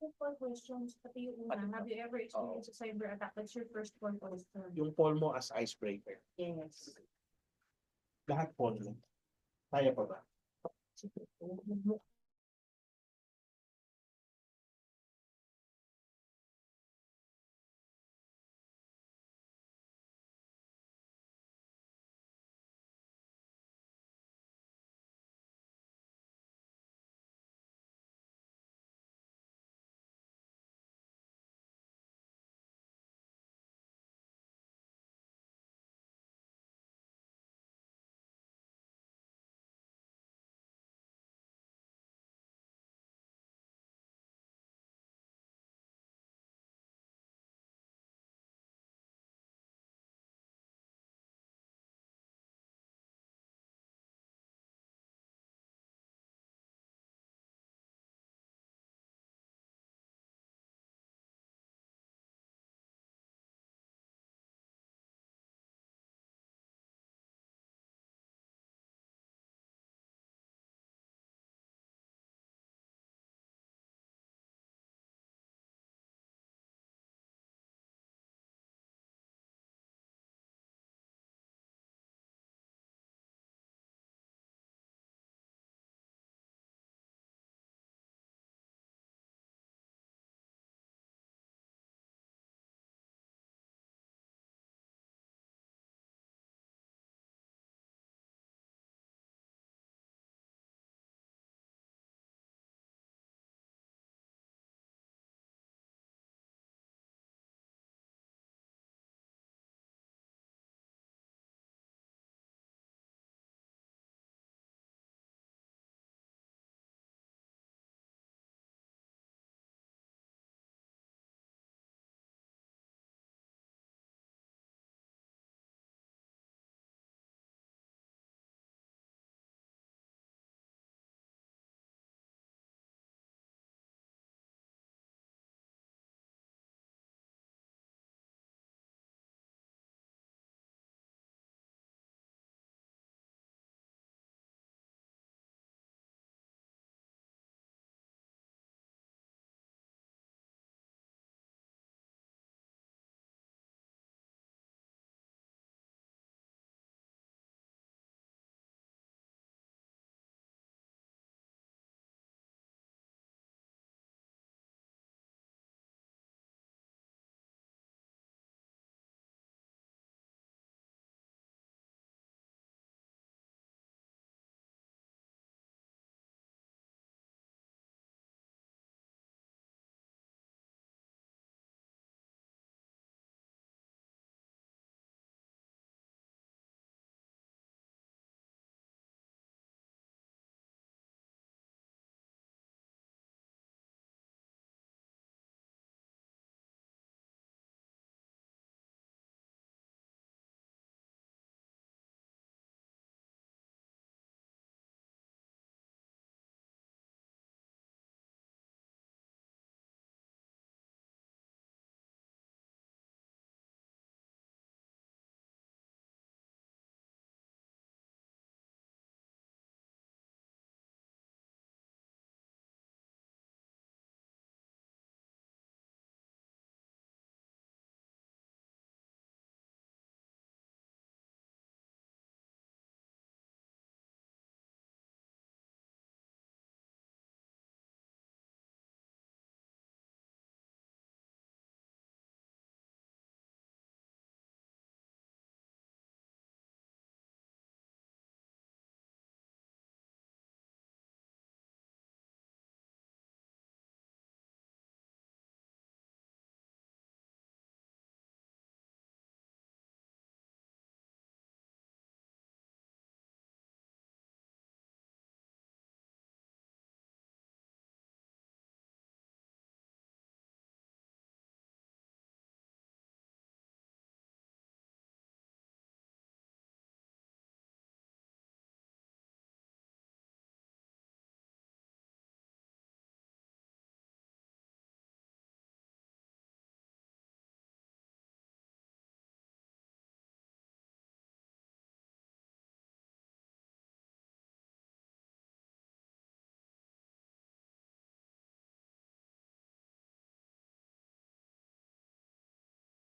simple questions, pati yung una, Ano? have you ever experienced a cyber attack? That's your first one question. Yung poll mo as icebreaker. Yes. Lahat poll mo. Kaya pa ba?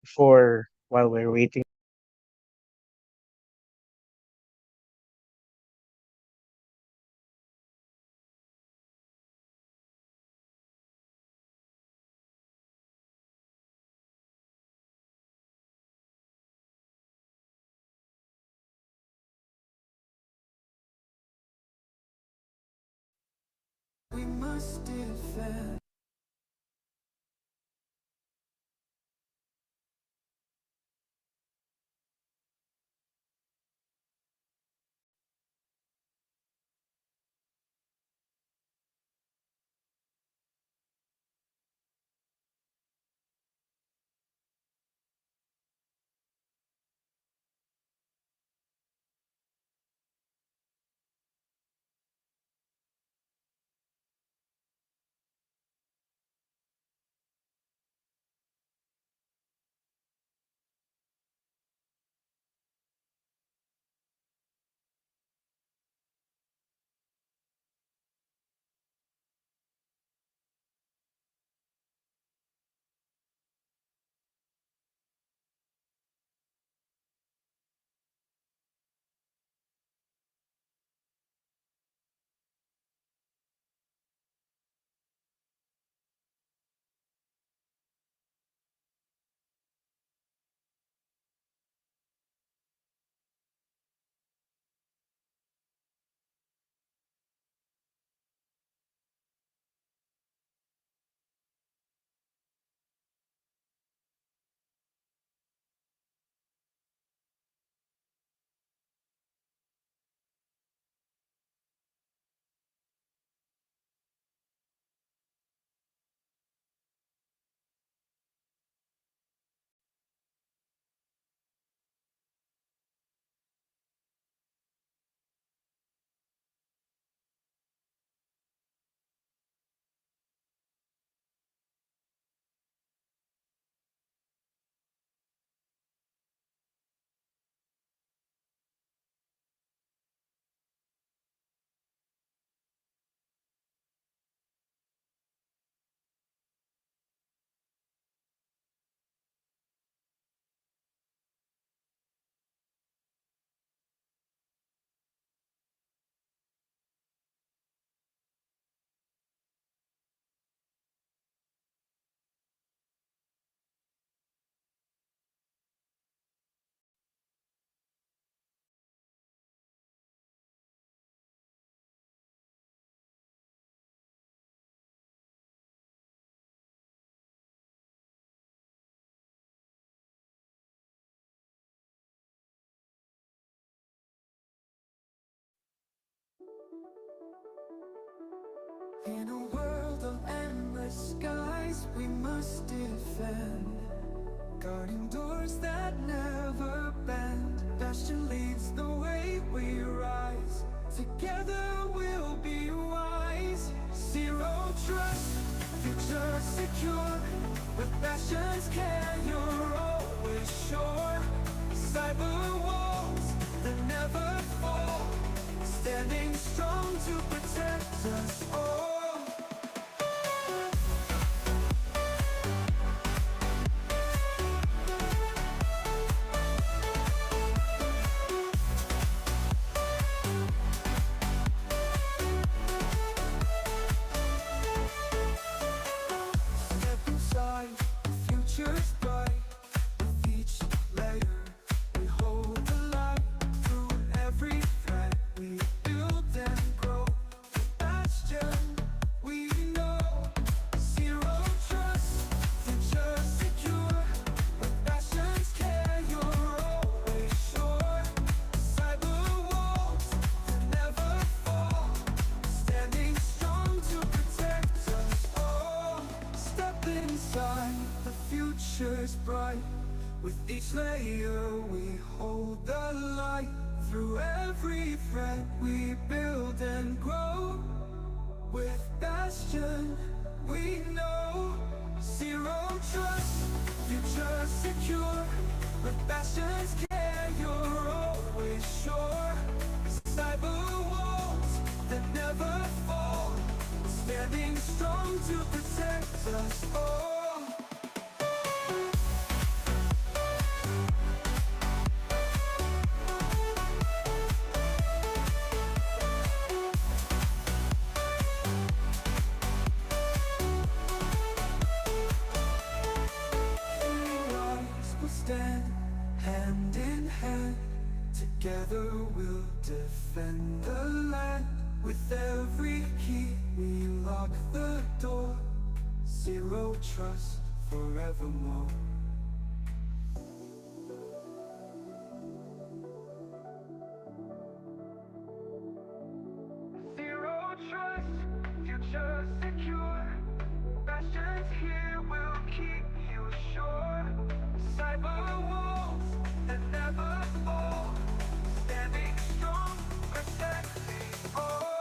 before while we're waiting. We must defend. In a world of endless skies, we must defend, guarding doors that never bend. Bastion leads the way, we rise. Together we'll be wise. Zero trust, future secure. With Bastion's care, you're always sure. Cyber walls that never fall, standing strong to protect us all. Step inside, the future's bright. With each layer, we hold the light. Through every threat, we build and grow. Bastion, we know. Zero trust, future secure. With Bastion's care, you're always sure. Cyber walls that never fall, standing strong to protect us all. Step inside, the future's bright. With each layer we hold the light. Through every threat we build and grow. With Bastion we know. Zero trust, future secure. With Bastion's care you're always sure. Cyber walls that never fall, standing strong to protect us all. trust forevermore. Zero trust, future secure. Bastions here will keep you sure. Cyber walls that never fall. Standing strong, protecting all.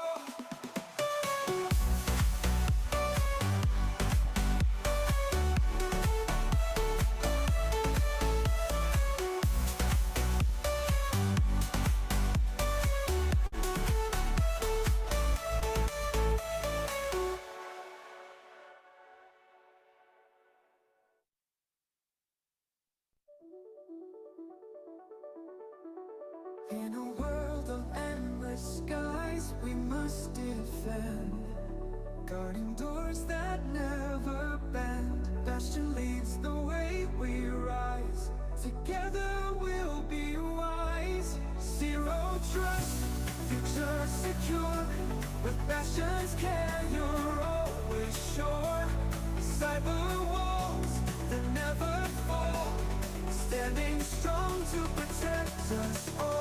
In a world of endless skies, we must defend, guarding doors that never bend. Bastion leads the way, we rise. Together we'll be wise. Zero trust, future secure. With Bastion's care, you're always sure. Cyber walls that never fall, standing strong to protect us all.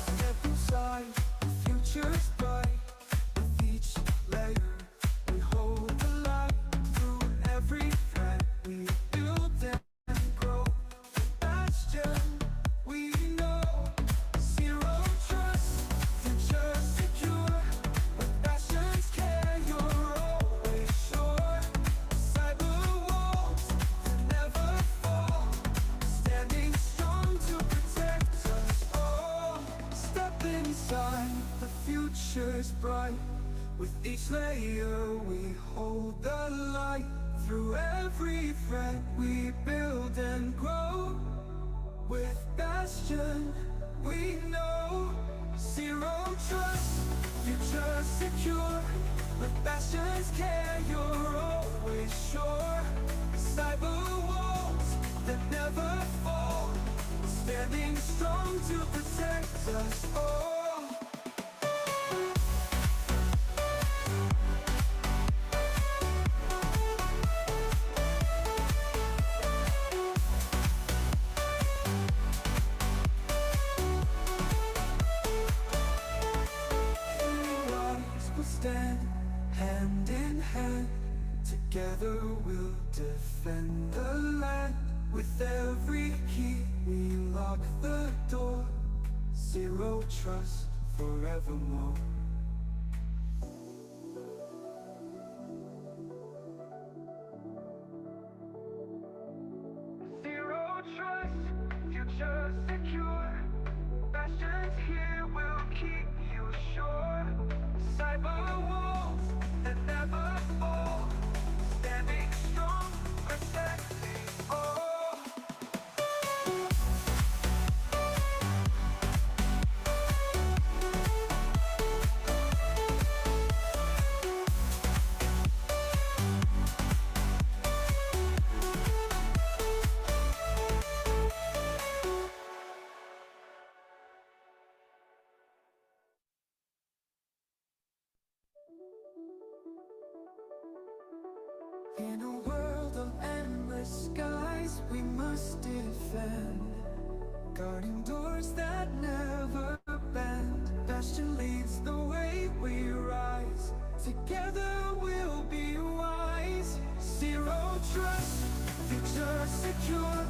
Step inside, future's bright. With each layer, we hold the light. Through every threat, we build and grow. Bastion, we know. Zero trust, future secure. With Bastion's care, you're always sure. Cyber walls that never fall, standing strong to protect us all. Step inside, the future's bright. With each layer we hold the light. Through every threat we build and grow. With Bastion we know. Zero trust, future secure. With Bastion's care you're always sure. Cyber walls that never fall, standing strong to protect us all. We'll stand hand in hand. Together we'll defend the land. With every key we lock the door. Zero trust forevermore. Zero trust, future secure. Bastions here will keep you sure. Cyber walls that never fall, standing strong, protecting all. In a world of endless skies, we must defend, guarding doors that never bend. Bastion leads the way, we rise. Together we'll be wise. Zero trust, future secure.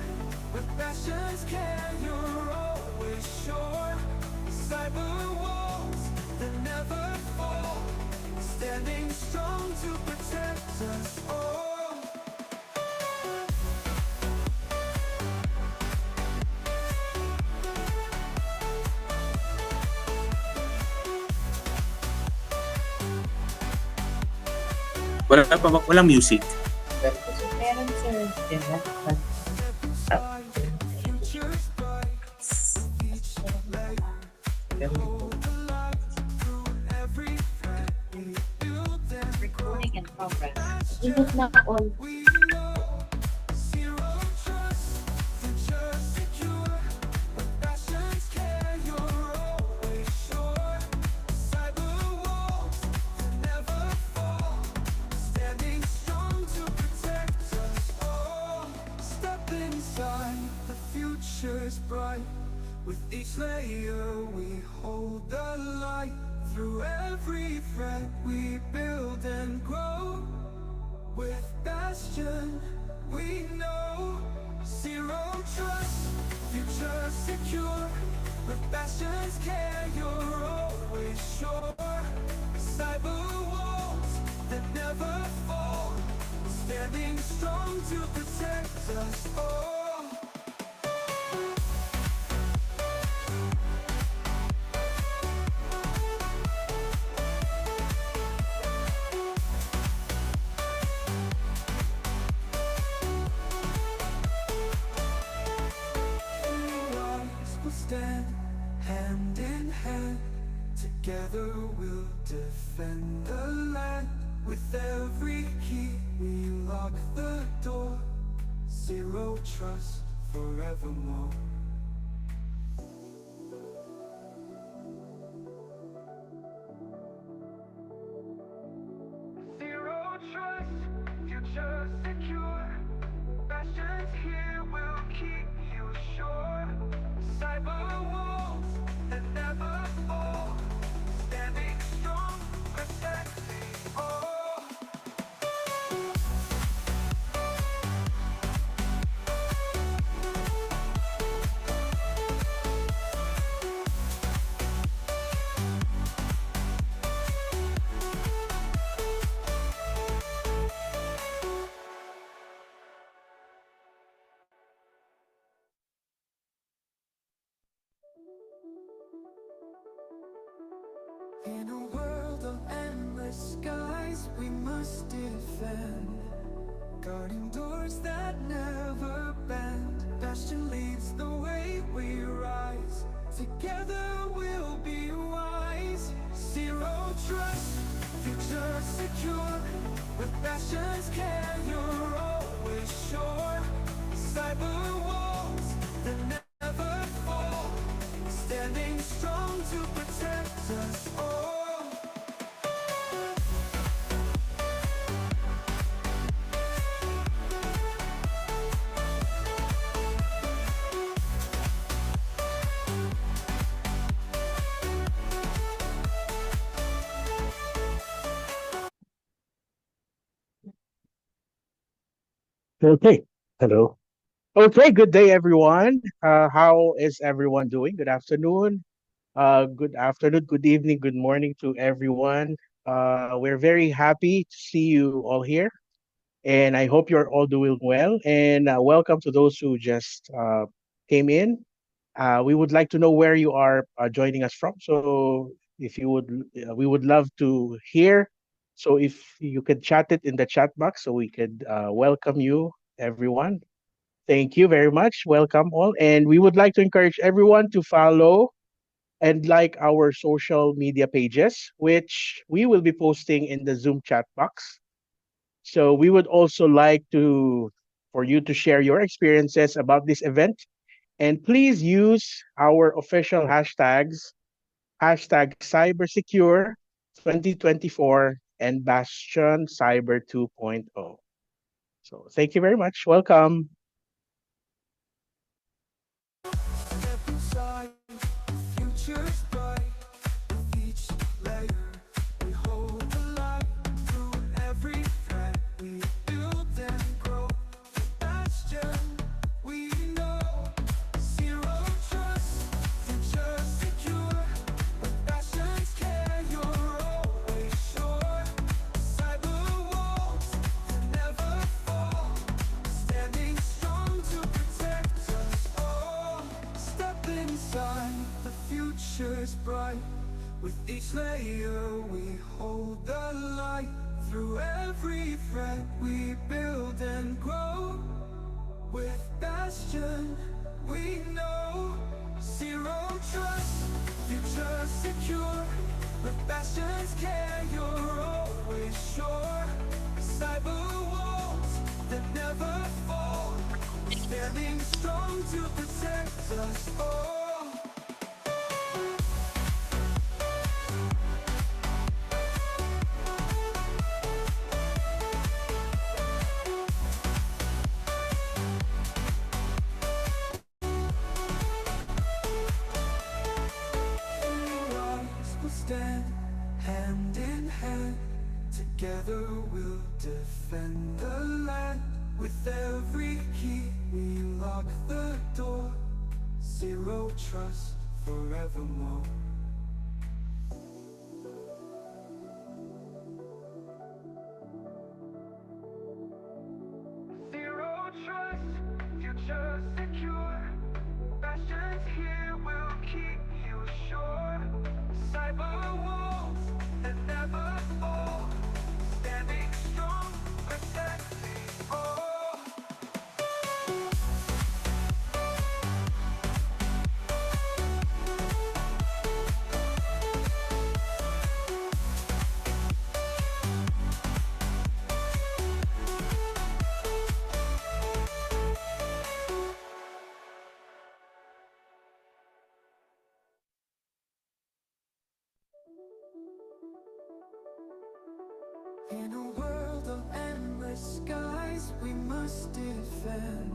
With Bastion's care, you're always sure. Cyber walls that never fall, standing strong to protect us all. Walang music. Meron sir. Future's bright. Each layer, hold the light. Through every threat we build and grow. Recording and conference. This is not all. We know zero trust, future secure. But passions care, you're always sure. Cyber walls that never fall, standing strong to protect us all. Step inside, the future's bright. With each layer we hold the light. Through every threat we build and grow. With Bastion, we know zero trust, future secure. With Bastion's care, you're always sure. Cyber walls that never fall, standing strong to protect us all. We'll stand hand in hand. Together we'll defend the land. With every key we lock the door. Zero trust forevermore. Zero trust, future secure. Bastions here will keep you sure. Cyber walls that never fall, standing strong, protecting all. In a world of endless skies, we must defend, guarding doors that never bend. Bastion leads the way, we rise. Together we'll be wise. Zero trust, future secure. With Bastion's care, you're always sure. Cyber walls that never fall, standing strong to protect us all. Okay. Hello. Okay. Good day, everyone. How is everyone doing? Good afternoon. Good afternoon, good evening, good morning to everyone. We're very happy to see you all here, and I hope you're all doing well. And welcome to those who just came in. We would like to know where you are joining us from. So, if you would, we would love to hear. So, if you could chat it in the chat box, so we could welcome you, everyone. Thank you very much. Welcome all, and we would like to encourage everyone to follow and like our social media pages, which we will be posting in the Zoom chat box. So we would also like to for you to share your experiences about this event, and please use our official hashtags, hashtag cybersecure 2024 and Bastion Cyber 2.0. So thank you very much. Welcome. Step inside, future's bright. With each layer we hold the light. Through every threat we build and grow. Bastion, we know zero trust, future secure. With Bastion's care, you're always sure. Cyber walls that never fall, standing strong to protect us all. Step inside, the future's bright. With each layer we hold the light. Through every threat we build and grow. With Bastion, we know zero trust, future secure. With Bastion's care, you're always sure. cyber walls that never fall, standing strong to protect us all. We'll stand hand in hand, together we'll defend the land. With every key we lock the door, zero trust forevermore. Zero trust, future secure. Bastions here will keep you sure. Cyber walls that never fall, standing strong, protecting all. In a world of endless skies, we must defend,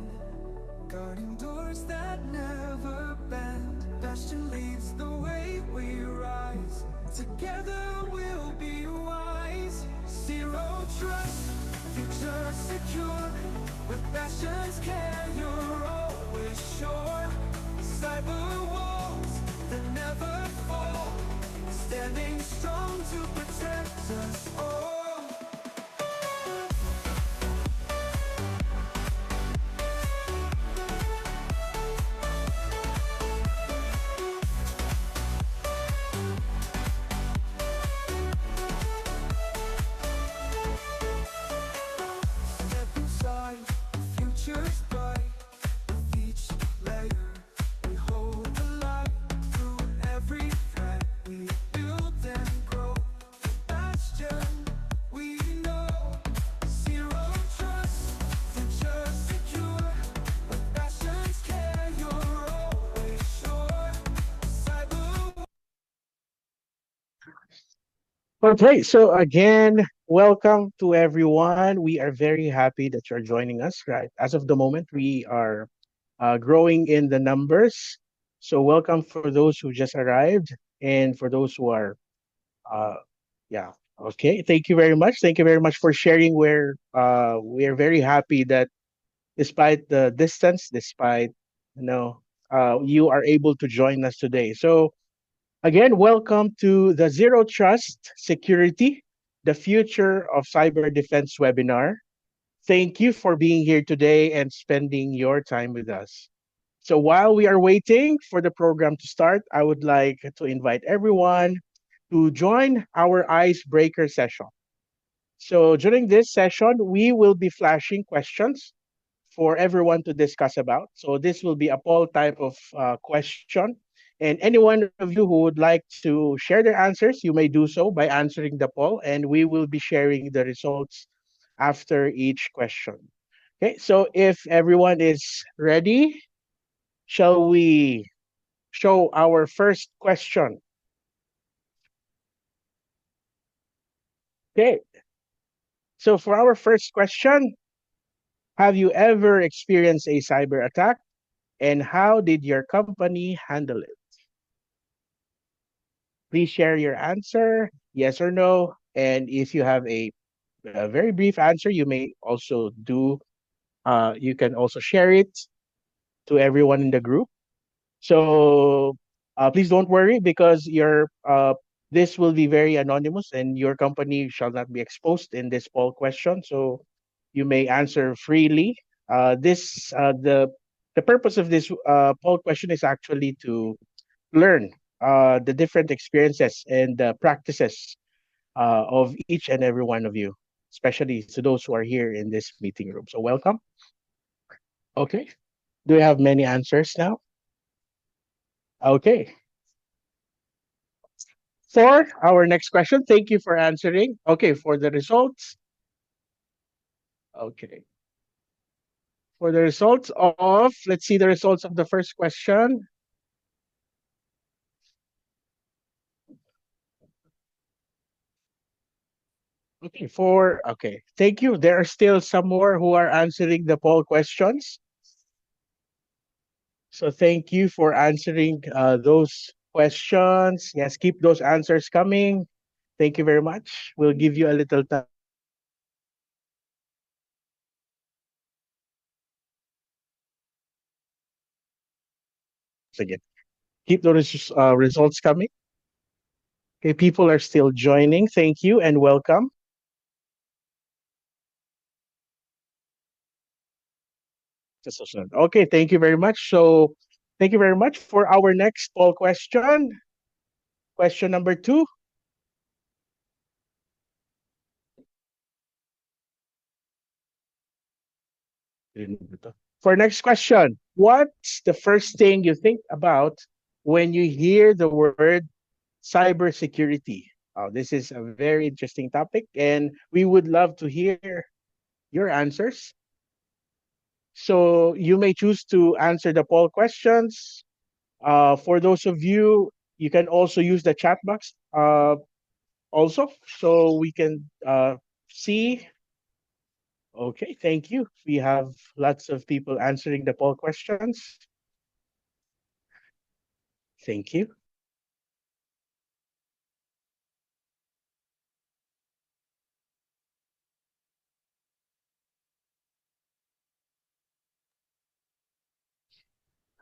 guarding doors that never bend. Bastion leads the way, we rise. Together we'll be wise. Zero trust, future secure. With Bastion's care, you're always sure. Cyber walls that never fall, standing strong to protect us all. Step inside, the future's bright. With each layer, we hold the light. Through every threat, we build and grow. Bastion, we know. Zero trust, future secure. With Bastion's care, you're always sure. Cyber. Okay, so again, welcome to everyone. We are very happy that you're joining us, right? As of the moment, we are growing in the numbers. So welcome for those who just arrived and for those who are, uh, yeah, okay. Thank you very much. Thank you very much for sharing. We are very happy that despite the distance, despite, you know, you are able to join us today. So again, welcome to the Zero Trust Security, the Future of Cyber Defense webinar. Thank you for being here today and spending your time with us. So while we are waiting for the program to start, I would like to invite everyone to join our icebreaker session. So during this session, we will be flashing questions for everyone to discuss about. So this will be a poll type of question. And any one of you who would like to share their answers, you may do so by answering the poll, and we will be sharing the results after each question. Okay, so if everyone is ready, shall we show our first question? Okay, so for our first question, have you ever experienced a cyber attack, and how did your company handle it? Please share your answer, yes or no. And if you have a very brief answer, you may also you can also share it to everyone in the group. So please don't worry because this will be very anonymous and your company shall not be exposed in this poll question. So you may answer freely. The purpose of this poll question is actually to learn the different experiences and practices of each and every one of you, especially to those who are here in this meeting room. So welcome. Okay. Do we have many answers now? Okay. For our next question, thank you for answering. Okay, for the results, Okay. For the results of, let's see the results of the first question. Okay, thank you. There are still some more who are answering the poll questions. So thank you for answering those questions. Yes, keep those answers coming. Thank you very much. We'll give you a little time again. Keep those results coming. Okay, people are still joining. Thank you and welcome. Okay, thank you very much. So, thank you very much for our next poll question. Question number 2. For next question, what's the first thing you think about when you hear the word cybersecurity? Oh, this is a very interesting topic, and we would love to hear your answers. So you may choose to answer the poll questions. For those of you, you can also use the chat box also, so we can see. Okay, thank you. We have lots of people answering the poll questions. Thank you.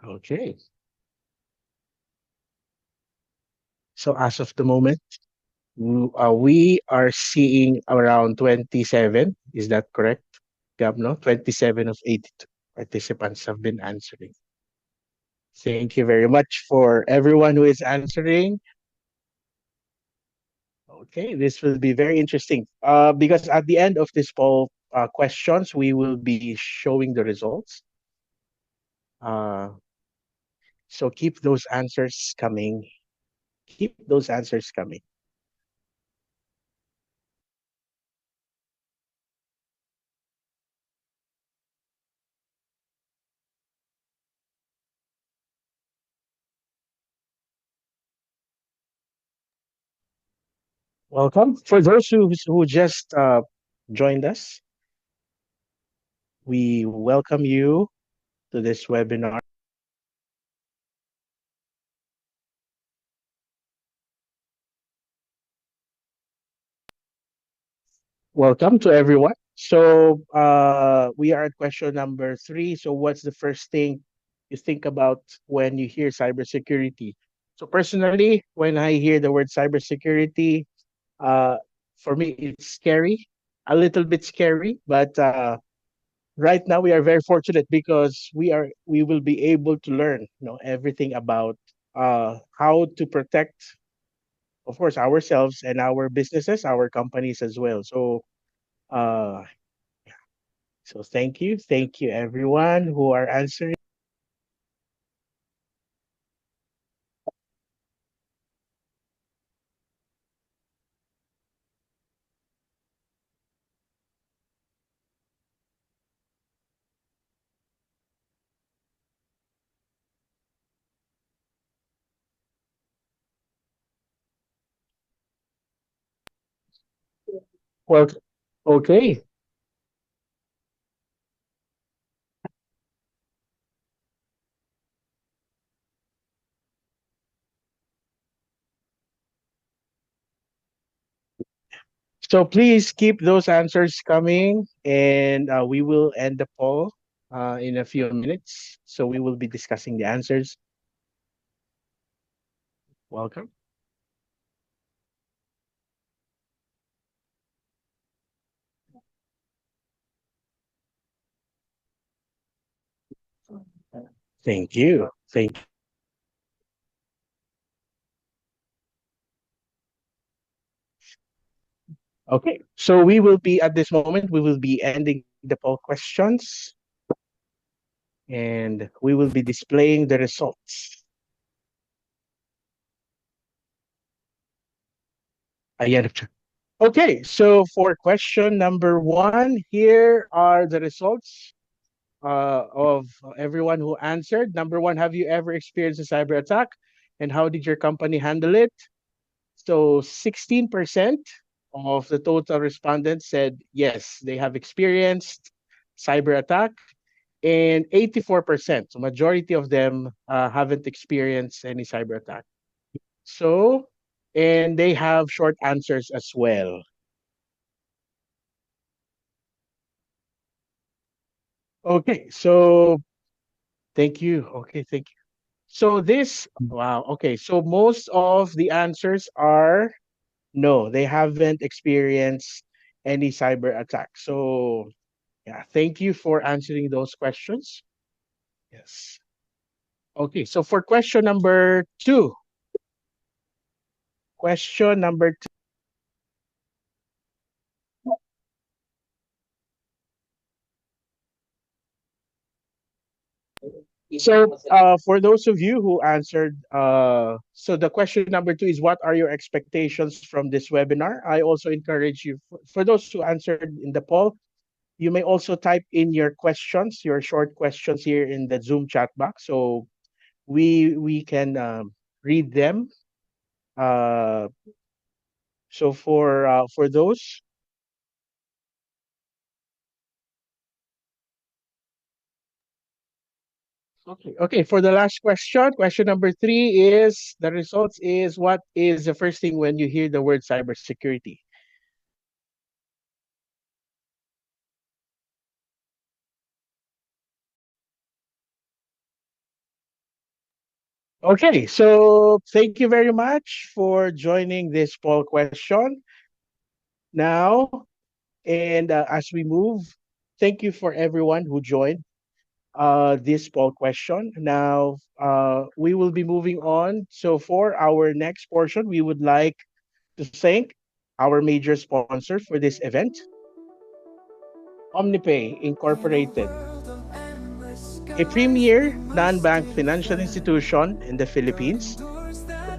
Okay. So as of the moment, we are seeing around 27. Is that correct, Gabno? 27 of 82 participants have been answering. Thank you very much for everyone who is answering. Okay, this will be very interesting. Because at the end of this poll questions, we will be showing the results. So keep those answers coming. Keep those answers coming. Welcome. For those who just joined us, we welcome you to this webinar. Welcome to everyone. So we are at question number 3. So what's the first thing you think about when you hear cybersecurity? So personally, when I hear the word cybersecurity, for me it's scary, a little bit scary, but right now we are very fortunate because we will be able to learn, everything about how to protect, of course, ourselves and our businesses, our companies as well. Uh, so thank you everyone who are answering. Well, okay. So please keep those answers coming, and we will end the poll in a few minutes. So we will be discussing the answers. Welcome. Thank you. Thank you. Okay, so we will be at this moment, we will be ending the poll questions, and we will be displaying the results. Ayan. Okay, so for question number one, here are the results of everyone who answered. Number one, have you ever experienced a cyber attack, and how did your company handle it? So 16% of the total respondents said yes, they have experienced cyber attack, and 84%, so majority of them haven't experienced any cyber attack. So, and they have short answers as well. Okay, so thank you. Okay, thank you. So this, wow, okay, so most of the answers are no, they haven't experienced any cyber attack. So, yeah, thank you for answering those questions. Yes. Okay, so for question number two, question number two. So, for those of you who answered, so the question number two is, what are your expectations from this webinar? I also encourage you, for those who answered in the poll, you may also type in your questions, your short questions here in the Zoom chat box, so we can read them. Uh, so for those. Okay. Okay. For the last question number three is the results is, what is the first thing when you hear the word cybersecurity? Okay, so thank you very much for joining this poll question. Now, and as we move, thank you for everyone who joined this poll question. Now, we will be moving on. So for our next portion, we would like to thank our major sponsor for this event, OmniPay Incorporated, a premier non-bank financial institution in the Philippines.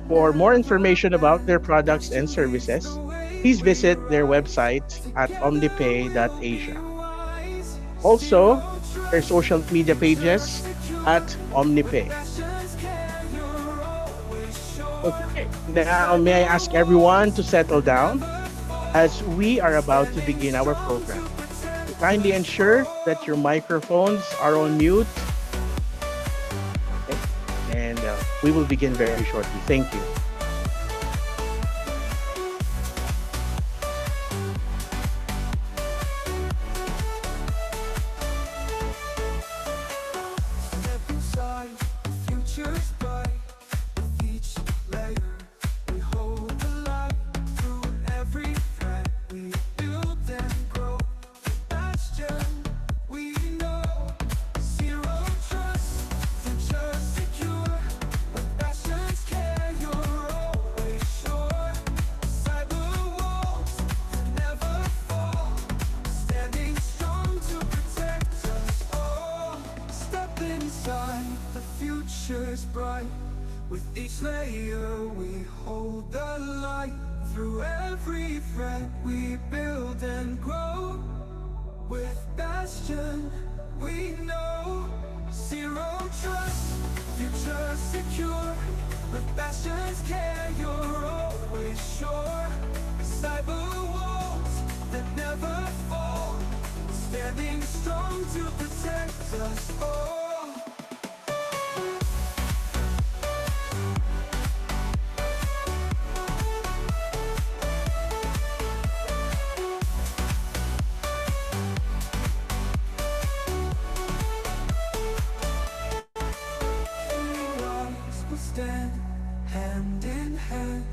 For more information about their products and services, please visit their website at omnipay.asia. Also, their social media pages at OmniPay. Okay, now may I ask everyone to settle down as we are about to begin our program. Kindly ensure that your microphones are on mute. Okay. And we will begin very shortly. Thank you. With each layer we hold the light. Through every threat we build and grow. With Bastion we know zero trust, future secure. With Bastion's care you're always sure. Cyber walls that never fall, standing strong to protect us all. Hand in hand,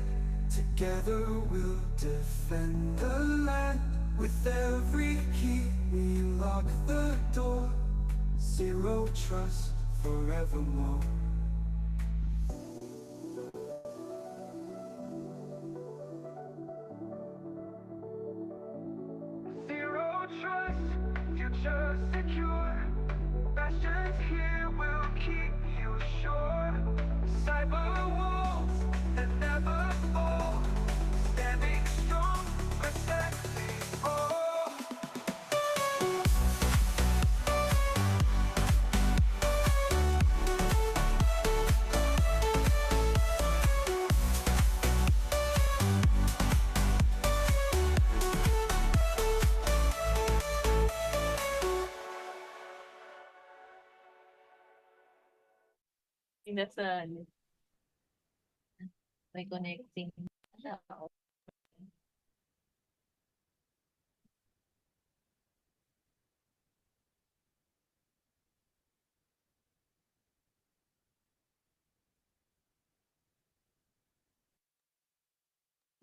together we'll defend the land. With every key we lock the door. Zero trust forevermore. Zero trust, future secure. Bastions here will keep you sure. Cyber walls that never fall, standing strong, protect Nasa may connecting.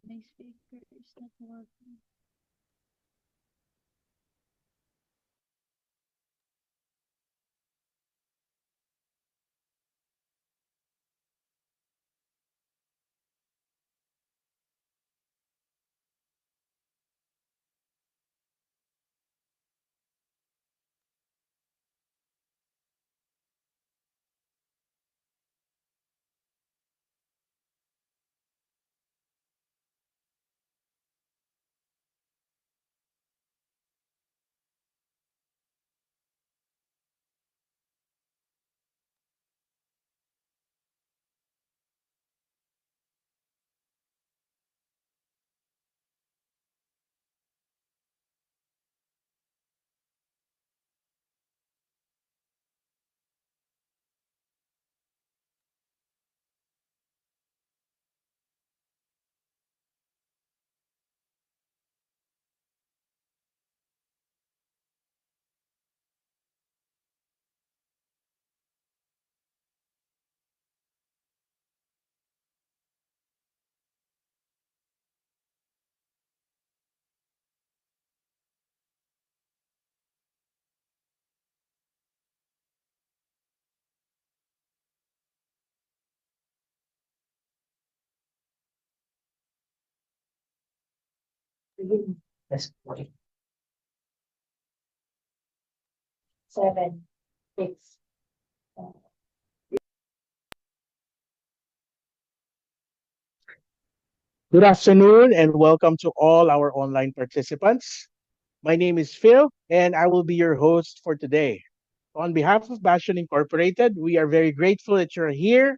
My speaker is not working. Yes. 7, 6. Good afternoon and welcome to all our online participants. My name is Phil and I will be your host for today. On behalf of Bastion Incorporated, we are very grateful that you're here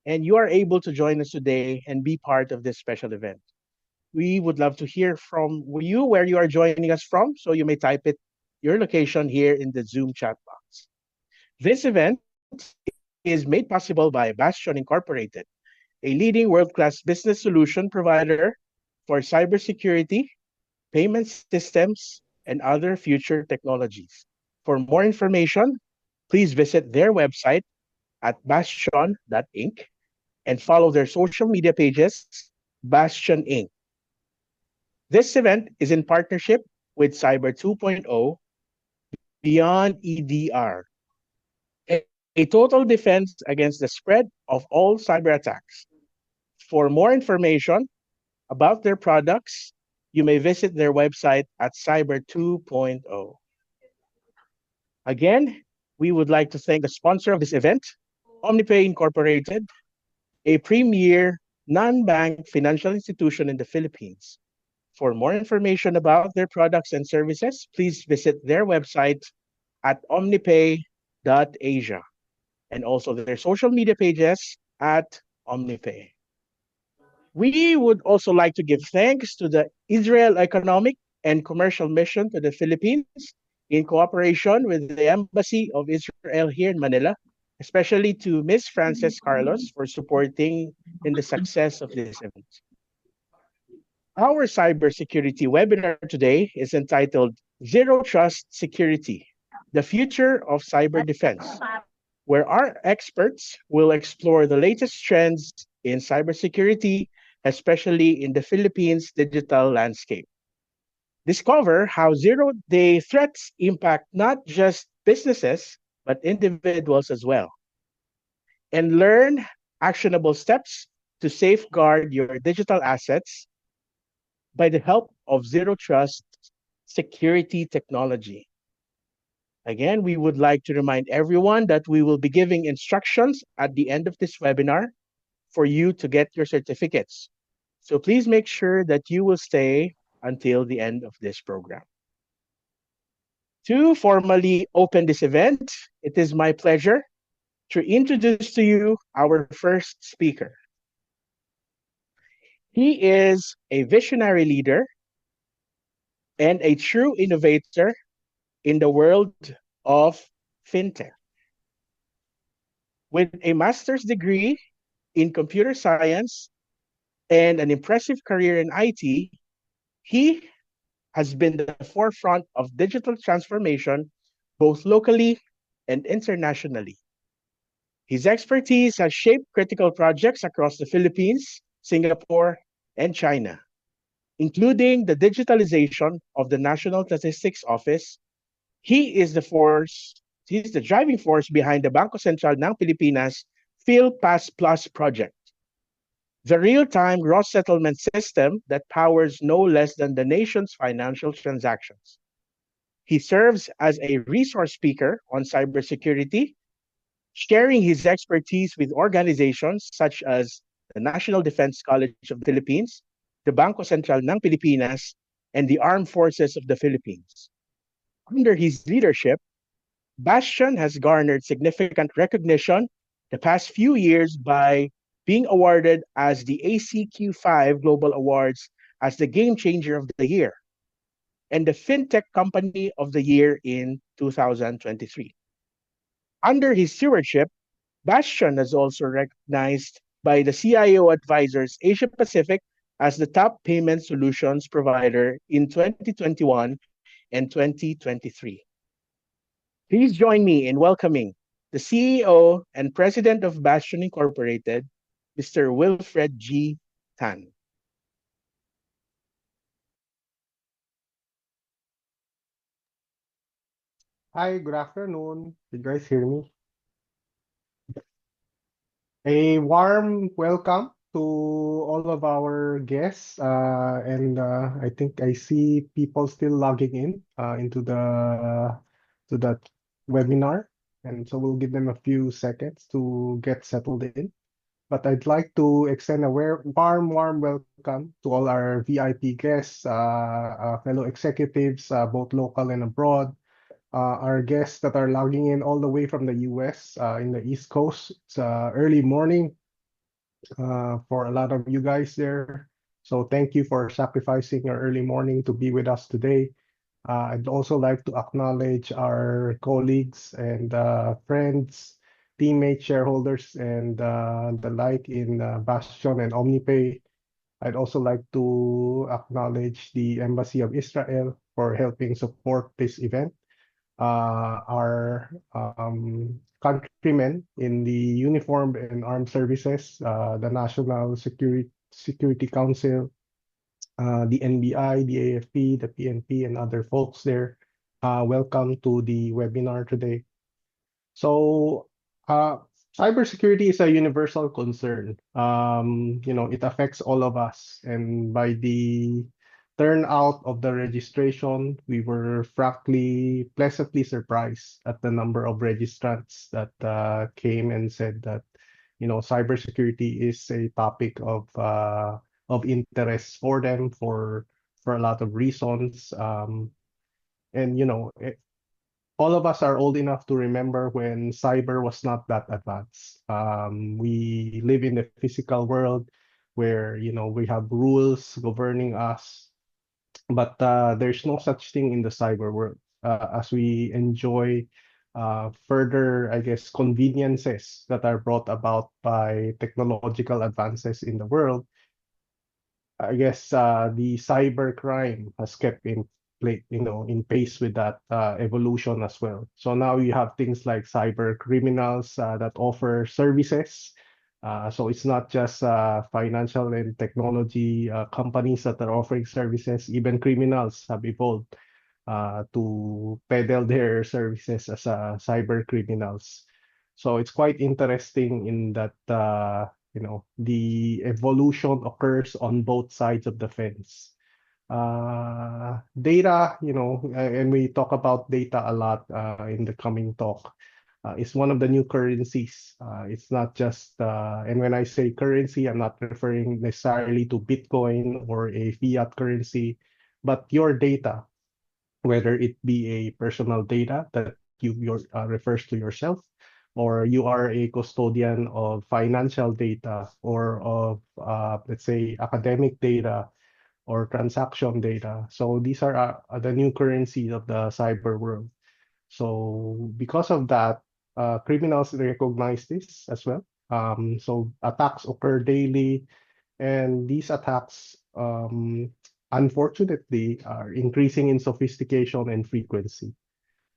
and you are able to join us today and be part of this special event. We would love to hear from you where you are joining us from, so you may type it your location here in the Zoom chat box. This event is made possible by Bastion Incorporated, a leading world-class business solution provider for cybersecurity, payment systems, and other future technologies. For more information, please visit their website at bastion.inc and follow their social media pages, Bastion Inc. This event is in partnership with Cyber 2.0 Beyond EDR, a total defense against the spread of all cyber attacks. For more information about their products, you may visit their website at Cyber 2.0. Again, we would like to thank the sponsor of this event, OmniPay Incorporated, a premier non-bank financial institution in the Philippines. For more information about their products and services, please visit their website at omnipay.asia and also their social media pages at OmniPay. We would also like to give thanks to the Israel Economic and Commercial Mission to the Philippines in cooperation with the Embassy of Israel here in Manila, especially to Ms. Frances Carlos for supporting in the success of this event. Our cybersecurity webinar today is entitled Zero Trust Security, the Future of Cyber Defense, where our experts will explore the latest trends in cybersecurity, especially in the Philippines' digital landscape. Discover how zero-day threats impact not just businesses, but individuals as well. And learn actionable steps to safeguard your digital assets by the help of zero trust security technology. Again, we would like to remind everyone that we will be giving instructions at the end of this webinar for you to get your certificates. So please make sure that you will stay until the end of this program. To formally open this event, it is my pleasure to introduce to you our first speaker. He is a visionary leader and a true innovator in the world of fintech. With a master's degree in computer science and an impressive career in IT, he has been the forefront of digital transformation both locally and internationally. His expertise has shaped critical projects across the Philippines, Singapore, and China, including the digitalization of the National Statistics Office. He is he's the driving force behind the Bangko Sentral ng Pilipinas PhilPass Plus project, the real-time gross settlement system that powers no less than the nation's financial transactions. He serves as a resource speaker on cybersecurity, sharing his expertise with organizations such as the National Defense College of the Philippines, the Bangko Sentral ng Pilipinas, and the Armed Forces of the Philippines. Under his leadership, Bastion has garnered significant recognition the past few years by being awarded as the ACQ5 Global Awards as the Game Changer of the Year and the FinTech Company of the Year in 2023. Under his stewardship, Bastion is also recognized by the CIO Advisors Asia Pacific as the top payment solutions provider in 2021 and 2023. Please join me in welcoming the CEO and President of Bastion Incorporated, Mr. Wilfred G. Tan. Hi, good afternoon. Did you guys hear me? A warm welcome to all of our guests. I think I see people still logging in into the to that webinar. And so we'll give them a few seconds to get settled in. But I'd like to extend a warm welcome to all our VIP guests, fellow executives, both local and abroad. Our guests that are logging in all the way from the US in the East Coast. It's early morning for a lot of you guys there. So thank you for sacrificing your early morning to be with us today. I'd also like to acknowledge our colleagues and friends, teammates, shareholders, and the like in Bastion and OmniPay. I'd also like to acknowledge the Embassy of Israel for helping support this event. Our countrymen in the uniformed and armed services, the National Security Council, the NBI, the AFP, the PNP, and other folks there. Welcome to the webinar today. So, cybersecurity is a universal concern. It affects all of us, and by the turnout of the registration, we were frankly pleasantly surprised at the number of registrants that came and said that cybersecurity is a topic of interest for them for a lot of reasons. All of us are old enough to remember when cyber was not that advanced. We live in the physical world where we have rules governing us, but there's no such thing in the cyber world. As we enjoy further, I guess, conveniences that are brought about by technological advances in the world, I guess the cyber crime has kept in pace with that evolution as well. So now you have things like cyber criminals that offer services. So it's not just financial and technology companies that are offering services. Even criminals have evolved to peddle their services as cyber criminals. So it's quite interesting in that the evolution occurs on both sides of the fence. Data, and we talk about data a lot in the coming talk, is one of the new currencies. It's not just, and when I say currency, I'm not referring necessarily to Bitcoin or a fiat currency, but your data, whether it be a personal data that refers to yourself, or you are a custodian of financial data or of, let's say, academic data or transaction data. So these are the new currencies of the cyber world. So because of that, criminals recognize this as well. So attacks occur daily, and these attacks, unfortunately, are increasing in sophistication and frequency.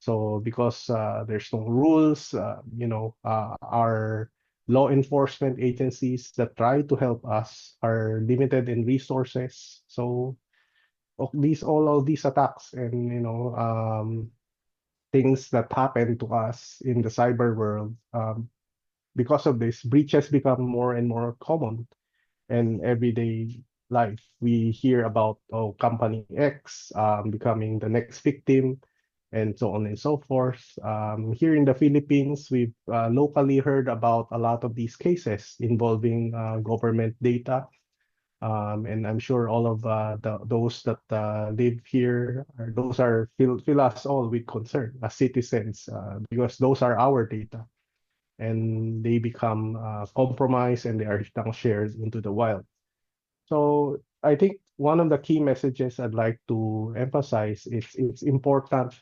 So because there's no rules, our law enforcement agencies that try to help us are limited in resources. So all of these attacks and things that happen to us in the cyber world, because of this, breaches become more and more common in everyday life. We hear about company X becoming the next victim, and so on and so forth. Here in the Philippines, we've locally heard about a lot of these cases involving government data. And I'm sure all of those that live here, those are fill us all with concern as citizens, because those are our data, and they become compromised and they are now shared into the wild. So I think one of the key messages I'd like to emphasize is it's important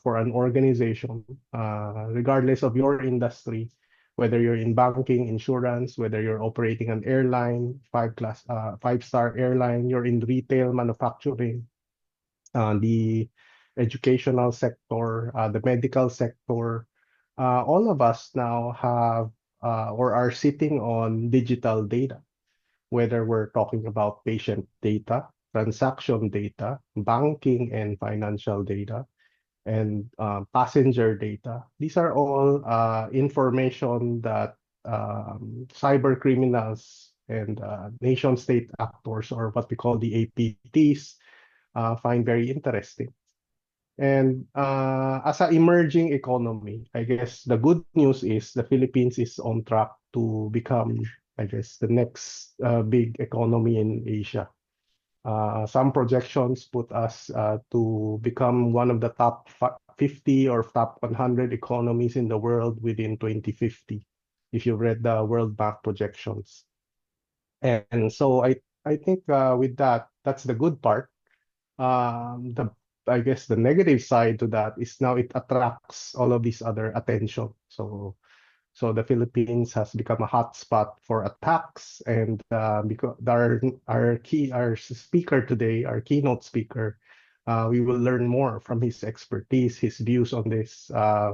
for an organization, regardless of your industry, whether you're in banking, insurance, whether you're operating an airline, five-star airline, you're in retail, manufacturing, the educational sector, the medical sector, all of us now have or are sitting on digital data, whether we're talking about patient data, transaction data, banking and financial data, and passenger data. These are all information that cyber criminals and nation state actors, or what we call the APTs, find very interesting. And as an emerging economy, I guess the good news is the Philippines is on track to become, I guess, the next big economy in Asia. Some projections put us to become one of the top 50 or top 100 economies in the world within 2050, if you read the World Bank projections. And so I think with that, that's the good part. The I guess the negative side to that is now it attracts all of this other attention. So the Philippines has become a hotspot for attacks, and because our speaker today, our keynote speaker, we will learn more from his expertise, his views on this.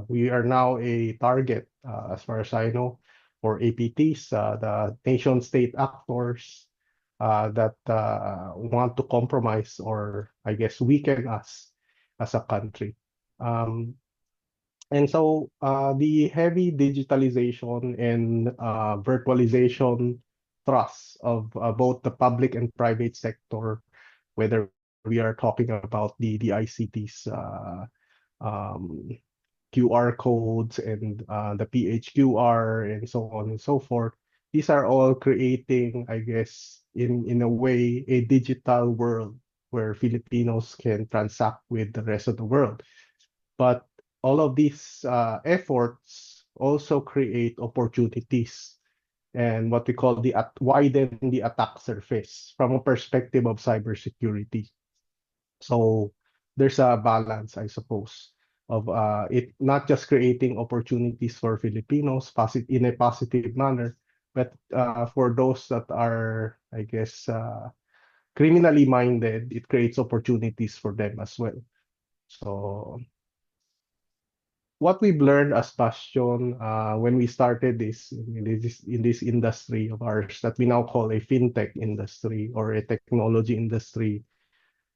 We are now a target, as far as I know, for APTs, the nation state actors that want to compromise or, I guess, weaken us as a country. And so the heavy digitalization and virtualization thrust of both the public and private sector, whether we are talking about the ICTs, um, QR codes and the PHQR and so on and so forth. These are all creating, I guess, in a way, a digital world where Filipinos can transact with the rest of the world. But all of these efforts also create opportunities and what we call widen the attack surface from a perspective of cybersecurity. So there's a balance, I suppose, of it not just creating opportunities for Filipinos in a positive manner, but for those that are, I guess, criminally minded, it creates opportunities for them as well. So what we've learned as Bastion when we started in this industry of ours that we now call a fintech industry or a technology industry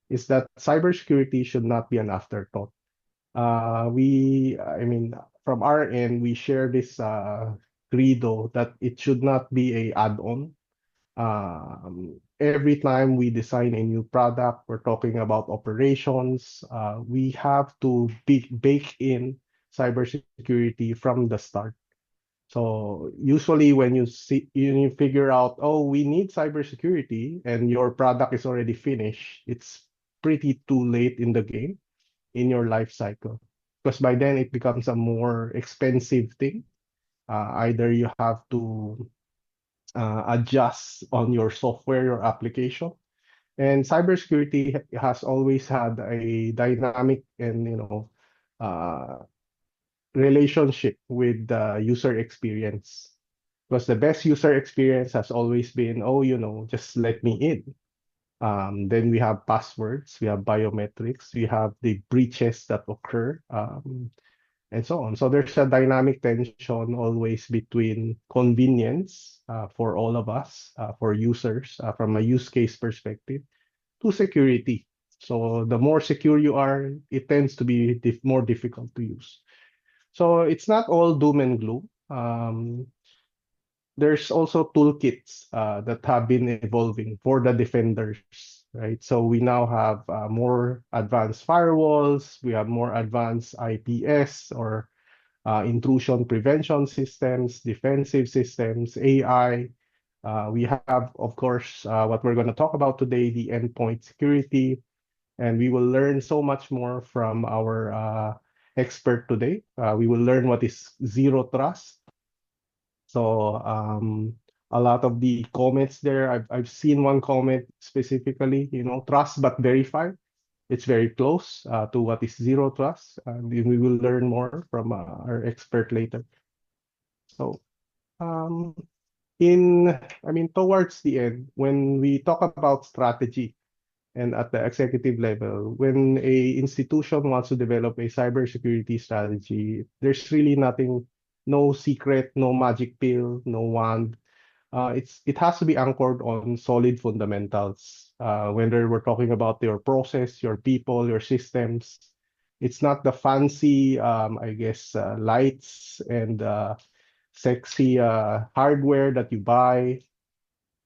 is that cybersecurity should not be an afterthought. I mean, from our end, we share this credo that it should not be a add-on. Every time we design a new product, we're talking about operations. We have to bake in cybersecurity from the start. So usually when you figure out, oh, we need cybersecurity and your product is already finished, it's pretty too late in the game in your life cycle. Because by then it becomes a more expensive thing. Either you have to adjust on your software, your application. And cybersecurity has always had a dynamic and uh, relationship with the user experience. Because the best user experience has always been, oh, just let me in. Then we have passwords, we have biometrics, we have the breaches that occur, and so on. So there's a dynamic tension always between convenience for all of us, for users, from a use case perspective, to security. So the more secure you are, it tends to be more difficult to use. So it's not all doom and gloom. There's also toolkits that have been evolving for the defenders, right? So we now have more advanced firewalls, we have more advanced IPS or intrusion prevention systems, defensive systems, AI. We have, of course, what we're going to talk about today, the endpoint security, and we will learn so much more from our expert today. We will learn what is zero trust. So a lot of the comments there, I've seen one comment specifically, trust but verify. It's very close to what is zero trust, and we will learn more from our expert later. So towards the end, when we talk about strategy and at the executive level, when a institution wants to develop a cybersecurity strategy, there's really nothing, no secret, no magic pill, no wand. It has to be anchored on solid fundamentals. Whether we're talking about your process, your people, your systems, it's not the fancy, lights and sexy hardware that you buy.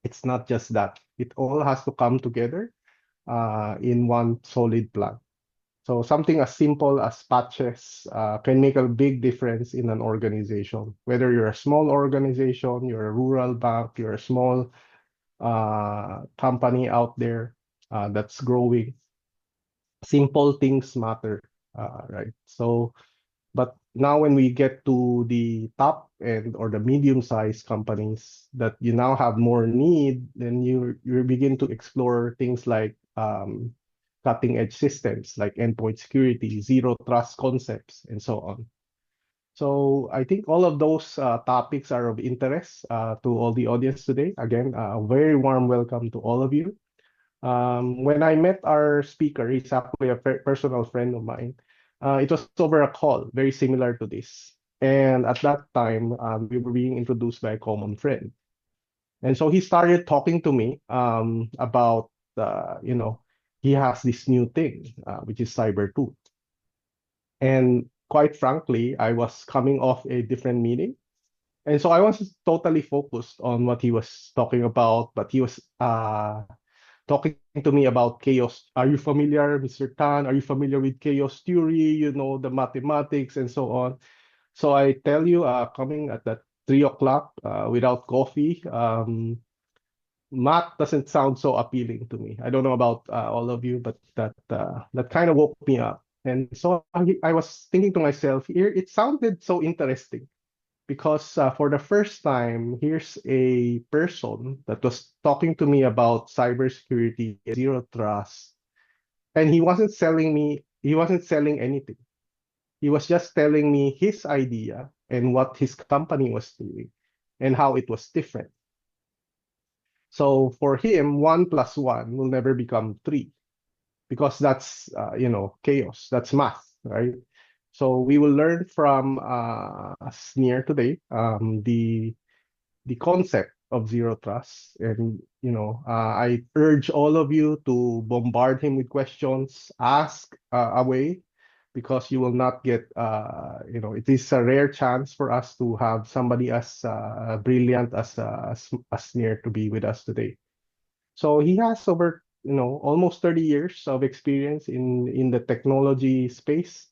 It's not just that. It all has to come together in one solid plan. So something as simple as patches can make a big difference in an organization. Whether you're a small organization, you're a rural bank, you're a small company out there that's growing, simple things matter, right? So, but now when we get to the top end or the medium-sized companies that you now have more need, then you begin to explore things like cutting-edge systems like endpoint security, zero trust concepts, and so on. So I think all of those topics are of interest to all the audience today. Again, a very warm welcome to all of you. When I met our speaker, he's actually a personal friend of mine. It was over a call, very similar to this. And at that time, we were being introduced by a common friend. And so he started talking to me about, he has this new thing, which is Cyber 2. And quite frankly, I was coming off a different meeting. And so I was totally focused on what he was talking about, but he was talking to me about chaos. Are you familiar, Mr. Tan? Are you familiar with chaos theory? The mathematics and so on. So I tell you, coming at that 3 o'clock without coffee, math doesn't sound so appealing to me. I don't know about all of you, but that kind of woke me up. And so I was thinking to myself, here it sounded so interesting because for the first time, here's a person that was talking to me about cybersecurity, zero trust, and he wasn't selling anything. He was just telling me his idea and what his company was doing and how it was different. So for him, 1+1 will never become 3 because that's, chaos. That's math, right? So we will learn from Sneer today the concept of zero trust, and I urge all of you to bombard him with questions, ask away, because you will not get it is a rare chance for us to have somebody as brilliant as Sneer to be with us today. So he has over almost 30 years of experience in the technology space.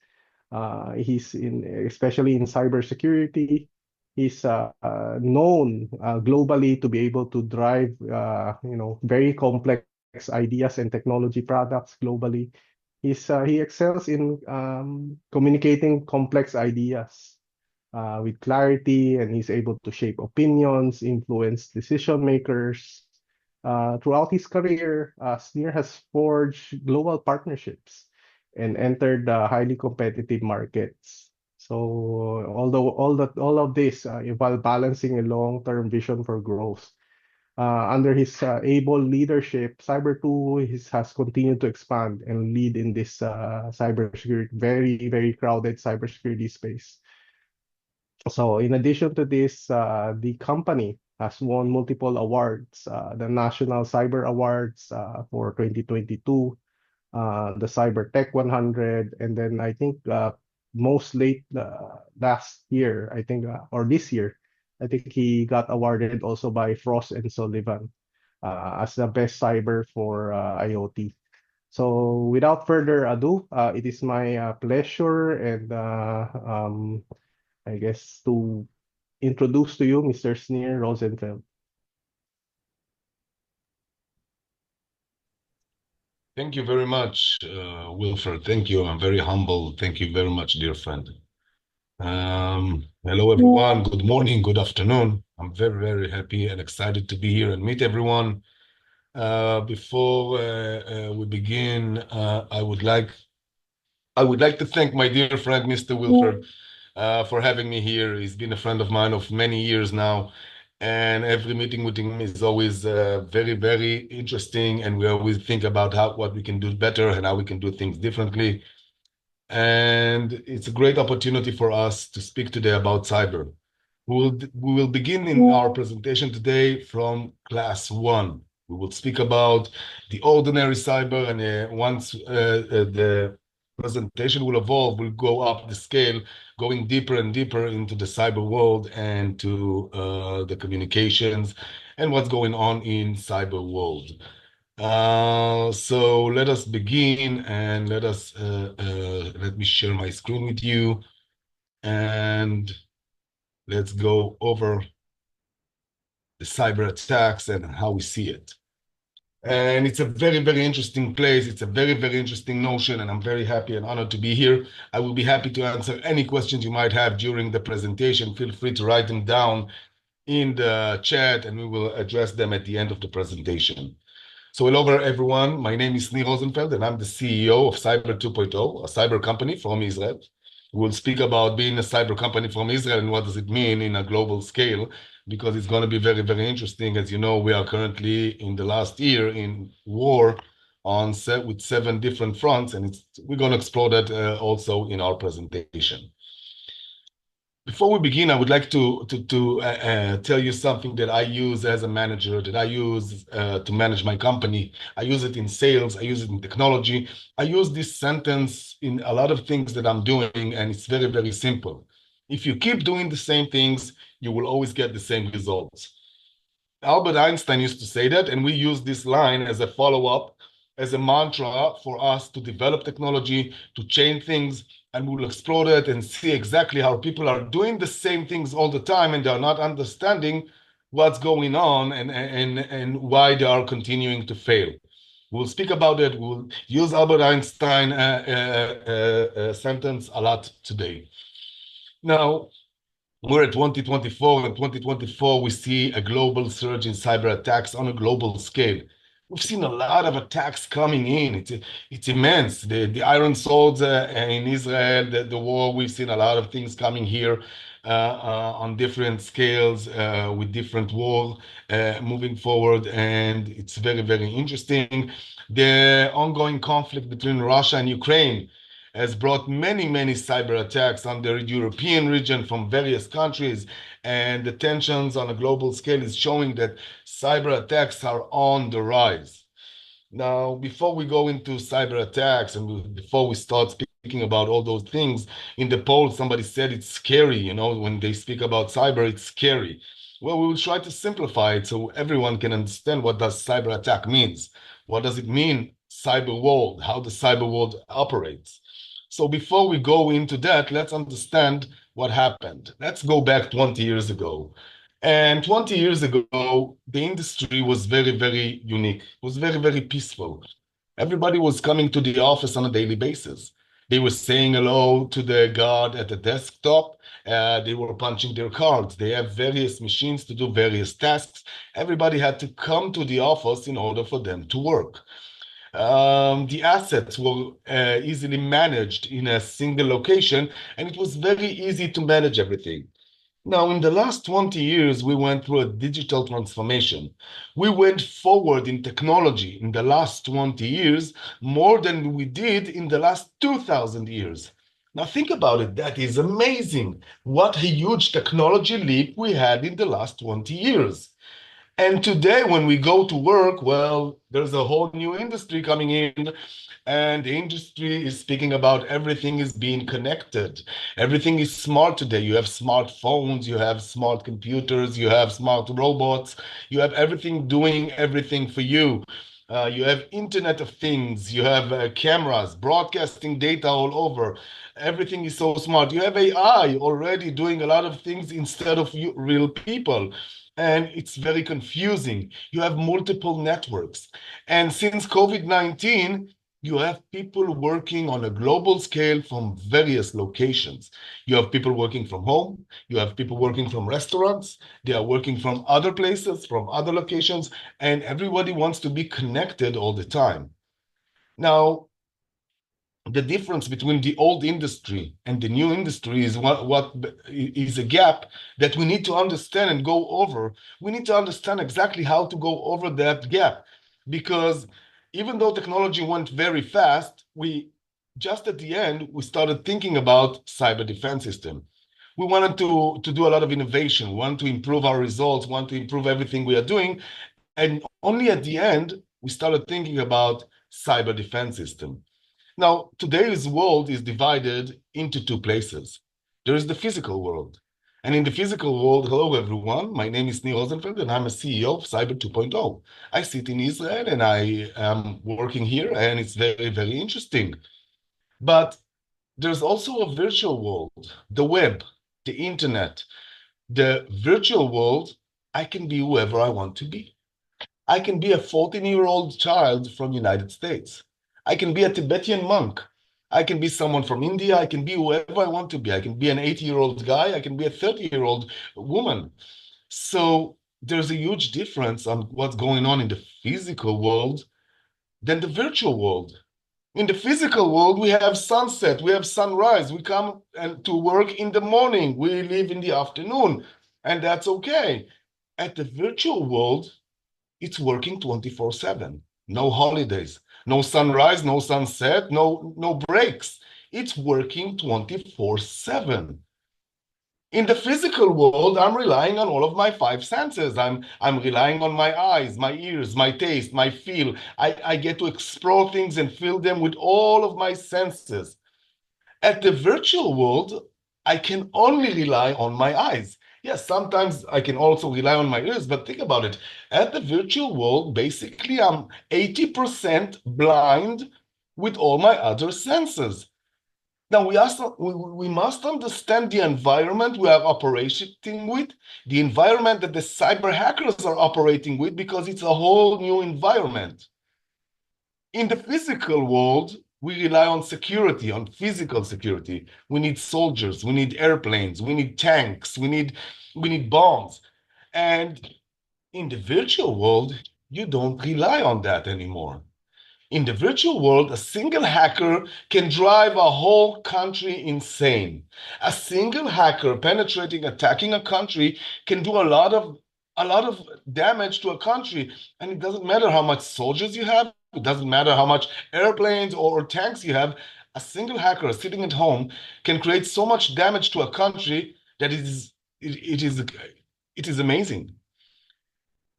He's especially in cybersecurity. He's known globally to be able to drive very complex ideas and technology products globally. He excels in communicating complex ideas with clarity, and he's able to shape opinions, influence decision makers. Throughout his career, Sneer has forged global partnerships and entered highly competitive markets. So although all of this while balancing a long-term vision for growth. Under his able leadership, Cyber 2 has continued to expand and lead in this cybersecurity, very, very crowded cybersecurity space. So in addition to this, the company has won multiple awards, the National Cyber Awards for 2022, the Cyber Tech 100, and then I think most late last year, I think, or this year, I think he got awarded also by Frost and Sullivan as the best cyber for IoT. So without further ado, it is my pleasure and I guess to introduce to you Mr. Sneer Rozenfeld. Thank you very much, Wilfred. Thank you. I'm very humble. Thank you very much, dear friend. Hello, everyone. Good morning, good afternoon. I'm very, very happy and excited to be here and meet everyone. Before we begin, I would like to thank my dear friend, Mr. Wilfred, for having me here. He's been a friend of mine of many years now, and every meeting with him is always very, very interesting, and we always think about what we can do better and how we can do things differently. And it's a great opportunity for us to speak today about cyber. We will begin in our presentation today from class 1. We will speak about the ordinary cyber, and once the presentation will evolve, we'll go up the scale, going deeper and deeper into the cyber world and to the communications and what's going on in cyber world. So let us begin, and let me share my screen with you, and let's go over the cyber attacks and how we see it. And it's a very, very interesting place. It's a very, very interesting notion, and I'm very happy and honored to be here. I will be happy to answer any questions you might have during the presentation. Feel free to write them down in the chat, and we will address them at the end of the presentation. So hello everyone, my name is Sneer Rozenfeld, and I'm the CEO of Cyber 2.0, a cyber company from Israel. We'll speak about being a cyber company from Israel and what does it mean in a global scale, because it's going to be very, very interesting. As you know, we are currently in the last year in war with 7 different fronts, and we're going to explore that also in our presentation. Before we begin, I would like to tell you something that I use as a manager, that I use to manage my company. I use it in sales, I use it in technology. I use this sentence in a lot of things that I'm doing, and it's very, very simple. If you keep doing the same things, you will always get the same results. Albert Einstein used to say that, and we use this line as a follow-up, as a mantra for us to develop technology, to change things, and we'll explore it and see exactly how people are doing the same things all the time, and they're not understanding what's going on and why they are continuing to fail. We'll speak about it. We'll use Albert Einstein sentence a lot today. Now, we're at 2024, and 2024, we see a global surge in cyber attacks on a global scale. We've seen a lot of attacks coming in. It's immense. The Iron Swords in Israel, the war, we've seen a lot of things coming here on different scales with different wars moving forward, and it's very, very interesting. The ongoing conflict between Russia and Ukraine has brought many, many cyber attacks on the European region from various countries, and the tensions on a global scale is showing that cyber attacks are on the rise. Now, before we go into cyber attacks and before we start speaking about all those things, in the poll, somebody said it's scary, when they speak about cyber, it's scary. Well, we will try to simplify it so everyone can understand what does cyber attack means. What does it mean, cyber world, how the cyber world operates. So before we go into that, let's understand what happened. Let's go back 20 years ago. And 20 years ago, the industry was very, very unique. It was very, very peaceful. Everybody was coming to the office on a daily basis. They were saying hello to the guard at the desktop. They were punching their cards. They have various machines to do various tasks. Everybody had to come to the office in order for them to work. The assets were easily managed in a single location, and it was very easy to manage everything. Now, in the last 20 years, we went through a digital transformation. We went forward in technology in the last 20 years more than we did in the last 2,000 years. Now, think about it. That is amazing. What a huge technology leap we had in the last 20 years. And today, when we go to work, well, there's a whole new industry coming in, and the industry is speaking about everything is being connected. Everything is smart today. You have smartphones, you have smart computers, you have smart robots, you have everything doing everything for you. You have Internet of Things, you have cameras, broadcasting data all over. Everything is so smart. You have AI already doing a lot of things instead of real people. And it's very confusing. You have multiple networks. And since COVID-19, you have people working on a global scale from various locations. You have people working from home. You have people working from restaurants. They are working from other places, from other locations, and everybody wants to be connected all the time. Now, the difference between the old industry and the new industry is what is a gap that we need to understand and go over. We need to understand exactly how to go over that gap, because even though technology went very fast, we just at the end we started thinking about cyber defense system. We wanted to do a lot of innovation, we wanted to improve our results, want to improve everything we are doing, and only at the end we started thinking about cyber defense system. Now, today's world is divided into two places. There is the physical world. And in the physical world, hello everyone, my name is Sneer Rozenfeld and I'm a CEO of Cyber 2.0. I sit in Israel and I am working here and it's very, very interesting. But there's also a virtual world, the web, the internet. The virtual world, I can be whoever I want to be. I can be a 14-year-old child from the United States. I can be a Tibetan monk. I can be someone from India. I can be whoever I want to be. I can be an 80-year-old guy. I can be a 30-year-old woman. So there's a huge difference on what's going on in the physical world than the virtual world. In the physical world, we have sunset, we have sunrise. We come to work in the morning. We leave in the afternoon, and that's okay. At the virtual world, it's working 24/7. No holidays, no sunrise, no sunset, no breaks. It's working 24/7. In the physical world, I'm relying on all of my five senses. I'm relying on my eyes, my ears, my taste, my feel. I get to explore things and feel them with all of my senses. At the virtual world, I can only rely on my eyes. Yes, sometimes I can also rely on my ears, but think about it. At the virtual world, basically, I'm 80% blind with all my other senses. Now, we must understand the environment we are operating with, the environment that the cyber hackers are operating with, because it's a whole new environment. In the physical world, we rely on security, on physical security. We need soldiers, we need airplanes, we need tanks, we need bombs. And in the virtual world, you don't rely on that anymore. In the virtual world, a single hacker can drive a whole country insane. A single hacker penetrating, attacking a country can do a lot of damage to a country. And it doesn't matter how much soldiers you have, it doesn't matter how much airplanes or tanks you have. A single hacker sitting at home can create so much damage to a country that it is amazing.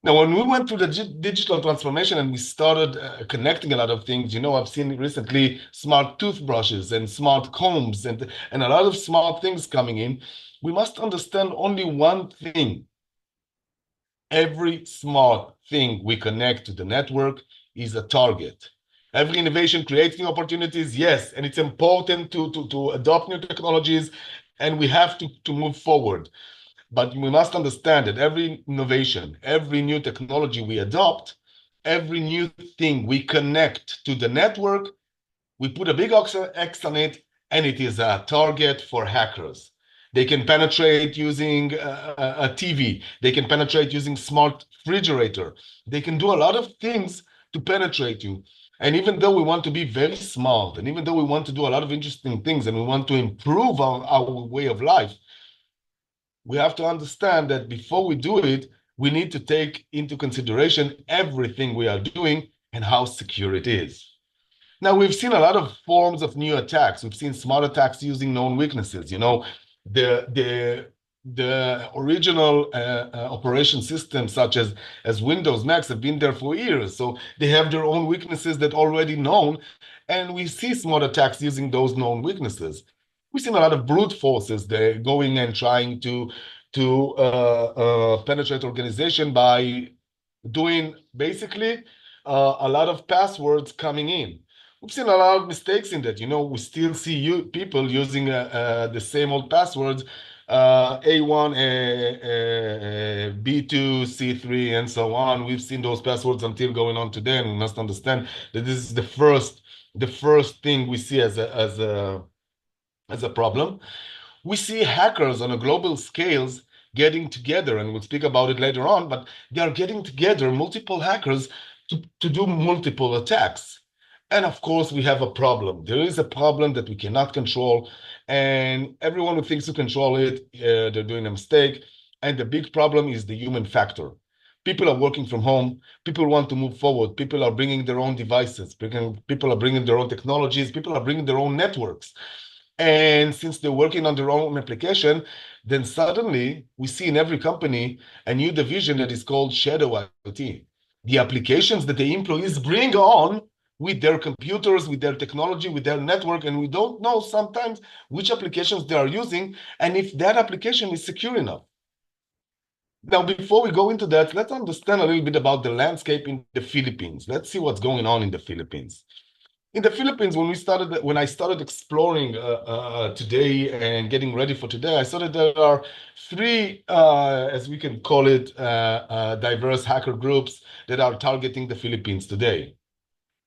Now, when we went through the digital transformation and we started connecting a lot of things, I've seen recently smart toothbrushes and smart combs and a lot of smart things coming in. We must understand only one thing. Every smart thing we connect to the network is a target. Every innovation creates new opportunities, yes, and it's important to adopt new technologies, and we have to move forward. But we must understand that every innovation, every new technology we adopt, every new thing we connect to the network, we put a big X on it, and it is a target for hackers. They can penetrate using a TV. They can penetrate using smart refrigerator. They can do a lot of things to penetrate you. And even though we want to be very smart, and even though we want to do a lot of interesting things, and we want to improve our way of life, we have to understand that before we do it, we need to take into consideration everything we are doing and how secure it is. Now, we've seen a lot of forms of new attacks. We've seen smart attacks using known weaknesses. You know, the original operation systems, such as Windows, Macs, have been there for years. So they have their own weaknesses that already known. And we see smart attacks using those known weaknesses. We've seen a lot of brute forces they're going and trying to penetrate organization by doing basically a lot of passwords coming in. We've seen a lot of mistakes in that. You know, we still see people using the same old passwords, A1, B2, C3, and so on. We've seen those passwords until going on today, and we must understand that this is the first thing we see as a problem. We see hackers on a global scales getting together, and we'll speak about it later on, but they are getting together, multiple hackers, to do multiple attacks. And of course, we have a problem. There is a problem that we cannot control, and everyone who thinks to control it, they're doing a mistake. And the big problem is the human factor. People are working from home. People want to move forward. People are bringing their own devices. People are bringing their own technologies. People are bringing their own networks. And since they're working on their own application, then suddenly we see in every company a new division that is called shadow IoT. The applications that the employees bring on with their computers, with their technology, with their network, and we don't know sometimes which applications they are using and if that application is secure enough. Now, before we go into that, let's understand a little bit about the landscape in the Philippines. Let's see what's going on in the Philippines. In the Philippines, when I started exploring today and getting ready for today, I saw that there are three, as we can call it, diverse hacker groups that are targeting the Philippines today.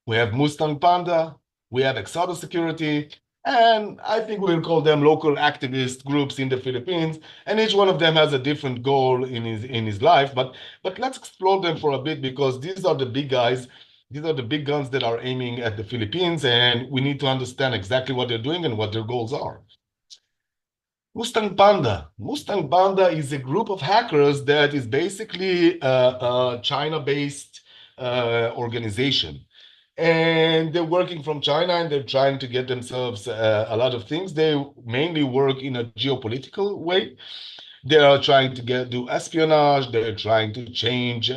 We have Mustang Panda, we have Exodo Security, and I think we'll call them local activist groups in the Philippines. And each one of them has a different goal in his life. But let's explore them for a bit, because these are the big guys. These are the big guns that are aiming at the Philippines, and we need to understand exactly what they're doing and what their goals are. Mustang Panda. Mustang Panda is a group of hackers that is basically a China-based organization. And they're working from China, and they're trying to get themselves a lot of things. They mainly work in a geopolitical way. They are trying to do espionage. They're trying to change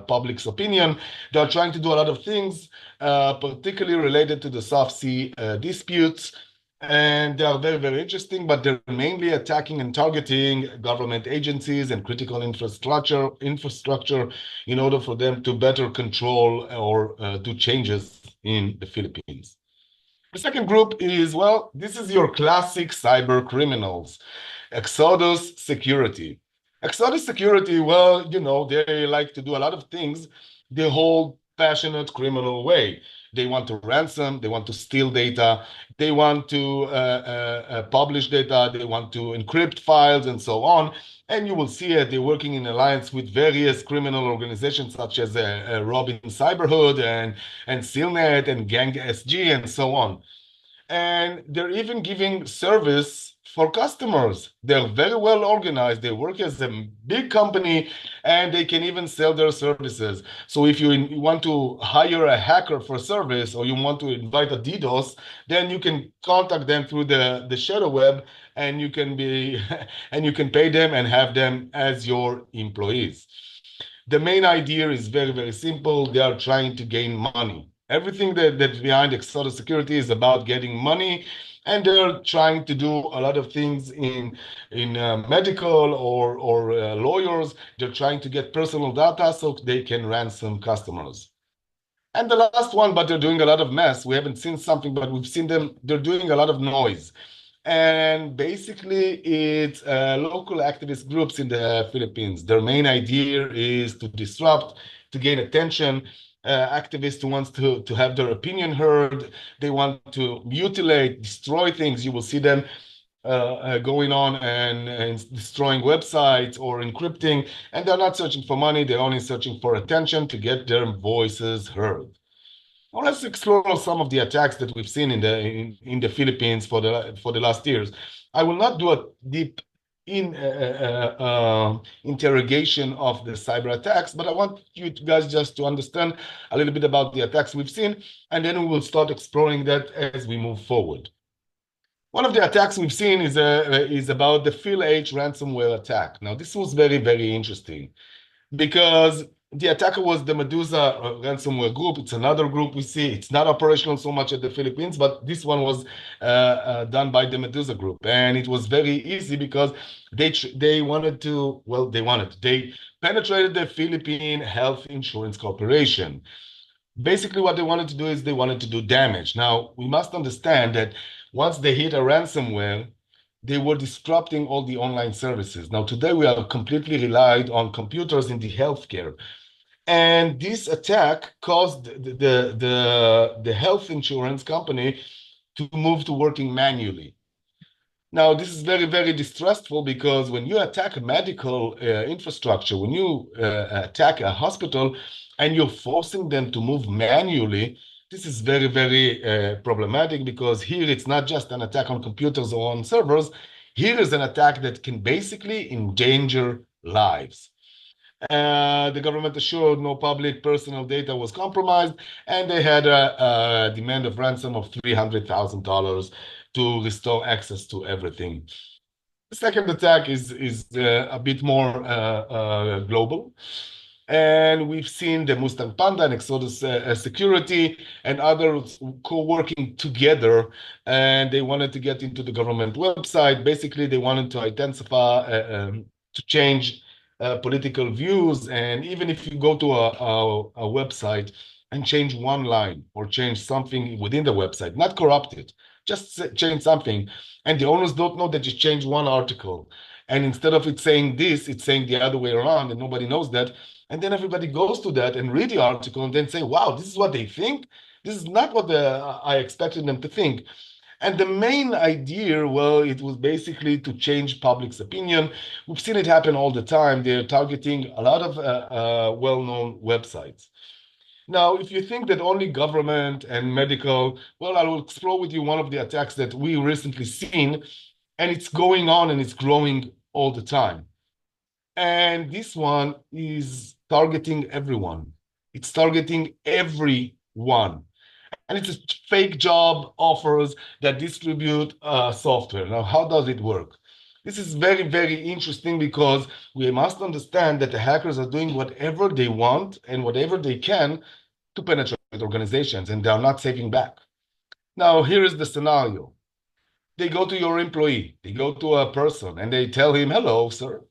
public's opinion. They're trying to do a lot of things, particularly related to the South Sea disputes. And they are very, very interesting, but they're mainly attacking and targeting government agencies and critical infrastructure in order for them to better control or do changes in the Philippines. The second group is, well, this is your classic cyber criminals. Exodus Security. Exodus Security, well, you know, they like to do a lot of things the whole passionate criminal way. They want to ransom, they want to steal data, they want to publish data, they want to encrypt files, and so on. And you will see it, they're working in alliance with various criminal organizations such as Robin Cyberhood and Sealnet and Gang SG and so on. And they're even giving service for customers. They're very well organized. They work as a big company, and they can even sell their services. So if you want to hire a hacker for service, or you want to invite a DDoS, then you can contact them through the shadow web, and you can be and you can pay them and have them as your employees. The main idea is very, very simple. They are trying to gain money. Everything that's behind Exodo Security is about getting money, and they're trying to do a lot of things in medical or lawyers. They're trying to get personal data so they can ransom customers. And the last one, but they're doing a lot of mess. We haven't seen something, but we've seen them. They're doing a lot of noise. And basically, it's local activist groups in the Philippines. Their main idea is to disrupt, to gain attention. Activists who wants to have their opinion heard. They want to mutilate, destroy things. You will see them going on and destroying websites or encrypting. And they're not searching for money. They're only searching for attention to get their voices heard. Now let's explore some of the attacks that we've seen in the Philippines for the last years. I will not do a deep interrogation of the cyber attacks, but I want you guys just to understand a little bit about the attacks we've seen, and then we will start exploring that as we move forward. One of the attacks we've seen is about the Phil H ransomware attack. Now, this was very, very interesting because the attacker was the Medusa ransomware group. It's another group we see. It's not operational so much at the Philippines, but this one was done by the Medusa group. And it was very easy because they penetrated the Philippine Health Insurance Corporation. Basically, what they wanted to do is they wanted to do damage. Now, we must understand that once they hit a ransomware, they were disrupting all the online services. Now, today we are completely relied on computers in the healthcare. And this attack caused the health insurance company to move to working manually. Now, this is very, very distressful because when you attack a medical infrastructure, when you attack a hospital and you're forcing them to move manually, this is very, very problematic because here it's not just an attack on computers or on servers. Here is an attack that can basically endanger lives. The government assured no public personal data was compromised, and they had a demand of ransom of $300,000 to restore access to everything. The second attack is a bit more global. And we've seen the Mustang Panda and Exodus Security and others co-working together, and they wanted to get into the government website. Basically, they wanted to identify, to change political views. And even if you go to a website and change one line or change something within the website, not corrupt it, just change something, and the owners don't know that you changed one article. And instead of it saying this, it's saying the other way around, and nobody knows that. And then everybody goes to that and read the article and then say, wow, this is what they think? This is not what I expected them to think. And the main idea, well, it was basically to change public's opinion. We've seen it happen all the time. They're targeting a lot of well-known websites. Now, if you think that only government and medical, well, I will explore with you one of the attacks that we recently seen, and it's going on and it's growing all the time. And this one is targeting everyone. It's targeting everyone. And it's a fake job offers that distribute software. Now, how does it work? This is very, very interesting because we must understand that the hackers are doing whatever they want and whatever they can to penetrate organizations, and they are not saving back. Now, here is the scenario. They go to your employee, they go to a person, and they tell him, hello, sir.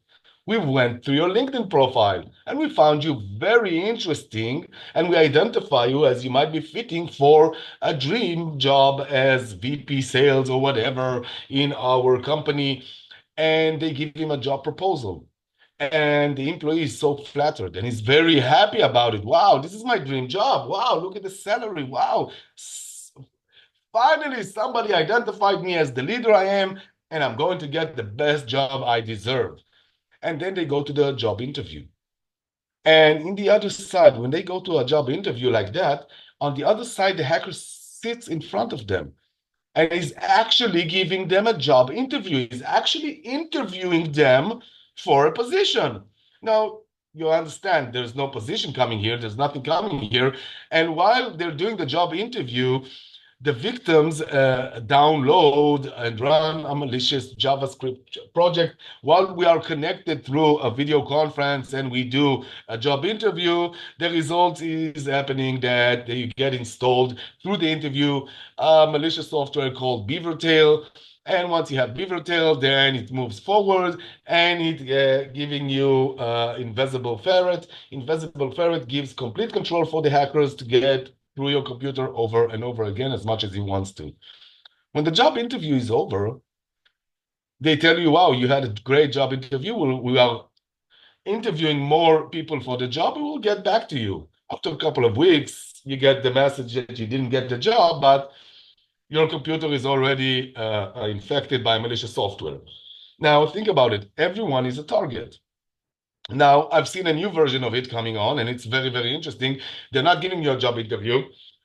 We went through your LinkedIn profile and we found you very interesting, and we identify you as you might be fitting for a dream job as VP sales or whatever in our company. And they give him a job proposal. And the employee is so flattered and he's very happy about it. Wow, this is my dream job. Wow, look at the salary. Wow. Finally, somebody identified me as the leader I am, and I'm going to get the best job I deserve. And then they go to the job interview. And in the other side, when they go to a job interview like that, on the other side, the hacker sits in front of them and is actually giving them a job interview. He's actually interviewing them for a position. Now, you understand there's no position coming here. There's nothing coming here. And while they're doing the job interview, the victims download and run a malicious JavaScript project while we are connected through a video conference and we do a job interview. The result is happening that you get installed through the interview malicious software called Beavertail. And once you have Beavertail, then it moves forward and it giving you Invisible Ferret. Invisible Ferret gives complete control for the hackers to get through your computer over and over again as much as he wants to. When the job interview is over, they tell you, wow, you had a great job interview. We are interviewing more people for the job. We will get back to you. After a couple of weeks, you get the message that you didn't get the job, but your computer is already infected by malicious software. Now, think about it. Everyone is a target. Now, I've seen a new version of it coming on, and it's very, very interesting. They're not giving you a job interview.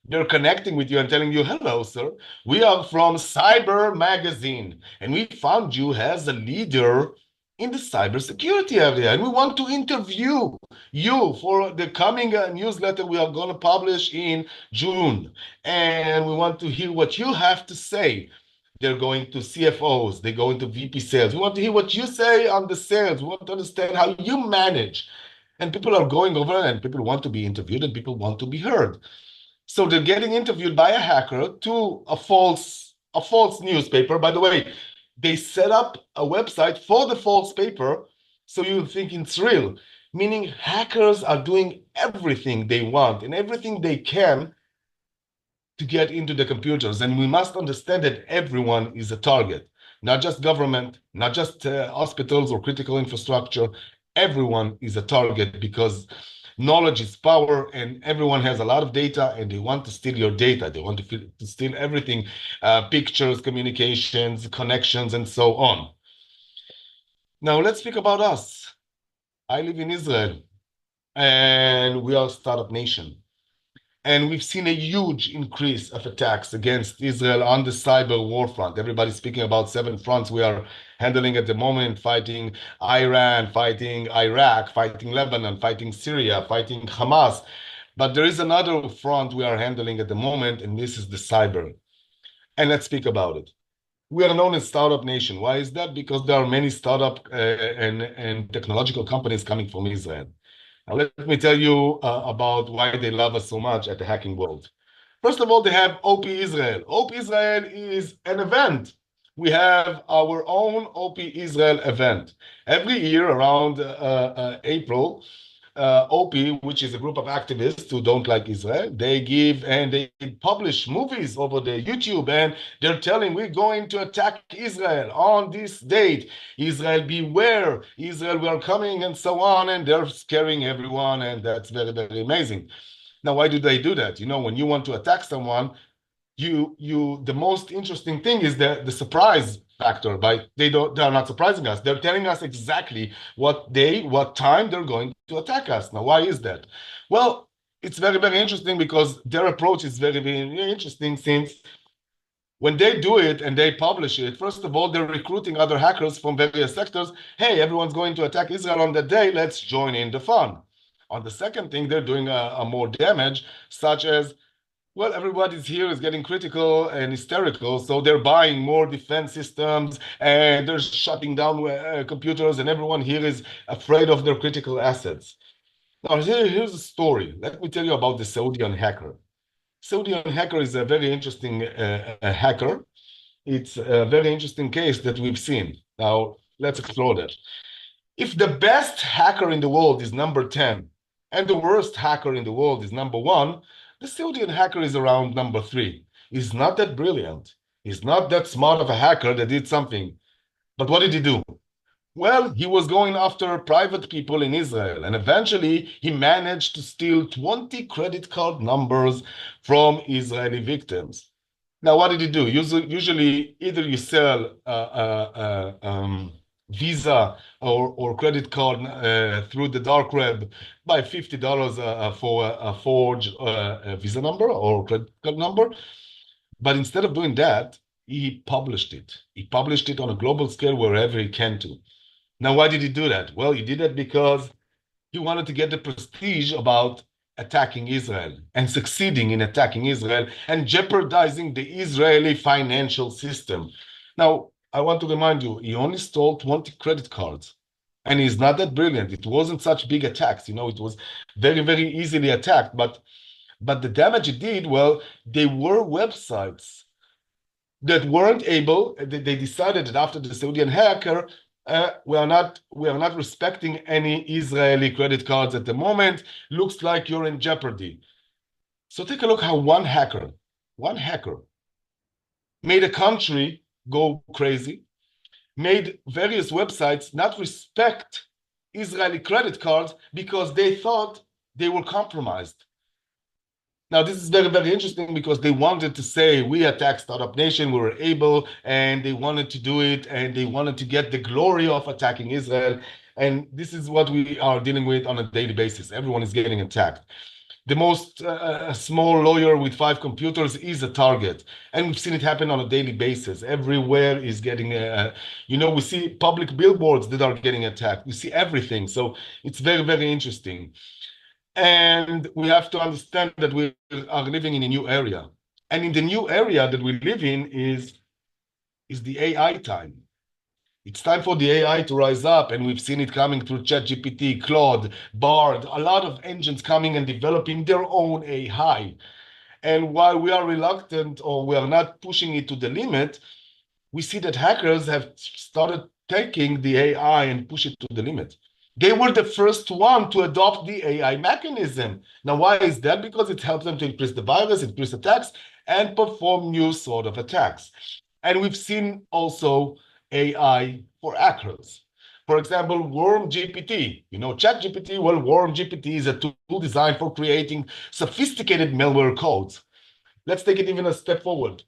They're connecting with you and telling you, hello, sir, we are from Cyber Magazine, and we found you as a leader in the cybersecurity area, and we want to interview you for the coming newsletter we are going to publish in June, and we want to hear what you have to say. They're going to CFOs, they're going to VP sales. We want to hear what you say on the sales. We want to understand how you manage. And people are going over, and people want to be interviewed, and people want to be heard. So they're getting interviewed by a hacker to a false newspaper. By the way, they set up a website for the false paper, so you think it's real. Meaning hackers are doing everything they want and everything they can to get into the computers. And we must understand that everyone is a target, not just government, not just hospitals or critical infrastructure. Everyone is a target because knowledge is power, and everyone has a lot of data, and they want to steal your data. They want to steal everything, pictures, communications, connections, and so on. Now, let's speak about us. I live in Israel, and we are a startup nation. And we've seen a huge increase of attacks against Israel on the cyber war front. Everybody's speaking about 7 fronts we are handling at the moment, fighting Iran, fighting Iraq, fighting Lebanon, fighting Syria, fighting Hamas. But there is another front we are handling at the moment, and this is the cyber. And let's speak about it. We are known as Startup Nation. Why is that? Because there are many startup and technological companies coming from Israel. Now, let me tell you about why they love us so much at the hacking world. First of all, they have OP Israel. OP Israel is an event. We have our own OP Israel event. Every year around April, OP, which is a group of activists who don't like Israel, they give and they publish movies over the YouTube, and they're telling we're going to attack Israel on this date. Israel beware, Israel we are coming, and so on, and they're scaring everyone, and that's very, very amazing. Now, why do they do that? You know, when you want to attack someone, the most interesting thing is the surprise factor. They are not surprising us. They're telling us exactly what time they're going to attack us. Now, why is that? Well, it's very, very interesting because their approach is very, very interesting, since when they do it and they publish it, first of all, they're recruiting other hackers from various sectors. Hey, everyone's going to attack Israel on that day. Let's join in the fun. On the second thing, they're doing a more damage, such as, well, everybody's here is getting critical and hysterical, so they're buying more defense systems and they're shutting down computers, and everyone here is afraid of their critical assets. Now, here's a story. Let me tell you about the Saudian hacker. Saudian hacker is a very interesting hacker. It's a very interesting case that we've seen. Now, let's explore that. If the best hacker in the world is number 10 and the worst hacker in the world is number 1, the Saudian hacker is around number 3. He's not that brilliant. He's not that smart of a hacker that did something. But what did he do? Well, he was going after private people in Israel, and eventually he managed to steal 20 credit card numbers from Israeli victims. Now, what did he do? Usually, either you sell Visa or credit card through the dark web by $50 for a forged Visa number or credit card number. But instead of doing that, he published it. He published it on a global scale wherever he can to. Now, why did he do that? Well, he did it because he wanted to get the prestige about attacking Israel and succeeding in attacking Israel and jeopardizing the Israeli financial system. Now, I want to remind you, he only stole 20 credit cards, and he's not that brilliant. It wasn't such big attacks. You know, it was very, very easily attacked. But the damage it did, well, they were websites that weren't able. They decided that after the Saudian hacker, we are not respecting any Israeli credit cards at the moment. Looks like you're in jeopardy. So take a look how one hacker made a country go crazy, made various websites not respect Israeli credit cards because they thought they were compromised. Now, this is very, very interesting because they wanted to say, we attacked Startup Nation, we were able, and they wanted to do it, and they wanted to get the glory of attacking Israel. And this is what we are dealing with on a daily basis. Everyone is getting attacked. the most small lawyer with 5 computers is a target. And we've seen it happen on a daily basis. Everywhere is getting, we see public billboards that are getting attacked. We see everything. So it's very, very interesting. And we have to understand that we are living in a new area. And in the new area that we live in is the AI time. It's time for the AI to rise up, and we've seen it coming through ChatGPT, Claude, Bard, a lot of engines coming and developing their own AI. And while we are reluctant or we are not pushing it to the limit, we see that hackers have started taking the AI and push it to the limit. They were the first one to adopt the AI mechanism. Now, why is that? Because it helps them to increase the virus, increase attacks, and perform new sort of attacks. And we've seen also AI for hackers. For example, Worm GPT. ChatGPT, well, Worm GPT is a tool designed for creating sophisticated malware codes. Let's take it even a step forward.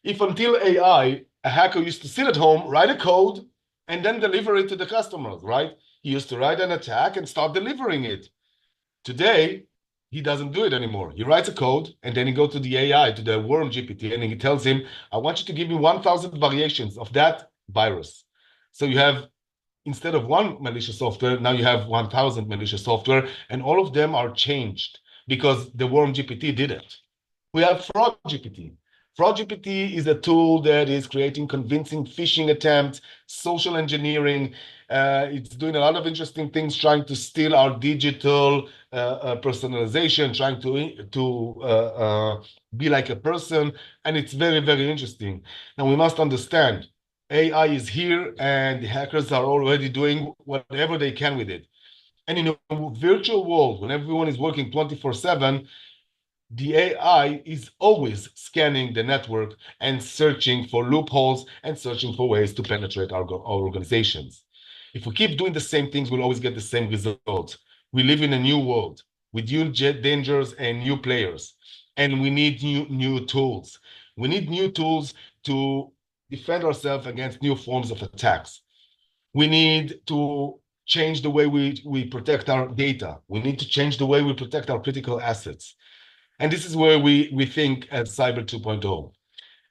If until AI, a hacker used to sit at home, write a code, and then deliver it to the customers, right? He used to write an attack and start delivering it. Today, he doesn't do it anymore. He writes a code, and then he goes to the AI, to the Worm GPT, and he tells him, I want you to give me 1,000 variations of that virus. So you have, instead of one malicious software, now you have 1,000 malicious software, and all of them are changed because the Worm GPT did it. We have Fraud GPT. Fraud GPT is a tool that is creating convincing phishing attempts, social engineering. It's doing a lot of interesting things, trying to steal our digital personalization, trying to be like a person. And it's very, very interesting. Now, we must understand, AI is here, and the hackers are already doing whatever they can with it. And in a virtual world, when everyone is working 24/7, the AI is always scanning the network and searching for loopholes and searching for ways to penetrate our organizations. If we keep doing the same things, we'll always get the same results. We live in a new world with new dangers and new players, and we need new tools. We need new tools to defend ourselves against new forms of attacks. We need to change the way we protect our data. We need to change the way we protect our critical assets. And this is where we think at Cyber 2.0.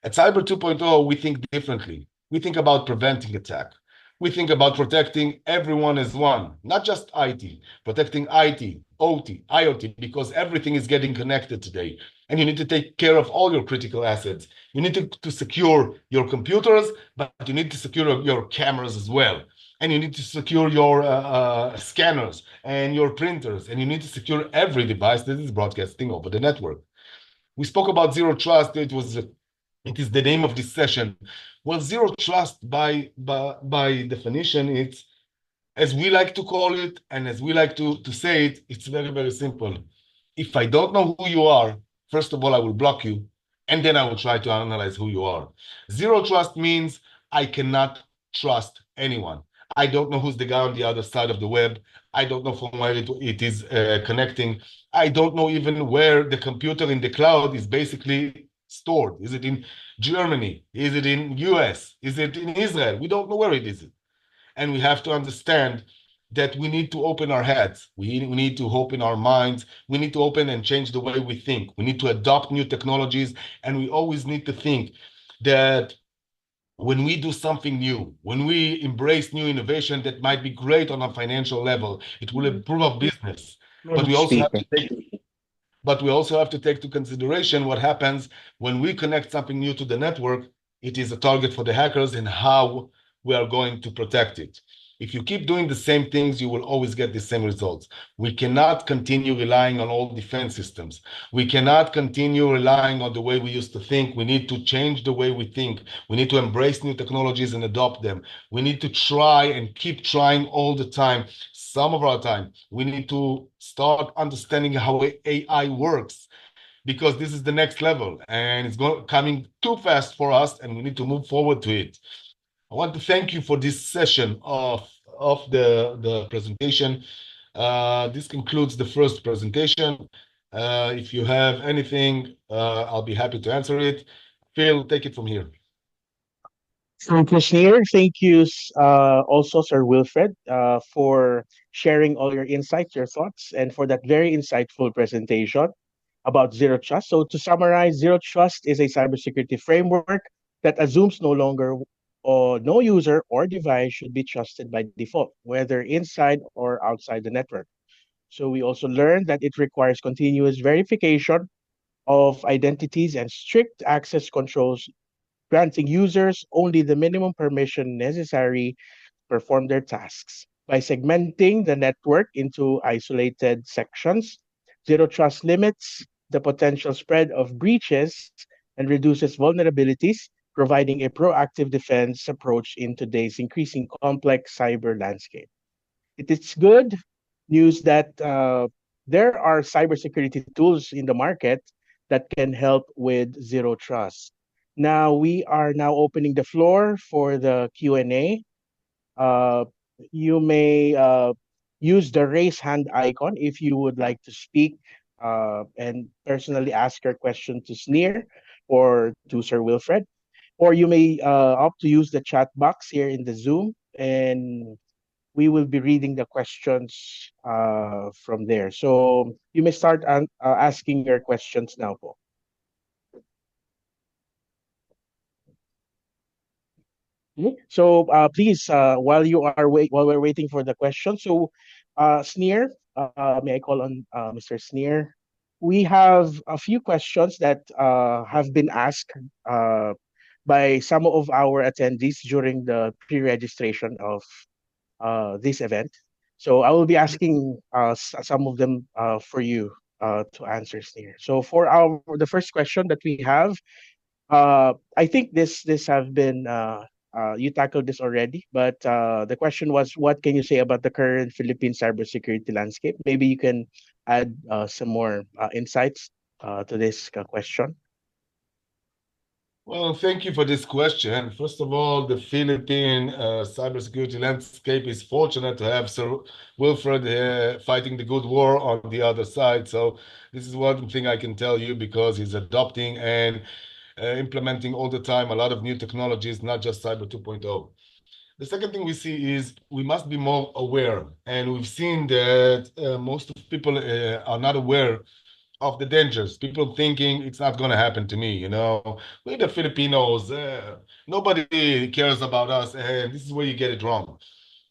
At Cyber 2.0, we think differently. We think about preventing attack. We think about protecting everyone as one, not just IT, protecting IT, OT, IoT, because everything is getting connected today. And you need to take care of all your critical assets. You need to secure your computers, but you need to secure your cameras as well. And you need to secure your scanners and your printers, and you need to secure every device that is broadcasting over the network. We spoke about zero trust. It is the name of this session. Well, zero trust by definition, it's, as we like to call it, and as we like to say it, it's very, very simple. If I don't know who you are, first of all, I will block you, and then I will try to analyze who you are. Zero trust means I cannot trust anyone. I don't know who's the guy on the other side of the web. I don't know from where it is connecting. I don't know even where the computer in the cloud is basically stored. Is it in Germany? Is it in US? Is it in Israel? We don't know where it is. And we have to understand that we need to open our heads. We need to open our minds. We need to open and change the way we think. We need to adopt new technologies. And we always need to think that when we do something new, when we embrace new innovation that might be great on a financial level, it will improve our business. But we also have to take into consideration what happens when we connect something new to the network. It is a target for the hackers, and how we are going to protect it. If you keep doing the same things, you will always get the same results. We cannot continue relying on old defense systems. We cannot continue relying on the way we used to think. We need to change the way we think. We need to embrace new technologies and adopt them. We need to try and keep trying all the time. Some of our time, we need to start understanding how AI works, because this is the next level, and it's coming too fast for us, and we need to move forward to it. I want to thank you for this session of the presentation. This concludes the first presentation. If you have anything, I'll be happy to answer it. Phil, take it from here. Thank you, Sneer. Thank you, also, Sir Wilfred, for sharing all your insights, your thoughts, and for that very insightful presentation about Zero Trust. So, to summarize, Zero Trust is a cybersecurity framework that assumes no longer no user or device should be trusted by default, whether inside or outside the network. So, we also learned that it requires continuous verification of identities and strict access controls, granting users only the minimum permission necessary to perform their tasks. By segmenting the network into isolated sections, Zero Trust limits the potential spread of breaches and reduces vulnerabilities, providing a proactive defense approach in today's increasing complex cyber landscape. It is good news that there are cybersecurity tools in the market that can help with Zero Trust. Now we are now opening the floor for the Q&A. Uh, you may use the raise hand icon if you would like to speak and personally ask your question to Sneer or to Sir Wilfred. Or you may opt to use the chat box here in the Zoom, and we will be reading the questions from there. So you may start asking your questions now po. Okay. So please, while we're waiting for the question, so Sneer, may I call on Mr. Sneer? We have a few questions that have been asked by some of our attendees during the pre-registration of this event. So I will be asking some of them for you to answer here. So for the first question that we have, I think this have been you tackled this already, but the question was, what can you say about the current Philippine cybersecurity landscape? Maybe you can add some more insights to this question. Well, thank you for this question. First of all, the Philippine cybersecurity landscape is fortunate to have Sir Wilfred fighting the good war on the other side. So this is one thing I can tell you, because he's adopting and implementing all the time a lot of new technologies, not just Cyber 2.0. The second thing we see is we must be more aware, and we've seen that most of people are not aware of the dangers. People thinking it's not going to happen to me. We're the Filipinos. Nobody cares about us. And this is where you get it wrong.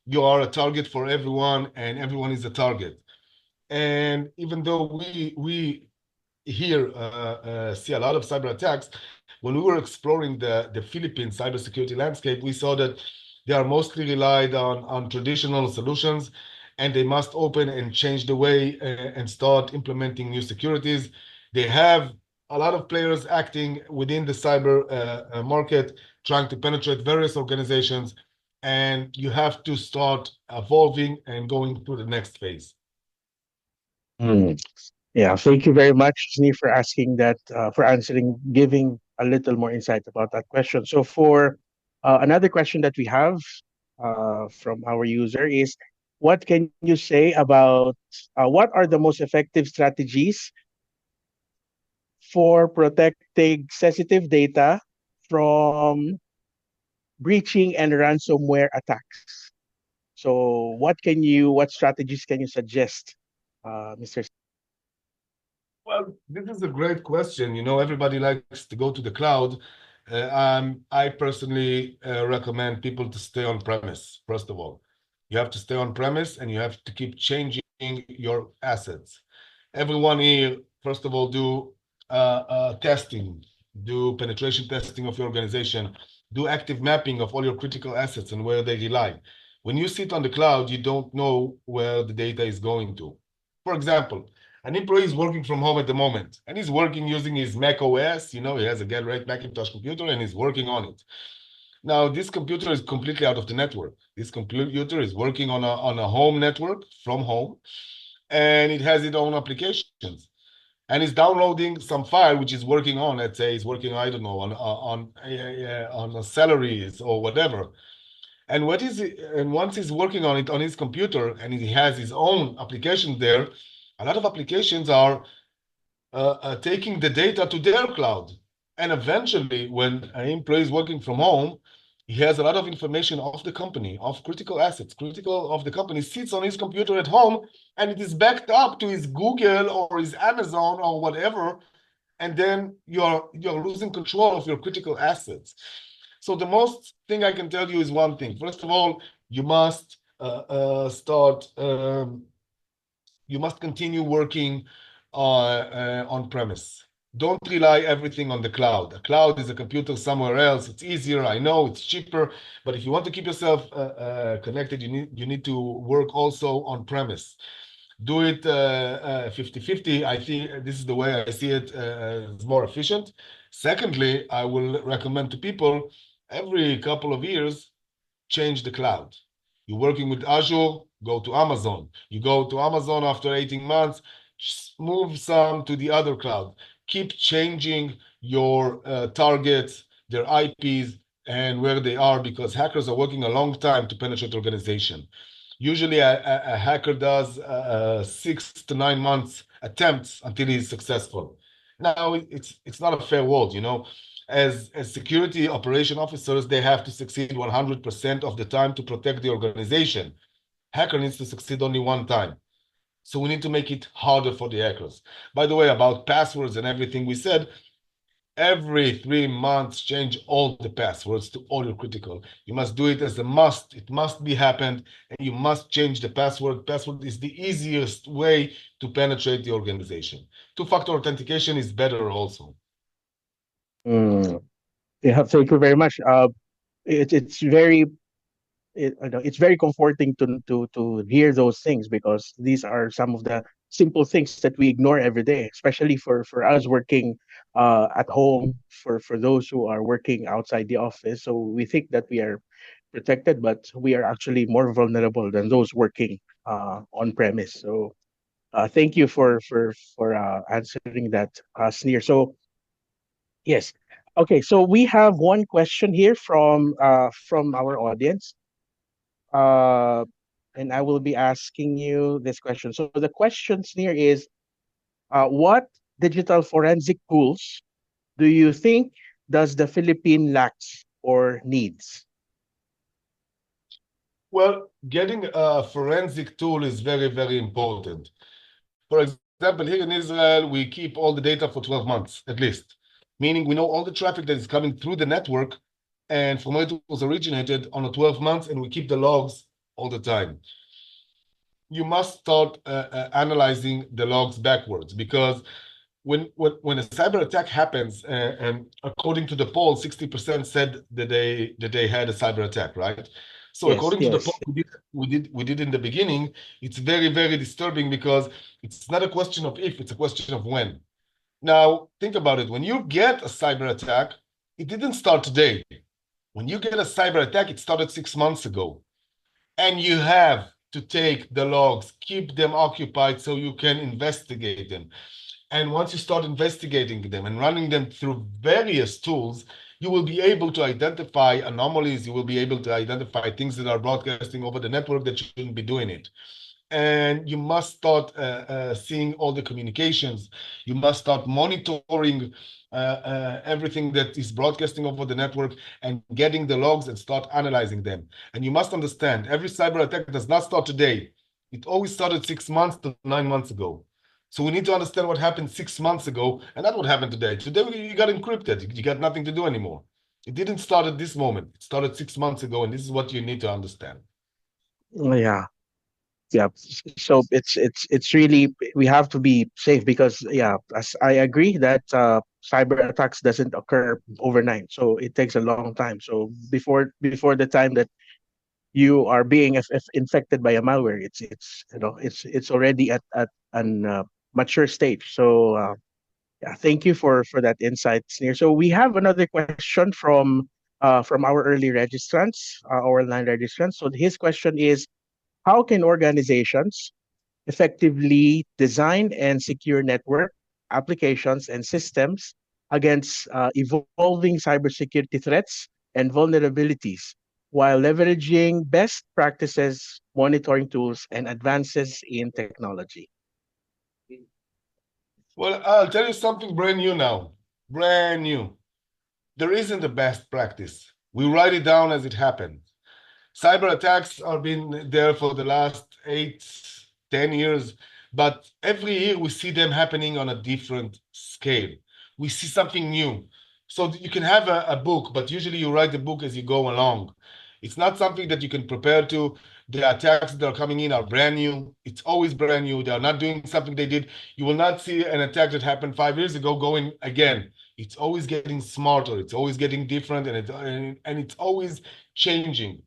You are a target for everyone, and everyone is a target. And even though we here see a lot of cyber attacks, when we were exploring the Philippine cybersecurity landscape, we saw that they are mostly relied on traditional solutions, and they must open and change the way and start implementing new securities. They have a lot of players acting within the cyber market, trying to penetrate various organizations, and you have to start evolving and going to the next phase. Yeah, thank you very much, Sneer, for asking that, for answering, giving a little more insight about that question. So for another question that we have from our user is, what can you say about what are the most effective strategies for protecting sensitive data from breaching and ransomware attacks? So what strategies can you suggest, Mr. Well, this is a great question. Everybody likes to go to the cloud. I personally recommend people to stay on premise, first of all. You have to stay on premise, and you have to keep changing your assets. Everyone here, first of all, do testing, do penetration testing of your organization, do active mapping of all your critical assets and where they rely. When you sit on the cloud, you don't know where the data is going to. For example, an employee is working from home at the moment, and he's working using his Mac OS. He has a Get-Right Macintosh computer, and he's working on it. Now, this computer is completely out of the network. This computer is working on a home network from home, and it has its own applications. And he's downloading some file which is working on, let's say he's working, I don't know, on salaries or whatever. And once he's working on it on his computer, and he has his own application there, a lot of applications are taking the data to their cloud. And eventually, when an employee is working from home, He has a lot of information of the company, of critical assets, critical of the company, sits on his computer at home, and it is backed up to his Google or his Amazon or whatever, and then you're losing control of your critical assets. So the most thing I can tell you is one thing. First of all, you must you must continue working on premise. Don't rely everything on the cloud. A cloud is a computer somewhere else. It's easier, I know, it's cheaper, but if you want to keep yourself connected, you need to work also on premise. Do it 50-50. I think this is the way I see it. It's more efficient. Secondly, I will recommend to people every couple of years, change the cloud. You're working with Azure, go to Amazon. You go to Amazon after 18 months, move some to the other cloud. Keep changing your targets, their IPs, and where they are, because hackers are working a long time to penetrate organization. Usually a hacker does 6 to 9 months attempts until he's successful. Now, it's not a fair world, you know. As security operation officers, they have to succeed 100% of the time to protect the organization. Hacker needs to succeed only one time. So we need to make it harder for the hackers. By the way, about passwords and everything we said, every 3 months, change all the passwords to all your critical. You must do it as a must. It must be happened, and you must change the password. Password is the easiest way to penetrate the organization. Two-factor authentication is better also. Mm. Yeah, thank you very much. It's very I know it's very comforting to hear those things, because these are some of the simple things that we ignore every day, especially for us working at home, for those who are working outside the office. So we think that we are protected, but we are actually more vulnerable than those working on premise. So thank you for answering that, Sneer. So yes. Okay, so we have one question here from our audience. Uh, and I will be asking you this question. So the question here is, what digital forensic tools do you think does the Philippine lacks or needs? Well, getting a forensic tool is very, very important. For example, here in Israel, we keep all the data for 12 months at least, meaning we know all the traffic that is coming through the network and from where it was originated on a 12 months, and we keep the logs all the time. You must start analyzing the logs backwards, because when a cyber attack happens, and according to the poll, 60% said that they had a cyber attack, right? So Yes, according to the yes. poll we did in the beginning, it's very, very disturbing, because it's not a question of if, it's a question of when. Now, think about it. When you get a cyber attack, it didn't start today. When you get a cyber attack, it started 6 months ago. And you have to take the logs, keep them occupied so you can investigate them. And once you start investigating them and running them through various tools, you will be able to identify anomalies. You will be able to identify things that are broadcasting over the network that shouldn't be doing it. And you must start seeing all the communications. You must start monitoring everything that is broadcasting over the network and getting the logs and start analyzing them. And you must understand, every cyber attack does not start today. It always started 6 months to 9 months ago. So we need to understand what happened 6 months ago, and not what happened today. Today you got encrypted. You got nothing to do anymore. It didn't start at this moment. It started 6 months ago, and this is what you need to understand. Yeah. Yeah. So it's really, we have to be safe, because yeah, as I agree that cyber attacks doesn't occur overnight. So it takes a long time. So before the time that you are being infected by a malware, it's it's already at an mature stage. So yeah, thank you for that insight, Sneer. So we have another question from our early registrants, our online registrants. So his question is, how can organizations effectively design and secure network applications and systems against evolving cybersecurity threats and vulnerabilities, while leveraging best practices, monitoring tools, and advances in technology? Well, I'll tell you something brand new now. Brand new. There isn't a best practice. We write it down as it happened. Cyber attacks are been there for the last 8, 10 years, but every year we see them happening on a different scale. We see something new. So you can have a book, but usually you write the book as you go along. It's not something that you can prepare to. The attacks that are coming in are brand new. It's always brand new. They are not doing something they did. You will not see an attack that happened 5 years ago going again. It's always getting smarter. It's always getting different, and it's always changing.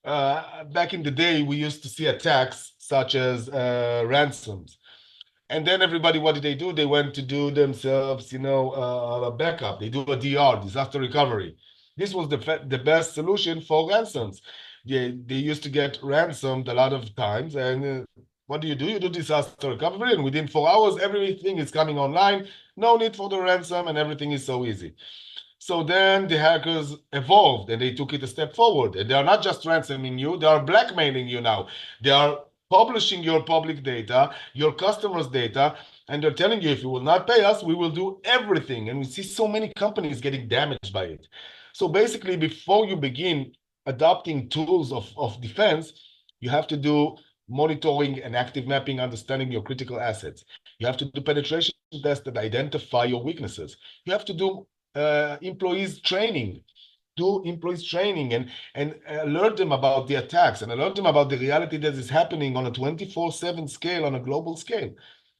Back in the day, we used to see attacks such as ransoms. And then everybody, what did they do? They went to do themselves, a backup. They do a DR, disaster recovery. This was the best solution for ransoms. They used to get ransomed a lot of times. And what do? You do disaster recovery, and within 4 hours, everything is coming online. No need for the ransom, and everything is so easy. So then the hackers evolved and they took it a step forward. And they are not just ransoming you, they are blackmailing you now. They are publishing your public data, your customers' data, and they're telling you, if you will not pay us, we will do everything. And we see so many companies getting damaged by it. So basically, before you begin adopting tools of defense, you have to do monitoring and active mapping, understanding your critical assets. You have to do penetration tests that identify your weaknesses. You have to do employees training, and alert them about the attacks and alert them about the reality that is happening on a 24/7 scale, on a global scale.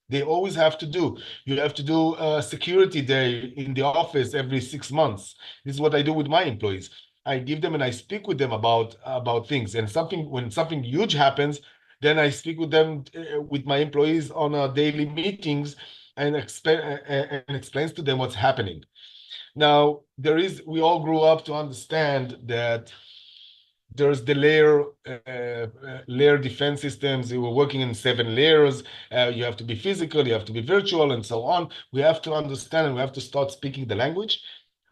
They always have to do. You have to do a security day in the office every 6 months. This is what I do with my employees. I give them and I speak with them about things. And when something huge happens, then I speak with them, with my employees on daily meetings, and explains to them what's happening. Now, we all grew up to understand that there's the layer defense systems. We were working in 7 layers. You have to be physical, you have to be virtual, and so on. We have to understand, and we have to start speaking the language.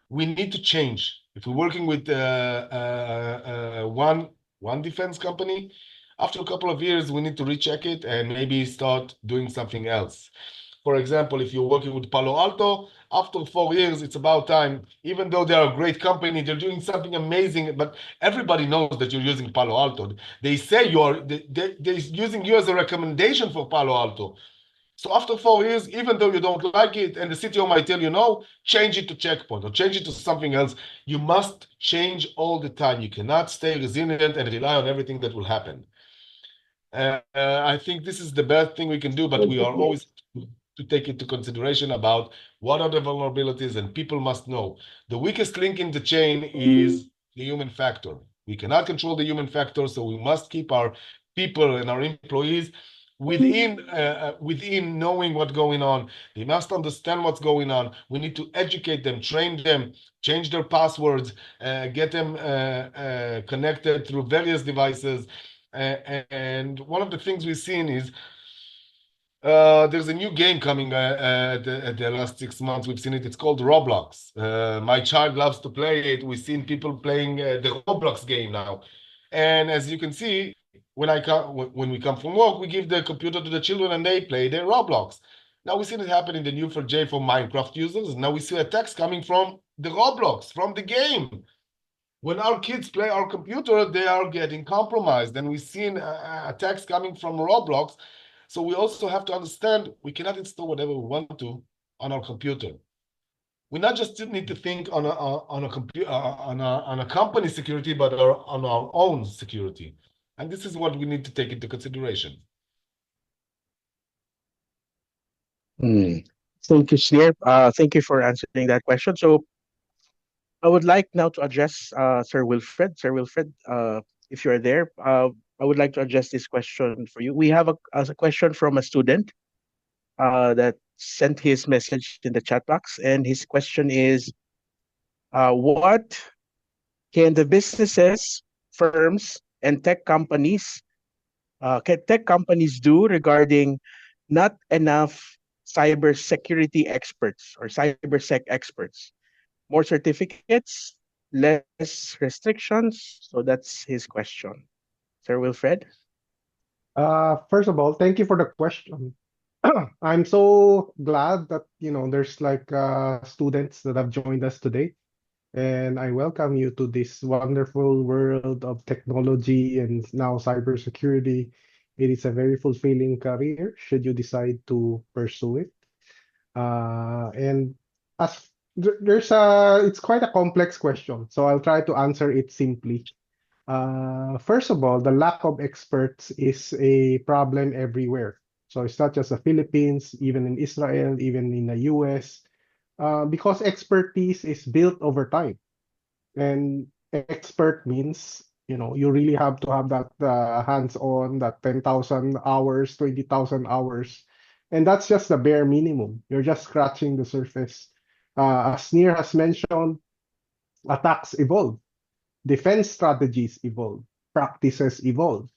We need to change. If we're working with one defense company, after a couple of years, we need to recheck it and maybe start doing something else. For example, if you're working with Palo Alto, after 4 years, it's about time. Even though they're a great company, they're doing something amazing, but everybody knows that you're using Palo Alto. They say they're using you as a recommendation for Palo Alto. So after 4 years, even though you don't like it, and the CTO might tell you no, change it to Checkpoint or change it to something else. You must change all the time. You cannot stay resilient and rely on everything that will happen. I think this is the best thing we can do, but we are always to take into consideration about what are the vulnerabilities, and people must know. The weakest link in the chain is the human factor. We cannot control the human factor, so we must keep our people and our employees within knowing what's going on. They must understand what's going on. We need to educate them, train them, change their passwords, get them connected through various devices. And one of the things we've seen is there's a new game coming at the last 6 months. We've seen it. It's called Roblox. My child loves to play it. We've seen people playing the Roblox game now. And as you can see, when we come from work, we give the computer to the children and they play their Roblox. Now we've seen it happen in the Neo4j for Minecraft users. Now we see attacks coming from the Roblox, from the game. When our kids play our computer, they are getting compromised. And we've seen attacks coming from Roblox. So we also have to understand we cannot install whatever we want to on our computer. We not just need to think on a company security, but on our own security. And this is what we need to take into consideration. Thank you, Sneer. Thank you for answering that question. So I would like now to address Sir Wilfred. Sir Wilfred, if you are there, I would like to address this question for you. We have a question from a student that sent his message in the chat box, and his question is, what can the businesses, firms, and tech companies do regarding not enough cybersecurity experts or cybersec experts? More certificates, less restrictions? So that's his question. Sir Wilfred? First of all, thank you for the question. I'm so glad that there's like students that have joined us today. and I welcome you to this wonderful world of technology and now cybersecurity. It is a very fulfilling career should you decide to pursue it. And as there's it's quite a complex question, so I'll try to answer it simply. First of all, the lack of experts is a problem everywhere. So it's not just the Philippines, even in Israel, even in the US, because expertise is built over time. And expert means, you really have to have that hands-on, that 10,000 hours, 20,000 hours. And that's just the bare minimum. You're just scratching the surface. As Sneer has mentioned, attacks evolve, defense strategies evolve, practices evolve.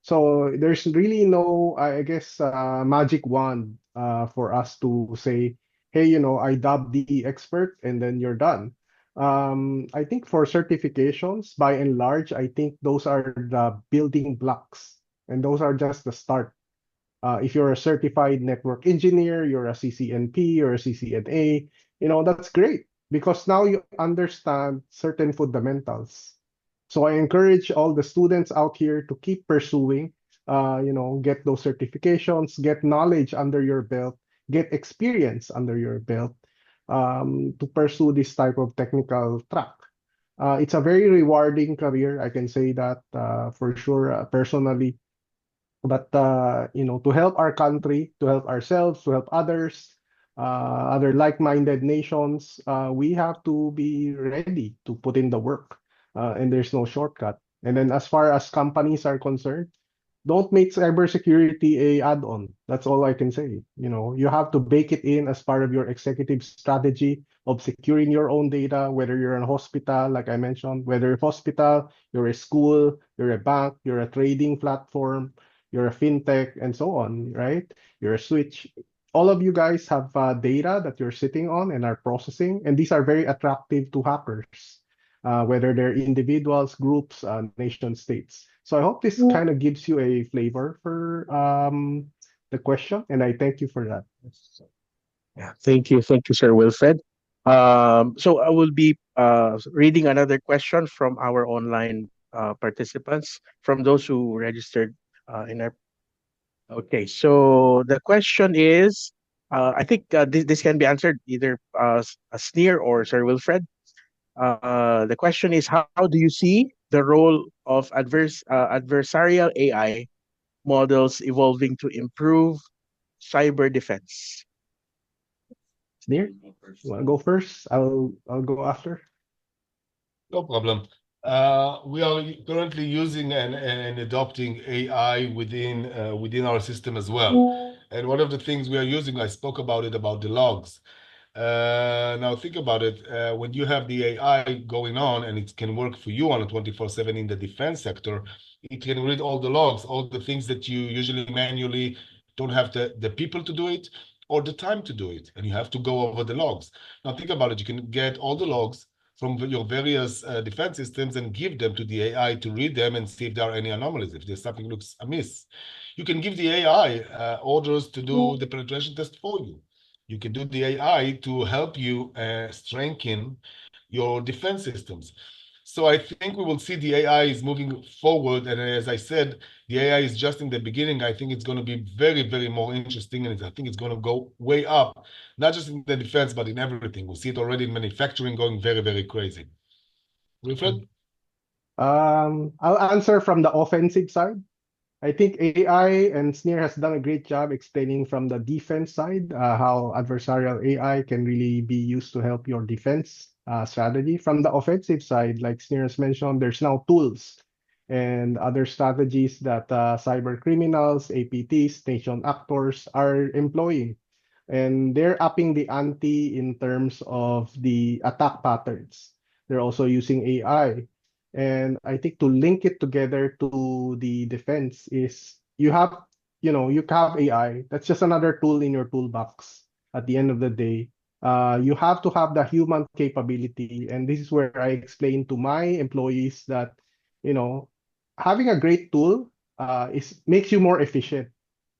So there's really no, I guess, magic wand for us to say, hey, I dubbed the expert and then you're done. I think for certifications, by and large, I think those are the building blocks, and those are just the start. If you're a certified network engineer, you're a CCNP or a CCNA, that's great because now you understand certain fundamentals. So I encourage all the students out here to keep pursuing, get those certifications, get knowledge under your belt, get experience under your belt, to pursue this type of technical track. It's a very rewarding career. I can say that for sure, personally. But to help our country, to help ourselves, to help others, other like-minded nations, we have to be ready to put in the work, and there's no shortcut. And then as far as companies are concerned, don't make cybersecurity a add-on. That's all I can say. You have to bake it in as part of your executive strategy of securing your own data, whether you're a hospital, like I mentioned, whether you're a hospital, you're a school, you're a bank, you're a trading platform, you're a fintech, and so on, right? You're a switch. All of you guys have data that you're sitting on and are processing, and these are very attractive to hackers, whether they're individuals, groups, nation states. So I hope this kind of gives you a flavor for the question, and I thank you for that. Yeah, thank you, Sir Wilfred. So I will be reading another question from our online participants, from those who registered in our. Okay, so the question is, I think this can be answered either Sneer or Sir Wilfred. The question is, how do you see the role of adversarial AI models evolving to improve cyber defense? Sneer? You want to go first? I'll go after. No problem. We are currently using and adopting AI within our system as well. And one of the things we are using, I spoke about it, about the logs. Now think about it. When you have the AI going on and it can work for you on a 24/7 in the defense sector, it can read all the logs, all the things that you usually manually don't have the people to do it or the time to do it, and you have to go over the logs. Now think about it. You can get all the logs from your various defense systems and give them to the AI to read them and see if there are any anomalies, if there's something looks amiss. You can give the AI orders to do the penetration test for you. You can do the AI to help you strengthen your defense systems. So I think we will see the AI is moving forward. And as I said, the AI is just in the beginning. I think it's going to be very, very more interesting. And I think it's going to go way up, not just in the defense, but in everything. We see it already in manufacturing going very, very crazy. Wilfred? I'll answer from the offensive side. I think AI and Sneer has done a great job explaining from the defense side how adversarial AI can really be used to help your defense strategy. From the offensive side, like Sneer has mentioned, there's now tools and other strategies that cyber criminals, APTs, nation actors are employing. And they're upping the ante in terms of the attack patterns. They're also using AI. And I think to link it together to the defense is you have AI. That's just another tool in your toolbox at the end of the day. You have to have the human capability. And this is where I explain to my employees that, having a great tool makes you more efficient.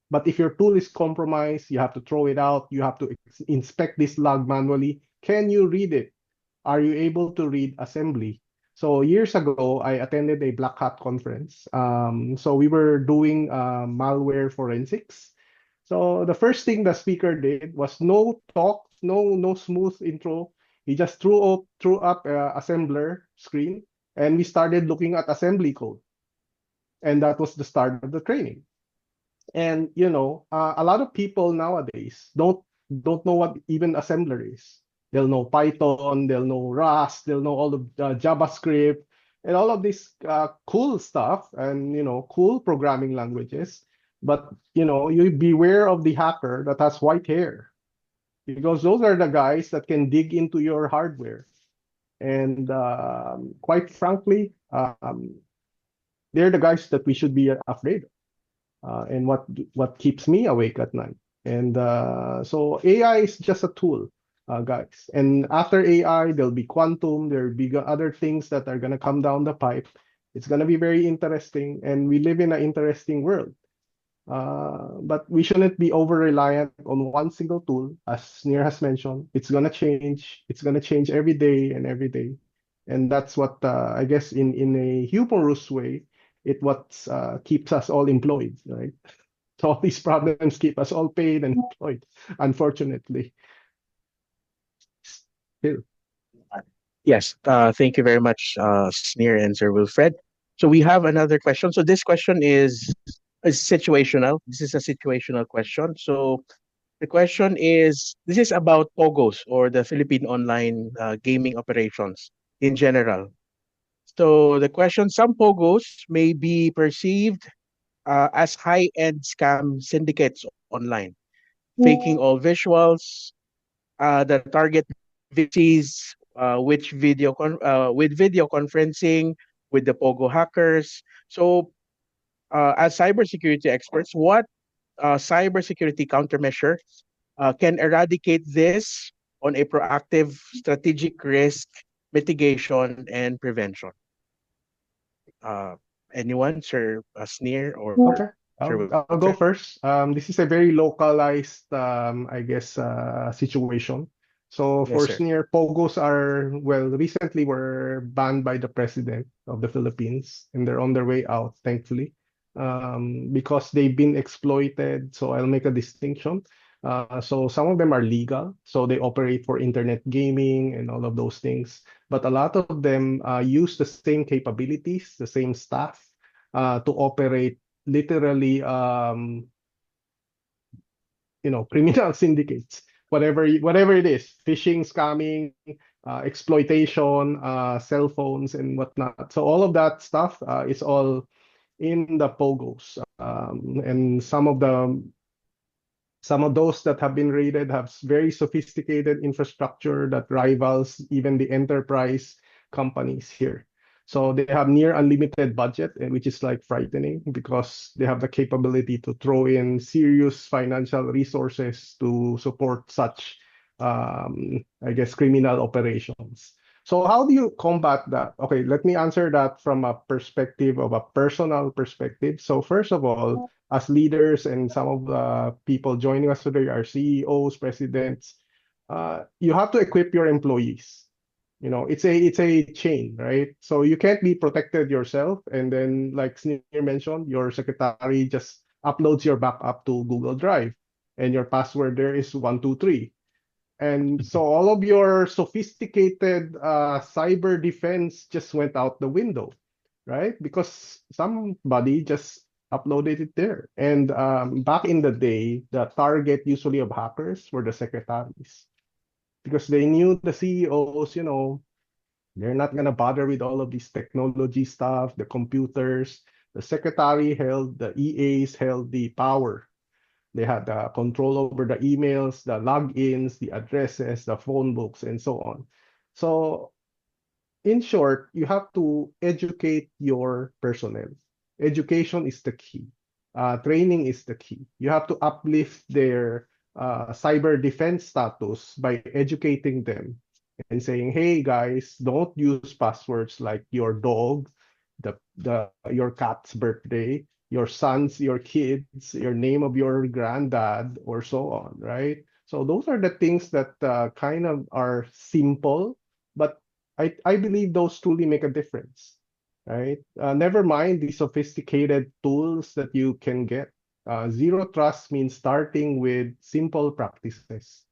But if your tool is compromised, you have to throw it out. You have to inspect this log manually. Can you read it? are you able to read assembly? So years ago, I attended a Black Hat conference. So we were doing malware forensics. So the first thing the speaker did was no talk, no smooth intro. He just threw up a assembler screen, and we started looking at assembly code, and that was the start of the training. And a lot of people nowadays don't know what even assembler is. They'll know Python, they'll know Rust, they'll know all of JavaScript, and all of this cool stuff, and cool programming languages. But you beware of the hacker that has white hair, because those are the guys that can dig into your hardware. And quite frankly, they're the guys that we should be afraid of. And what keeps me awake at night. And so AI is just a tool, guys. And after AI, there'll be quantum, there'll be other things that are going to come down the pipe. It's going to be very interesting, and we live in an interesting world. But we shouldn't be over-reliant on one single tool. As Sneer has mentioned, it's going to change. It's going to change every day and every day. And that's what, I guess, in a humorous way, what keeps us all employed, right? So all these problems keep us all paid and employed, unfortunately. Still. Yes, thank you very much, Sneer and Sir Wilfred. So we have another question. So this question is situational. This is a situational question. So the question is, this is about POGOs, or the Philippine online gaming operations in general. So the question, some POGOs may be perceived as high-end scam syndicates online, faking all visuals. The target VCs with video conferencing with the Pogo hackers. So, as cybersecurity experts, what cybersecurity countermeasures can eradicate this on a proactive strategic risk mitigation and prevention? Anyone, Sir Sneer or Okay. Sir I'll go Wilfred? first. This is a very localized, I guess, situation. So Yes, for sir. Sneer, Pogos are, well, recently were banned by the president of the Philippines, and they're on their way out, thankfully, because they've been exploited. So I'll make a distinction. So some of them are legal, so they operate for internet gaming and all of those things. But a lot of them use the same capabilities, the same staff, to operate literally criminal syndicates, whatever it is, phishing, scamming, exploitation, cell phones and whatnot. So all of that stuff is all in the Pogos. And some of those that have been raided have very sophisticated infrastructure that rivals even the enterprise companies here. So they have near unlimited budget, which is like frightening, because they have the capability to throw in serious financial resources to support such, I guess, criminal operations. So how do you combat that? Okay, let me answer that from a perspective of a personal perspective. So first of all, as leaders and some of the people joining us today are CEOs, presidents, you have to equip your employees. It's a chain, right? So you can't be protected yourself, and then, like Sneer mentioned, your secretary just uploads your backup to Google Drive, and your password there is 123. And so all of your sophisticated cyber defense just went out the window, right? Because somebody just uploaded it there. And back in the day, the target usually of hackers were the secretaries, because they knew the CEOs, they're not going to bother with all of this technology stuff, the computers. The secretary held, the EAs held the power. They had control over the emails, the logins, the addresses, the phone books, and so on. So in short, you have to educate your personnel. Education is the key. Training is the key. You have to uplift their cyber defense status by educating them and saying, "Hey guys, don't use passwords like your dog, your cat's birthday, your son's, your kids, your name of your granddad, or so on," right? So those are the things that kind of are simple but I believe those truly make a difference, right? Never mind the sophisticated tools that you can get. Zero trust means starting with simple practices.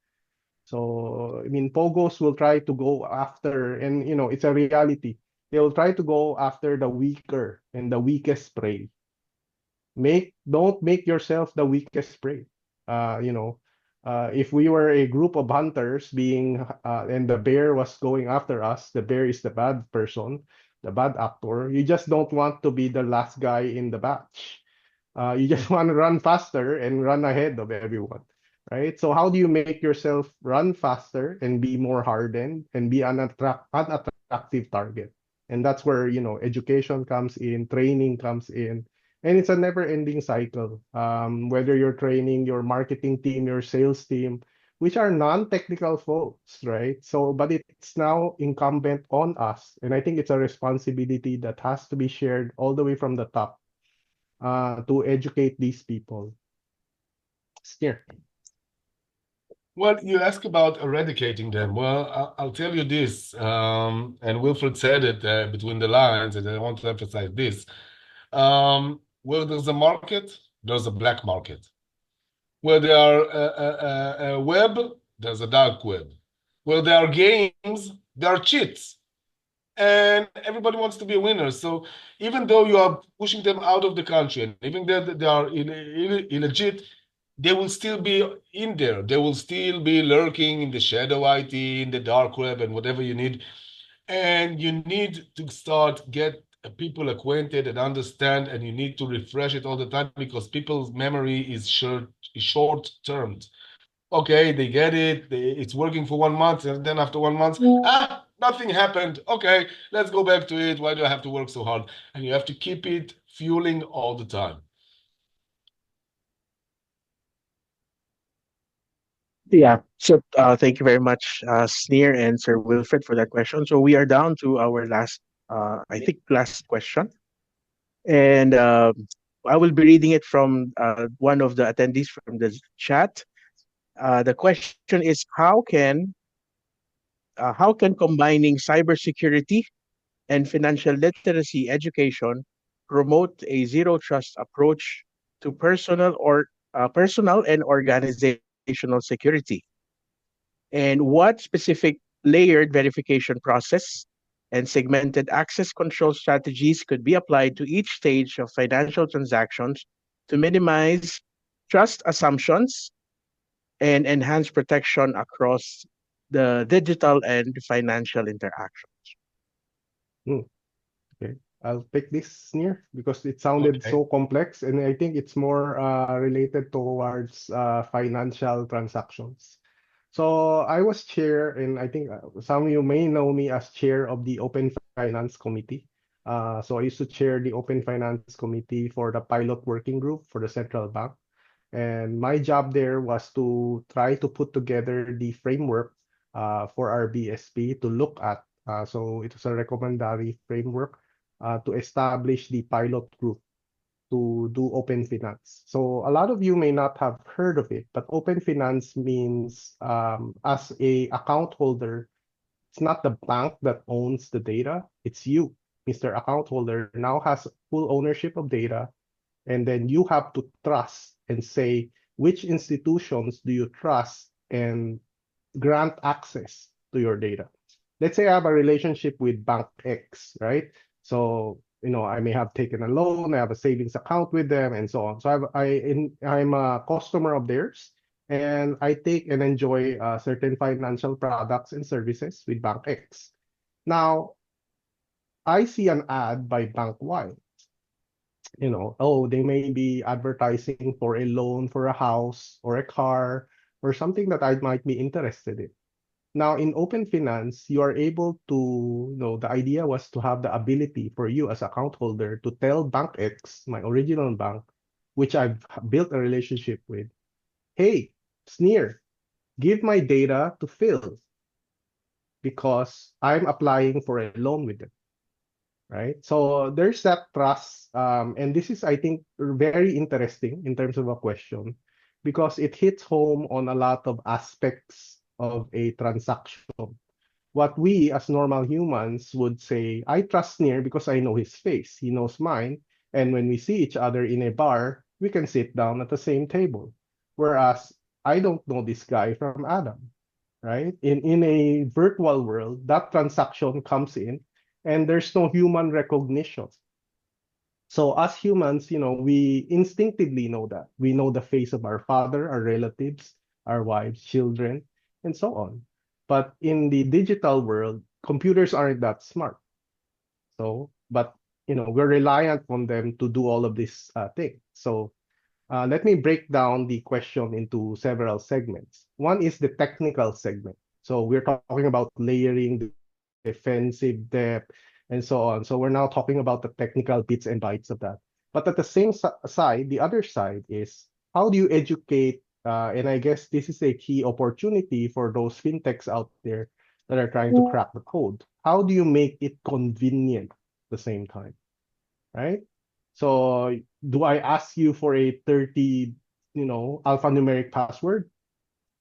So, I mean, Pogos will try to go after, and it's a reality. They will try to go after the weaker and the weakest prey. Don't make yourself the weakest prey. If we were a group of hunters and the bear was going after us, the bear is the bad person, the bad actor. You just don't want to be the last guy in the batch. You just want to run faster and run ahead of everyone, right? So how do you make yourself run faster and be more hardened and be an unattractive target? And that's where, education comes in, training comes in, and it's a never-ending cycle. Whether you're training your marketing team, your sales team, which are non-technical folks, right? So, but it's now incumbent on us, and I think it's a responsibility that has to be shared all the way from the top, to educate these people. Sneer. Well, you ask about eradicating them. Well, I'll tell you this, and Wilfred said it between the lines, and I want to emphasize this. Where there's a market, there's a black market. Where there are a web, there's a dark web. Where there are games, there are cheats. And everybody wants to be a winner. So even though you are pushing them out of the country, and even though they are illegit, they will still be in there. They will still be lurking in the shadow IT, in the dark web, and whatever you need. And you need to get people acquainted and understand, and you need to refresh it all the time because people's memory is short-term. Okay, they get it. It's working for 1 month, and then after 1 month, nothing happened. Okay, let's go back to it. Why do I have to work so hard? And you have to keep it fueling all the time. Yeah. So thank you very much, Sneer and Sir Wilfred, for that question. So we are down to our I think, last question. And I will be reading it from one of the attendees from the chat. The question is, how can combining cybersecurity and financial literacy education promote a zero trust approach to personal and organizational security? And what specific layered verification process and segmented access control strategies could be applied to each stage of financial transactions to minimize trust assumptions and enhance protection across the digital and financial interactions? Okay, I'll take this, Sneer, because it sounded so complex, and I think it's more related towards financial transactions. So I was chair, and I think some of you may know me as chair of the Open Finance Committee. So I used to chair the Open Finance Committee for the pilot working group for the central bank. And my job there was to try to put together the framework for our BSP to look at. So it was a recommendatory framework to establish the pilot group to do open finance. So a lot of you may not have heard of it, but open finance means, as a account holder, it's not the bank that owns the data, it's you, Mr. Account Holder, now has full ownership of data, and then you have to trust and say which institutions do you trust and grant access to your data. Let's say I have a relationship with Bank X, right? So, I may have taken a loan, I have a savings account with them, and so on. So I'm a customer of theirs, and I take and enjoy certain financial products and services with Bank X. Now, I see an ad by Bank Y. They may be advertising for a loan for a house or a car or something that I might be interested in. Now, in open finance, you are able to, the idea was to have the ability for you as account holder to tell Bank X, my original bank, which I've built a relationship with, hey, Sneer, give my data to Phil because I'm applying for a loan with them. Right? So there's that trust. And this is, I think, very interesting in terms of a question because it hits home on a lot of aspects of a transaction. What we as normal humans would say, I trust Sneer because I know his face, he knows mine, and when we see each other in a bar, we can sit down at the same table. Whereas I don't know this guy from Adam, right? In a virtual world, that transaction comes in and there's no human recognition. So as humans, we instinctively know that. We know the face of our father, our relatives, our wives, children, and so on. But in the digital world, computers aren't that smart. But we're reliant on them to do all of these things. So let me break down the question into several segments. One is the technical segment. So we're talking about layering, defensive depth, and so on. So we're now talking about the technical bits and bytes of that. But at the same side, the other side is how do you educate? And I guess this is a key opportunity for those fintechs out there that are trying to crack the code. How do you make it convenient at the same time, right? So do I ask you for a 30, alphanumeric password?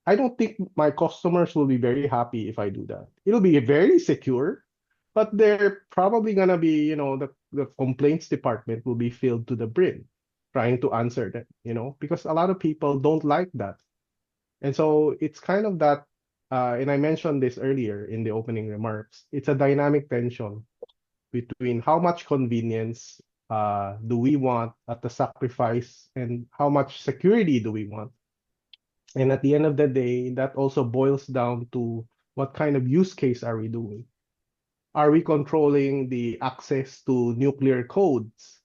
I don't think my customers will be very happy if I do that. It'll be very secure, but they're probably gonna be, the complaints department will be filled to the brim trying to answer that, because a lot of people don't like that. And so it's kind of that, and I mentioned this earlier in the opening remarks, it's a dynamic tension between how much convenience do we want at the sacrifice and how much security do we want. And at the end of the day, that also boils down to what kind of use case are we doing? Are we controlling the access to nuclear codes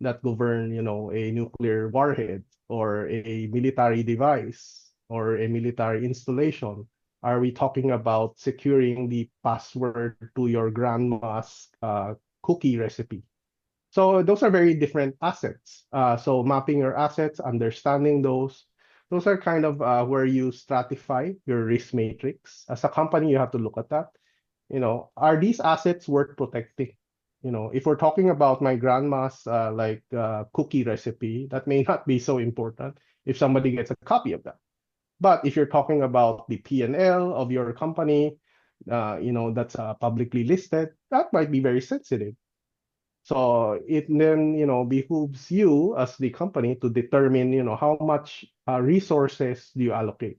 that govern, a nuclear warhead or a military device or a military installation? Are we talking about securing the password to your grandma's cookie recipe? So those are very different assets. So mapping your assets, understanding those are kind of where you stratify your risk matrix. As a company, you have to look at that. Are these assets worth protecting? If we're talking about my grandma's cookie recipe, that may not be so important if somebody gets a copy of that. But if you're talking about the P&L of your company, that's publicly listed, that might be very sensitive. So it then, behooves you as the company to determine, how much resources do you allocate.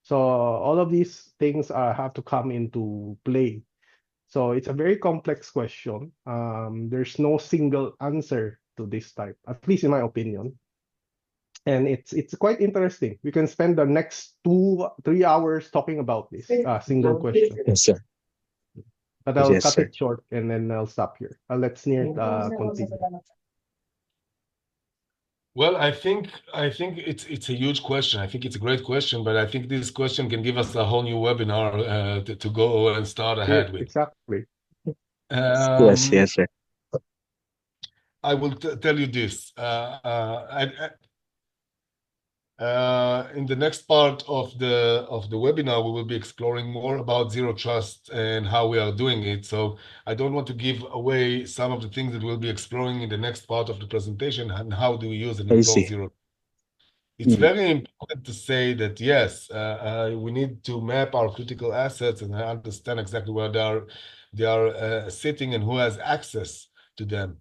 So all of these things have to come into play. So it's a very complex question. There's no single answer to this type, at least in my opinion. And it's quite interesting. We can spend the next 2-3 hours talking about this single question. Yes, sir. But I'll Yes, cut sir. it short and then I'll stop here. I'll let Sneer continue. Well, I think it's a huge question. I think it's a great question, but I think this question can give us a whole new webinar to go and start ahead with. Exactly. Yes, yes, sir. I will tell you this. In the next part of the webinar, we will be exploring more about zero trust and how we are doing it. So I don't want to give away some of the things that we'll be exploring in the next part of the presentation and how do we use and I explore see. zero. It's very important to say that yes, we need to map our critical assets and understand exactly where they are sitting and who has access to them.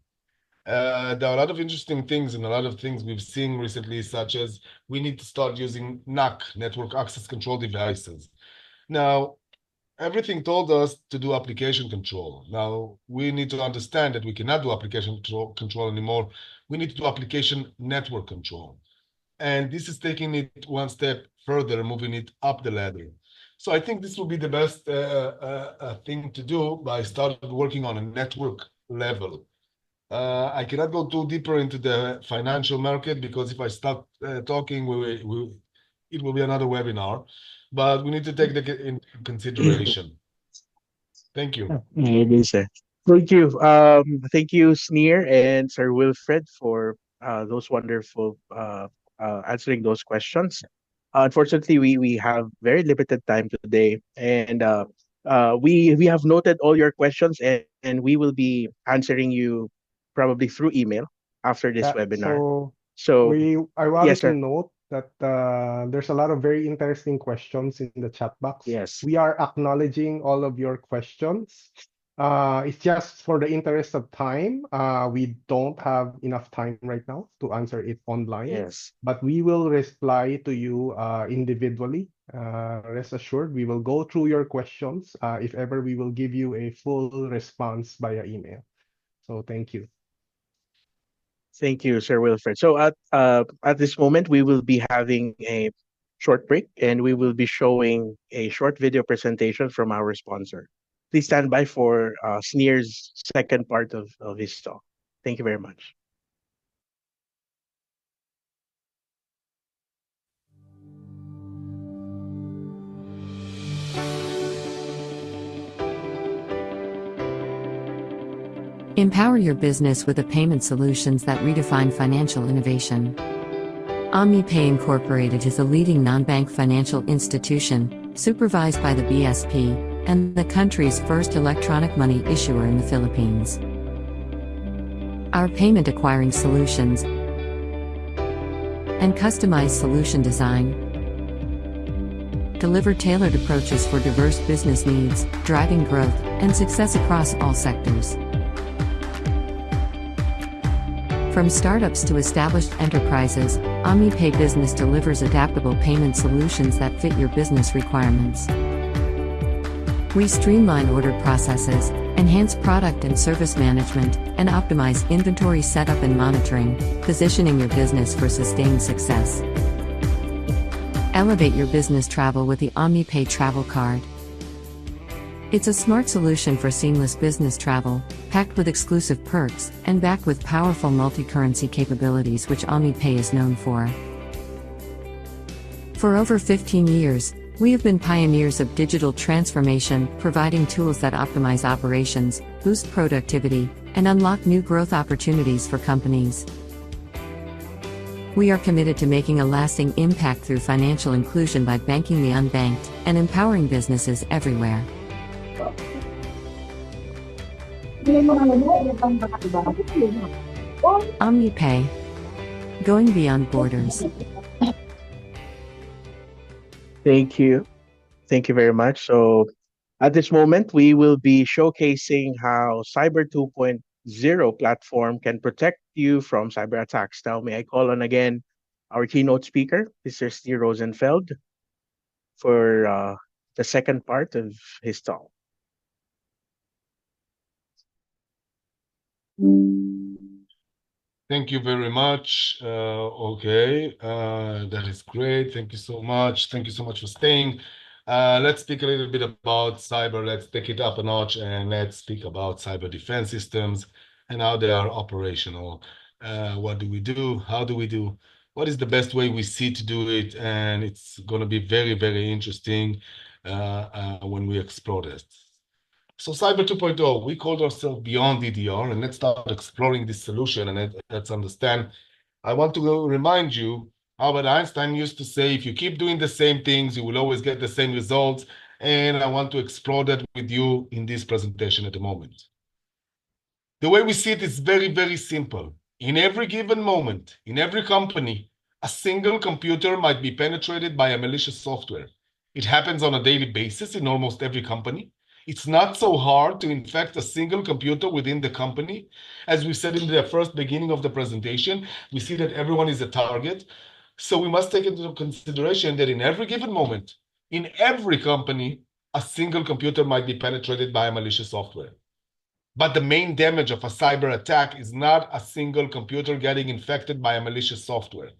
There are a lot of interesting things and a lot of things we've seen recently, such as we need to start using NAC, network access control devices. Now, everything told us to do application control. Now, we need to understand that we cannot do application control anymore. We need to do application network control. And this is taking it one step further, moving it up the ladder. So I think this will be the best thing to do by starting working on a network level. I cannot go too deeper into the financial market because if I start talking, it will be another webinar. But we need to take that into consideration. Thank you. Maybe, sir. Thank you. Thank you, Sneer and Sir Wilfred, for those wonderful answering those questions. Unfortunately, we have very limited time today, and we have noted all your questions, and we will be answering you probably through email after this webinar. So So, I yes, wanted to sir. note that there's a lot of very interesting questions in the chat box. Yes. We are acknowledging all of your questions. It's just for the interest of time. We don't have enough time right now to answer it online. Yes. But we will reply to you individually. Rest assured, we will go through your questions. If ever, we will give you a full response via email. So thank you. Thank you, Sir Wilfred. So at this moment, we will be having a short break, and we will be showing a short video presentation from our sponsor. Please stand by for Sneer's second part of his talk. Thank you very much. Empower your business with the payment solutions that redefine financial innovation. OmniPay Incorporated is a leading non-bank financial institution, supervised by the BSP, and the country's first electronic money issuer in the Philippines. Our payment acquiring solutions and customized solution design deliver tailored approaches for diverse business needs, driving growth and success across all sectors. From startups to established enterprises, OmniPay Business delivers adaptable payment solutions that fit your business requirements. We streamline order processes, enhance product and service management, and optimize inventory setup and monitoring, positioning your business for sustained success. Elevate your business travel with the OmniPay Travel Card. It's a smart solution for seamless business travel, packed with exclusive perks, and backed with powerful multi-currency capabilities which OmniPay is known for. For over 15 years, we have been pioneers of digital transformation, providing tools that optimize operations, boost productivity, and unlock new growth opportunities for companies. We are committed to making a lasting impact through financial inclusion by banking the unbanked and empowering businesses everywhere. OmniPay. Going beyond borders. Thank you. Thank you very much. So at this moment, we will be showcasing how Cyber 2.0 platform can protect you from cyber attacks. Now, may I call on again our keynote speaker, Mr. Sneer Rozenfeld, for the second part of his talk. Thank you very much. That is great. Thank you so much. Thank you so much for staying. Let's speak a little bit about cyber. Let's take it up a notch and let's speak about cyber defense systems and how they are operational. What do we do? How do we do? What is the best way we see to do it? And it's going to be very, very interesting when we explore this. So Cyber 2.0, we called ourselves Beyond DDR, and let's start exploring this solution and let's understand. I want to remind you, Albert Einstein used to say, if you keep doing the same things, you will always get the same results. And I want to explore that with you in this presentation at the moment. The way we see it is very, very simple. In every given moment, in every company, a single computer might be penetrated by a malicious software. It happens on a daily basis in almost every company. It's not so hard to infect a single computer within the company. As we said in the first beginning of the presentation, we see that everyone is a target. So we must take into consideration that in every given moment, in every company, a single computer might be penetrated by a malicious software. But the main damage of a cyber attack is not a single computer getting infected by a malicious software.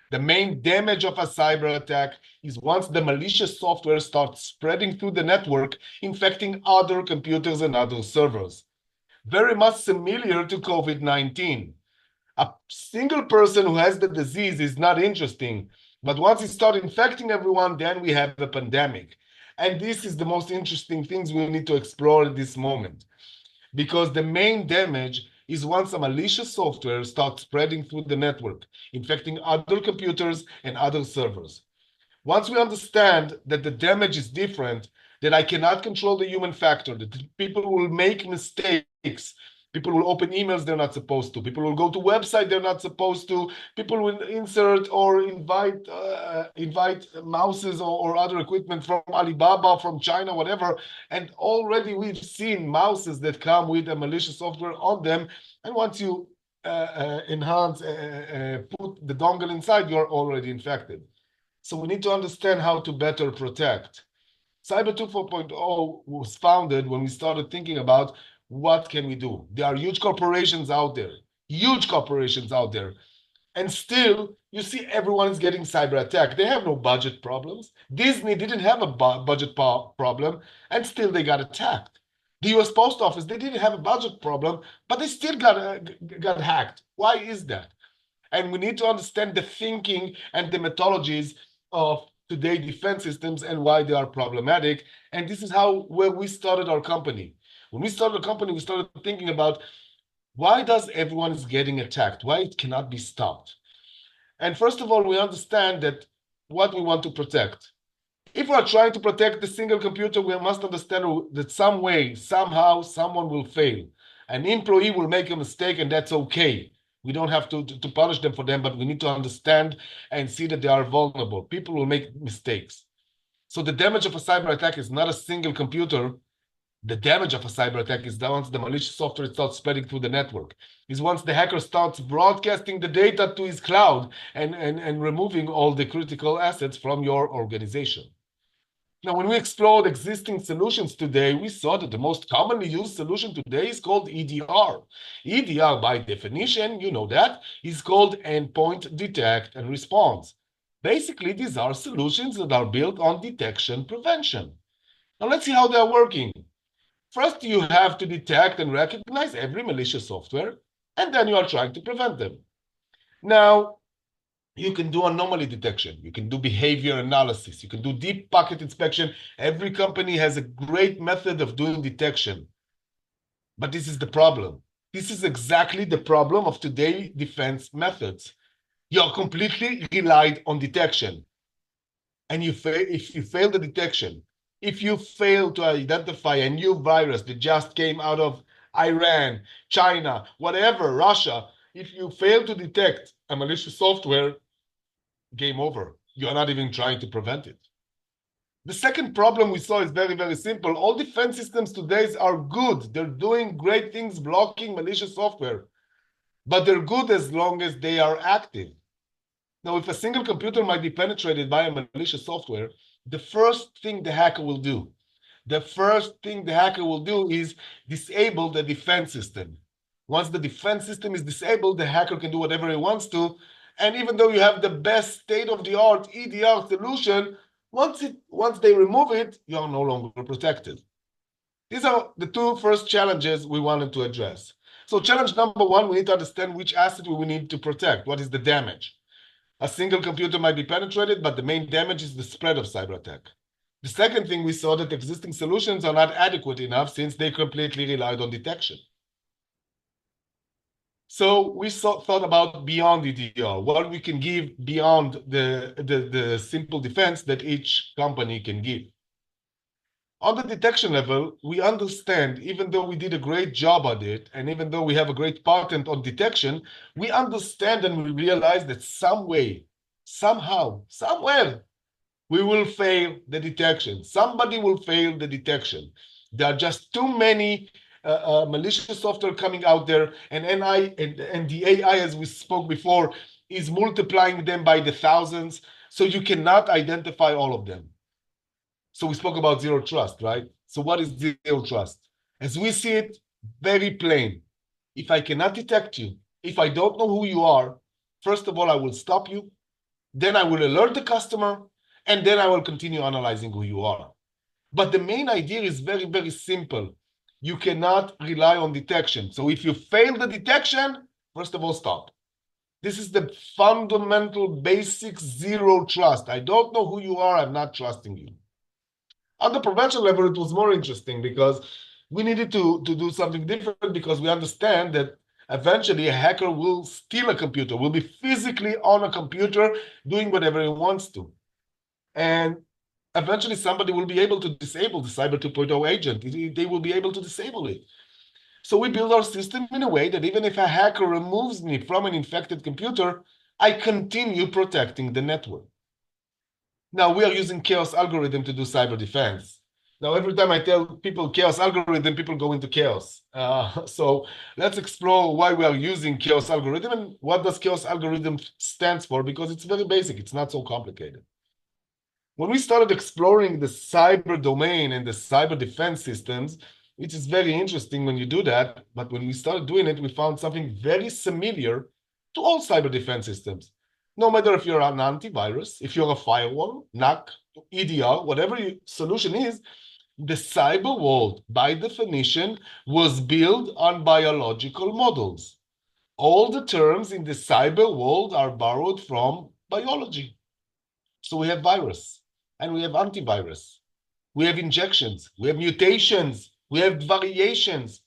The main damage of a cyber attack is once the malicious software starts spreading through the network, infecting other computers and other servers. Very much similar to COVID-19. A single person who has the disease is not interesting, but once it starts infecting everyone, then we have a pandemic. And this is the most interesting things we need to explore at this moment. Because the main damage is once a malicious software starts spreading through the network, infecting other computers and other servers. Once we understand that the damage is different, that I cannot control the human factor, that people will make mistakes, People will open emails they're not supposed to. People will go to website they're not supposed to. People will insert or invite mouses or other equipment from Alibaba, from China, whatever. And already we've seen mouses that come with a malicious software on them. And once you enhance, put the dongle inside, you're already infected. So we need to understand how to better protect. Cyber 2.0 was founded when we started thinking about what can we do. There are huge corporations out there, and still you see everyone is getting cyber attacked. They have no budget problems. Disney didn't have a budget problem, and still they got attacked. The US Post Office, they didn't have a budget problem, but they still got hacked. Why is that? And we need to understand the thinking and the methodologies of today defense systems and why they are problematic. And this is where we started our company. When we started the company, we started thinking about why does everyone is getting attacked? Why it cannot be stopped? And first of all, we understand that what we want to protect. If we are trying to protect the single computer, we must understand that some way, somehow, someone will fail. An employee will make a mistake, and that's okay. We don't have to punish them for them, but we need to understand and see that they are vulnerable. People will make mistakes. So the damage of a cyber attack is not a single computer. The damage of a cyber attack is that once the malicious software starts spreading through the network, is once the hacker starts broadcasting the data to his cloud and removing all the critical assets from your organization. Now, when we explored existing solutions today, we saw that the most commonly used solution today is called EDR. EDR, by definition, you know that, is called Endpoint Detect and Response. Basically, these are solutions that are built on detection prevention. Now, let's see how they're working. First, you have to detect and recognize every malicious software, and then you are trying to prevent them. Now, you can do anomaly detection. You can do behavior analysis. You can do deep pocket inspection. Every company has a great method of doing detection. But this is the problem. This is exactly the problem of today's defense methods. You're completely relied on detection. And if you fail the detection, if you fail to identify a new virus that just came out of Iran, China, whatever, Russia, if you fail to detect a malicious software, game over. You're not even trying to prevent it. The second problem we saw is very, very simple. All defense systems today are good. They're doing great things blocking malicious software, but they're good as long as they are active. Now, if a single computer might be penetrated by a malicious software, the first thing the hacker will do is disable the defense system. Once the defense system is disabled, the hacker can do whatever he wants to. And even though you have the best state-of-the-art EDR solution, once they remove it, you are no longer protected. These are the two first challenges we wanted to address. So challenge number one, we need to understand which asset we need to protect. What is the damage? A single computer might be penetrated, but the main damage is the spread of cyber attack. The second thing we saw that existing solutions are not adequate enough since they completely relied on detection. So we thought about beyond EDR, what we can give beyond the simple defense that each company can give. On the detection level, we understand, even though we did a great job at it, and even though we have a great patent on detection, we understand and we realize that some way, somehow, somewhere, we will fail the detection. Somebody will fail the detection. There are just too many malicious software coming out there, and the AI, as we spoke before, is multiplying them by the thousands, so you cannot identify all of them. So we spoke about zero trust, right? So what is zero trust? As we see it, very plain. If I cannot detect you, if I don't know who you are, first of all, I will stop you, then I will alert the customer, and then I will continue analyzing who you are. But the main idea is very, very simple. You cannot rely on detection. So if you fail the detection, first of all, stop. This is the fundamental basic zero trust. I don't know who you are. I'm not trusting you. On the prevention level, it was more interesting because we needed to do something different because we understand that eventually a hacker will steal a computer, will be physically on a computer doing whatever he wants to. And eventually somebody will be able to disable the Cyber 2.0 agent. They will be able to disable it. So we build our system in a way that even if a hacker removes me from an infected computer, I continue protecting the network. Now we are using chaos algorithm to do cyber defense. Now, every time I tell people chaos algorithm, people go into chaos. So let's explore why we are using chaos algorithm and what does chaos algorithm stands for, because it's very basic. It's not so complicated. When we started exploring the cyber domain and the cyber defense systems, which is very interesting when you do that, but when we started doing it, we found something very similar to all cyber defense systems. No matter if you're an antivirus, if you're a firewall, NAC, EDR, whatever your solution is, the cyber world, by definition, was built on biological models. All the terms in the cyber world are borrowed from biology. So we have virus, and we have antivirus. We have injections, we have mutations, we have variations.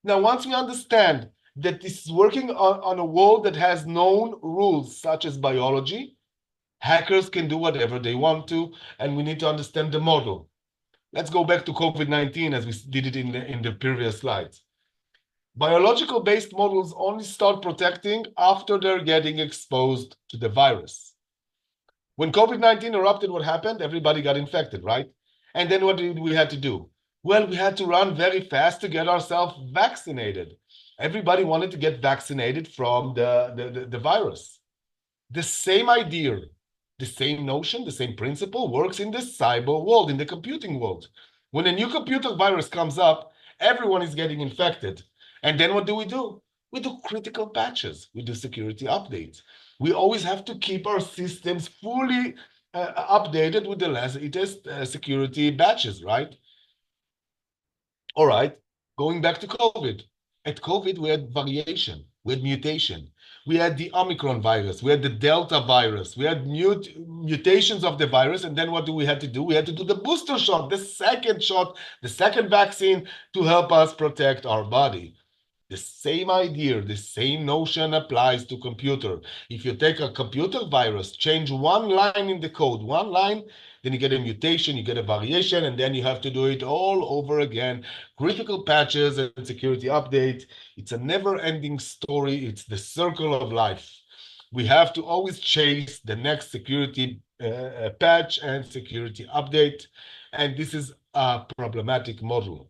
Now, once we understand that this is working on a world that has known rules, such as biology, hackers can do whatever they want to, and we need to understand the model. Let's go back to COVID-19 as we did it in the previous slides. Biological-based models only start protecting after they're getting exposed to the virus. When COVID-19 erupted, what happened? Everybody got infected, right? And then what did we have to do? Well, we had to run very fast to get ourselves vaccinated. Everybody wanted to get vaccinated from the virus. The same idea, the same notion, the same principle works in the cyber world, in the computing world. When a new computer virus comes up, everyone is getting infected. And then what do? We do critical patches. We do security updates. We always have to keep our systems fully updated with the latest security patches, right? All right, going back to COVID. At COVID, we had variation, we had mutation. We had the Omicron virus, we had the Delta virus, we had mutations of the virus, and then what do? We had to do the booster shot, the second vaccine to help us protect our body. The same idea, the same notion applies to computer. If you take a computer virus, change one line in the code, one line, then you get a mutation, you get a variation, and then you have to do it all over again. Critical patches and security update. It's a never-ending story. It's the circle of life. We have to always chase the next security patch and security update, and this is a problematic model.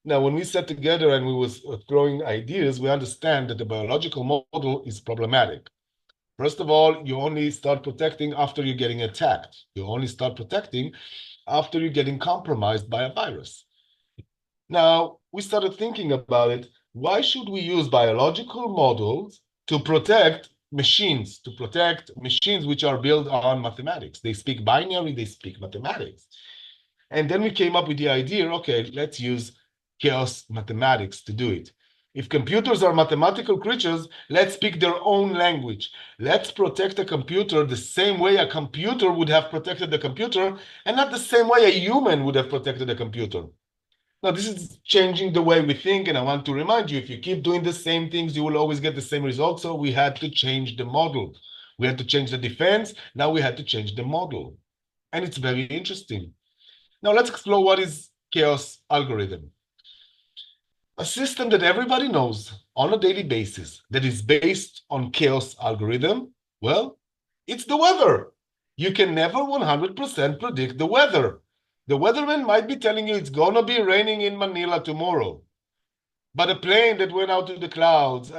Now, when we sat together and we was throwing ideas, we understand that the biological model is problematic. First of all, you only start protecting after you're getting attacked. You only start protecting after you're getting compromised by a virus. Now, we started thinking about it. Why should we use biological models to protect machines, which are built on mathematics? They speak binary, they speak mathematics. And then we came up with the idea, okay, let's use chaos mathematics to do it. If computers are mathematical creatures, let's speak their own language. Let's protect a computer the same way a computer would have protected the computer, and not the same way a human would have protected a computer. Now, this is changing the way we think, and I want to remind you, if you keep doing the same things, you will always get the same results. So we had to change the model. We had to change the defense. Now we had to change the model. And it's very interesting. Now let's explore what is chaos algorithm. A system that everybody knows on a daily basis that is based on chaos algorithm, well, it's the weather. You can never 100% predict the weather. The weatherman might be telling you it's gonna be raining in Manila tomorrow. But a plane that went out to the clouds,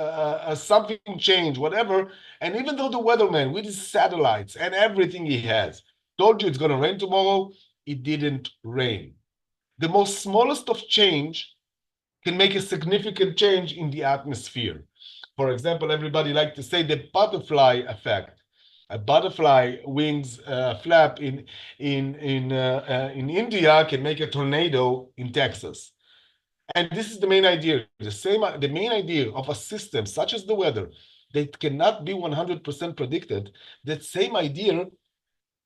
something changed, whatever, and even though the weatherman with his satellites and everything he has told you it's gonna rain tomorrow, it didn't rain. The most smallest of change can make a significant change in the atmosphere. For example, everybody likes to say the butterfly effect. A butterfly wings flap in India can make a tornado in Texas. And this is the main idea. The main idea of a system such as the weather that cannot be 100% predicted. That same idea,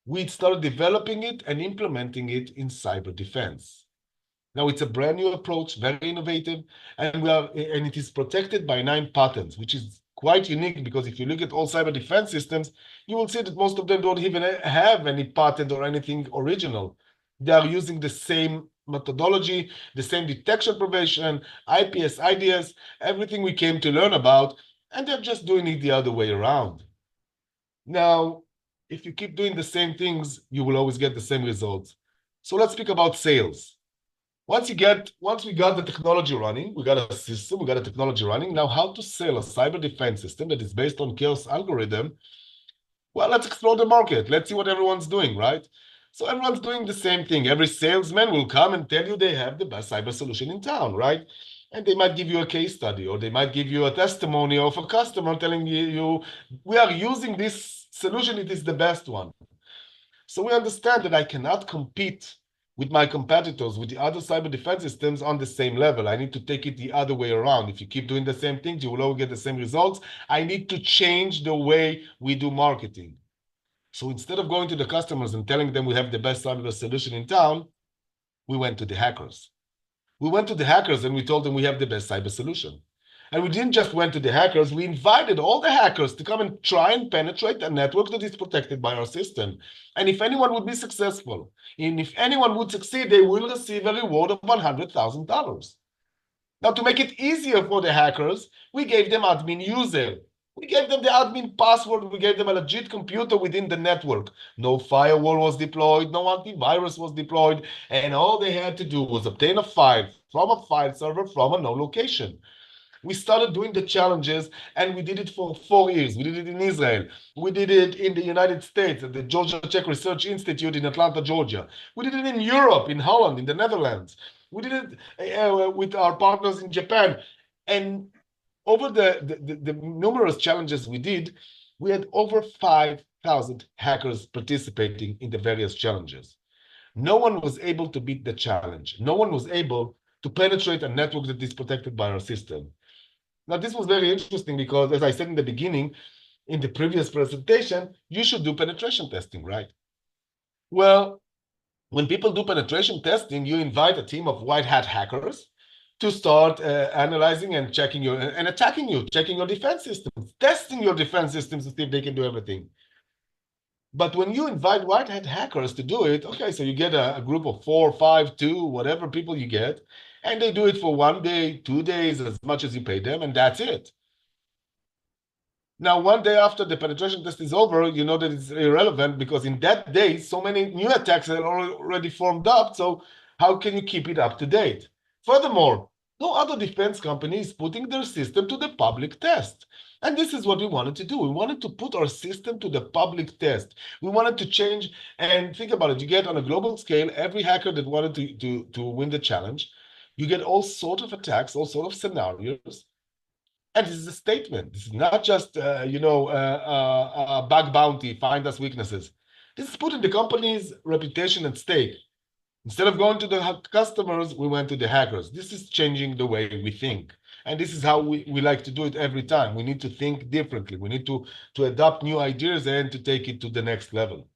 we started developing it and implementing it in cyber defense. Now it's a brand new approach, very innovative, and it is protected by 9 patents, which is quite unique because if you look at all cyber defense systems, you will see that most of them don't even have any patent or anything original. They are using the same methodology, the same detection prevention, IPS, IDS, everything we came to learn about, and they're just doing it the other way around. Now, if you keep doing the same things, you will always get the same results. So let's speak about sales. Once we got the technology running, we got a system, we got a technology running. Now, how to sell a cyber defense system that is based on chaos algorithm? Well, let's explore the market. Let's see what everyone's doing, right? So everyone's doing the same thing. Every salesman will come and tell you they have the best cyber solution in town, right? And they might give you a case study, or they might give you a testimony of a customer telling you, we are using this solution, it is the best one. So we understand that I cannot compete with my competitors, with the other cyber defense systems on the same level. I need to take it the other way around. If you keep doing the same things, you will always get the same results. I need to change the way we do marketing. So instead of going to the customers and telling them we have the best cyber solution in town, we went to the hackers. We went to the hackers and we told them we have the best cyber solution. And we didn't just went to the hackers, we invited all the hackers to come and try and penetrate a network that is protected by our system. And if anyone would be successful, and if anyone would succeed, they will receive a reward of $100,000. Now, to make it easier for the hackers, we gave them admin user. We gave them the admin password. We gave them a legit computer within the network. No firewall was deployed, no antivirus was deployed, and all they had to do was obtain a file from a file server from a known location. We started doing the challenges, and we did it for 4 years. We did it in Israel. We did it in the United States at the Georgia Czech Research Institute in Atlanta, Georgia. We did it in Europe, in Holland, in the Netherlands. We did it with our partners in Japan. And over the numerous challenges we did, we had over 5,000 hackers participating in the various challenges. No one was able to beat the challenge. No one was able to penetrate a network that is protected by our system. Now, this was very interesting because, as I said in the beginning, in the previous presentation, you should do penetration testing, right? Well, when people do penetration testing, you invite a team of white hat hackers to start analyzing and checking your and attacking you, checking your defense systems, testing your defense systems to see if they can do everything. But when you invite white hat hackers to do it, okay, so you get a group of 4, 5, 2, whatever people you get, and they do it for 1 day, 2 days, as much as you pay them, and that's it. Now, 1 day after the penetration test is over, you know that it's irrelevant because in that day, so many new attacks are already formed up. So how can you keep it up to date? Furthermore, no other defense company is putting their system to the public test. And this is what we wanted to do. We wanted to put our system to the public test. We wanted to change, and think about it. You get on a global scale, every hacker that wanted to win the challenge, you get all sorts of attacks, all sorts of scenarios. And this is a statement. This is not just, a bug bounty, find us weaknesses. This is putting the company's reputation at stake. Instead of going to the customers, we went to the hackers. This is changing the way we think. And this is how we like to do it every time. We need to think differently. We need to adopt new ideas and to take it to the next level.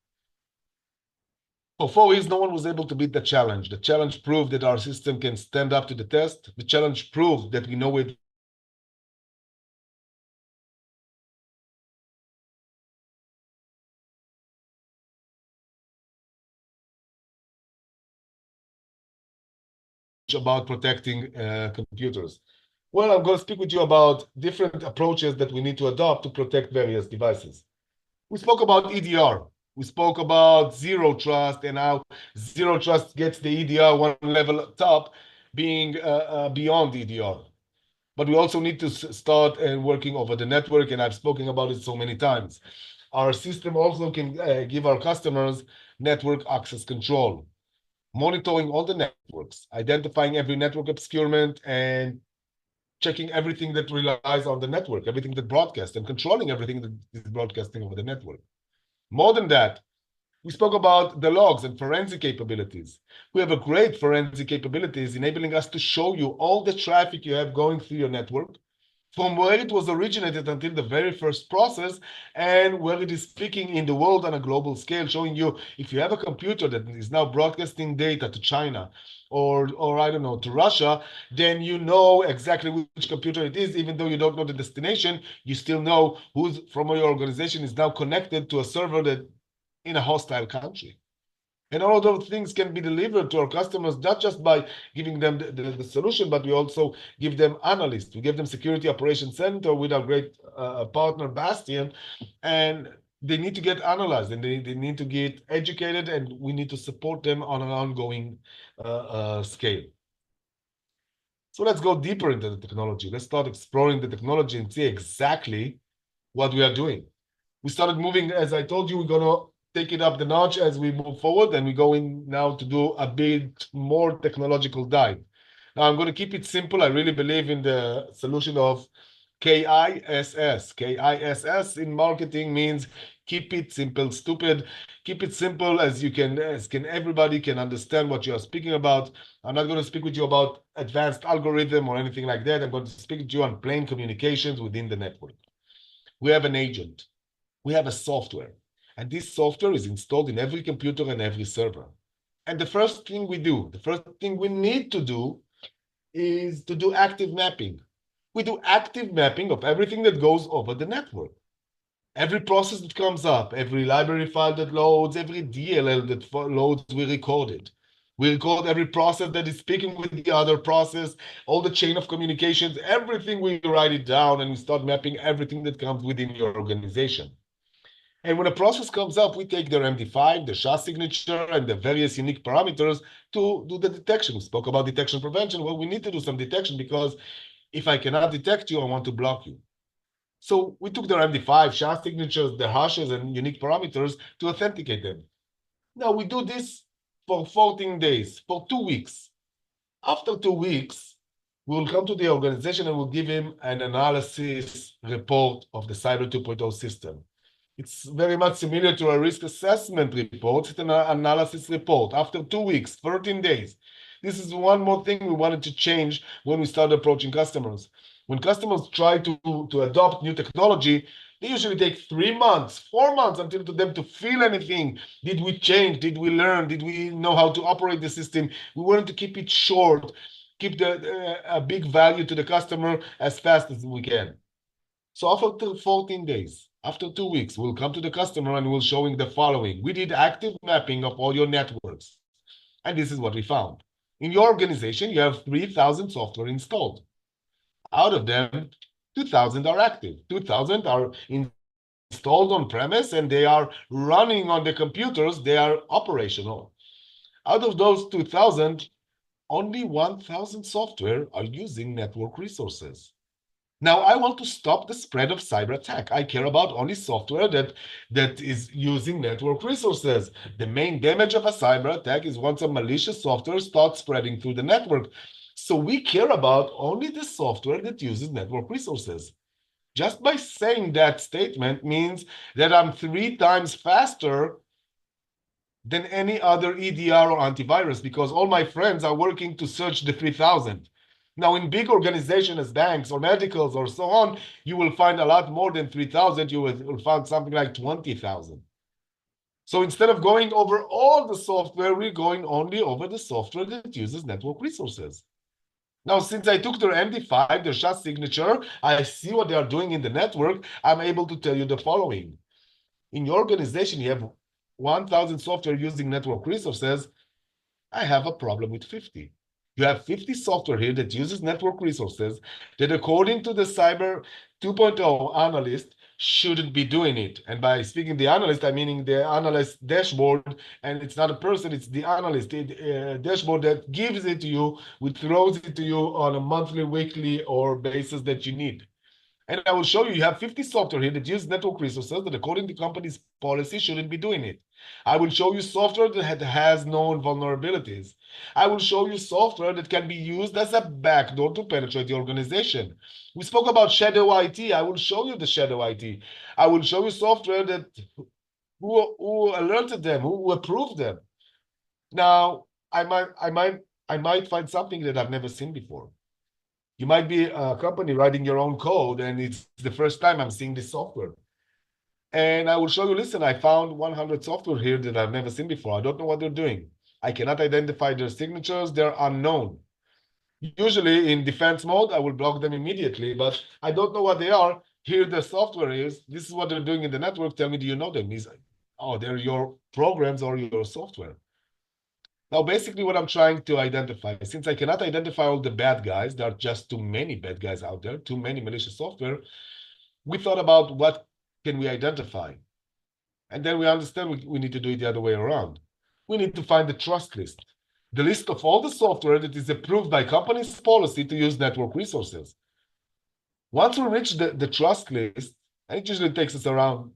For 4 years, no one was able to beat the challenge. The challenge proved that our system can stand up to the test. The challenge proved that we know it. About protecting computers. Well, I'm going to speak with you about different approaches that we need to adopt to protect various devices. We spoke about EDR. We spoke about zero trust and how zero trust gets the EDR one level top, being beyond EDR. But we also need to start working over the network, and I've spoken about it so many times. Our system also can give our customers network access control, monitoring all the networks, identifying every network obscurement, and checking everything that relies on the network, everything that broadcasts, and controlling everything that is broadcasting over the network. More than that, we spoke about the logs and forensic capabilities. We have a great forensic capabilities enabling us to show you all the traffic you have going through your network, from where it was originated until the very first process, and where it is speaking in the world on a global scale, showing you if you have a computer that is now broadcasting data to China or I don't know, to Russia, then you know exactly which computer it is. Even though you don't know the destination, you still know who's from your organization is now connected to a server that in a hostile country. And all of those things can be delivered to our customers, not just by giving them the solution, but we also give them analysts. We give them security operations center with our great partner, Bastion, and they need to get analyzed and they need to get educated, and we need to support them on an ongoing scale. So let's go deeper into the technology. Let's start exploring the technology and see exactly what we are doing. We started moving, as I told you, we're gonna take it up the notch as we move forward, and we're going now to do a bit more technological dive. Now I'm going to keep it simple. I really believe in the solution of KISS. KISS in marketing means keep it simple, stupid. Keep it simple as you can, everybody can understand what you are speaking about. I'm not going to speak with you about advanced algorithm or anything like that. I'm going to speak to you on plain communications within the network. We have an agent. We have a software, and this software is installed in every computer and every server. And the first thing we do, the first thing we need to do is to do active mapping. We do active mapping of everything that goes over the network. Every process that comes up, every library file that loads, every DLL that loads, we record it. We record every process that is speaking with the other process, all the chain of communications, everything, we write it down, and we start mapping everything that comes within your organization. And when a process comes up, we take their MD5, the SHA signature, and the various unique parameters to do the detection. We spoke about detection prevention. Well, we need to do some detection, because if I cannot detect you, I want to block you. So we took their MD5, SHA signatures, the hashes, and unique parameters to authenticate them. Now we do this for 14 days, for 2 weeks. After 2 weeks, we will come to the organization and we'll give him an analysis report of the Cyber 2.0 system. It's very much similar to a risk assessment report. It's an analysis report. After 2 weeks, 13 days. This is one more thing we wanted to change when we started approaching customers. When customers try to adopt new technology, they usually take 3 months, 4 months until to them to feel anything. Did we change? Did we learn? Did we know how to operate the system? We wanted to keep it short, keep a big value to the customer as fast as we can. So after 14 days, after 2 weeks, we'll come to the customer and we'll showing the following. We did active mapping of all your networks. And this is what we found. In your organization, you have 3,000 software installed. Out of them, 2,000 are active. 2,000 are installed on premise and they are running on the computers. They are operational. Out of those 2,000, only 1,000 software are using network resources. Now, I want to stop the spread of cyber attack. I care about only software that is using network resources. The main damage of a cyber attack is once a malicious software starts spreading through the network. So we care about only the software that uses network resources. Just by saying that statement means that I'm 3 times faster than any other EDR or antivirus, because all my friends are working to search the 3,000. Now, in big organizations as banks or medicals or so on, you will find a lot more than 3,000. You will find something like 20,000. So instead of going over all the software, we're going only over the software that uses network resources. Now, since I took their MD5, their SHA signature, I see what they are doing in the network, I'm able to tell you the following. In your organization, you have 1,000 software using network resources. I have a problem with 50. You have 50 software here that uses network resources that, according to the Cyber 2.0 analyst, shouldn't be doing it. And by speaking the analyst, I'm meaning the analyst dashboard, and it's not a person, it's the analyst dashboard that gives it to you, which throws it to you on a monthly, weekly, or basis that you need. And I will show you, you have 50 software here that use network resources that, according to company's policy, shouldn't be doing it. I will show you software that has known vulnerabilities. I will show you software that can be used as a backdoor to penetrate the organization. We spoke about shadow IT. I will show you the shadow IT. I will show you software that who alerted them, who approved them. Now, I might find something that I've never seen before. You might be a company writing your own code, and it's the first time I'm seeing this software. And I will show you, listen, I found 100 software here that I've never seen before. I don't know what they're doing. I cannot identify their signatures. They're unknown. Usually in defense mode, I will block them immediately, but I don't know what they are. Here the software is. This is what they're doing in the network. Tell me, do you know them? Oh, they're your programs or your software. Now, basically what I'm trying to identify, since I cannot identify all the bad guys, there are just too many bad guys out there, too many malicious software, we thought about what can we identify. And then we understand we need to do it the other way around. We need to find the trust list, the list of all the software that is approved by company's policy to use network resources. Once we reach the trust list, and it usually takes us around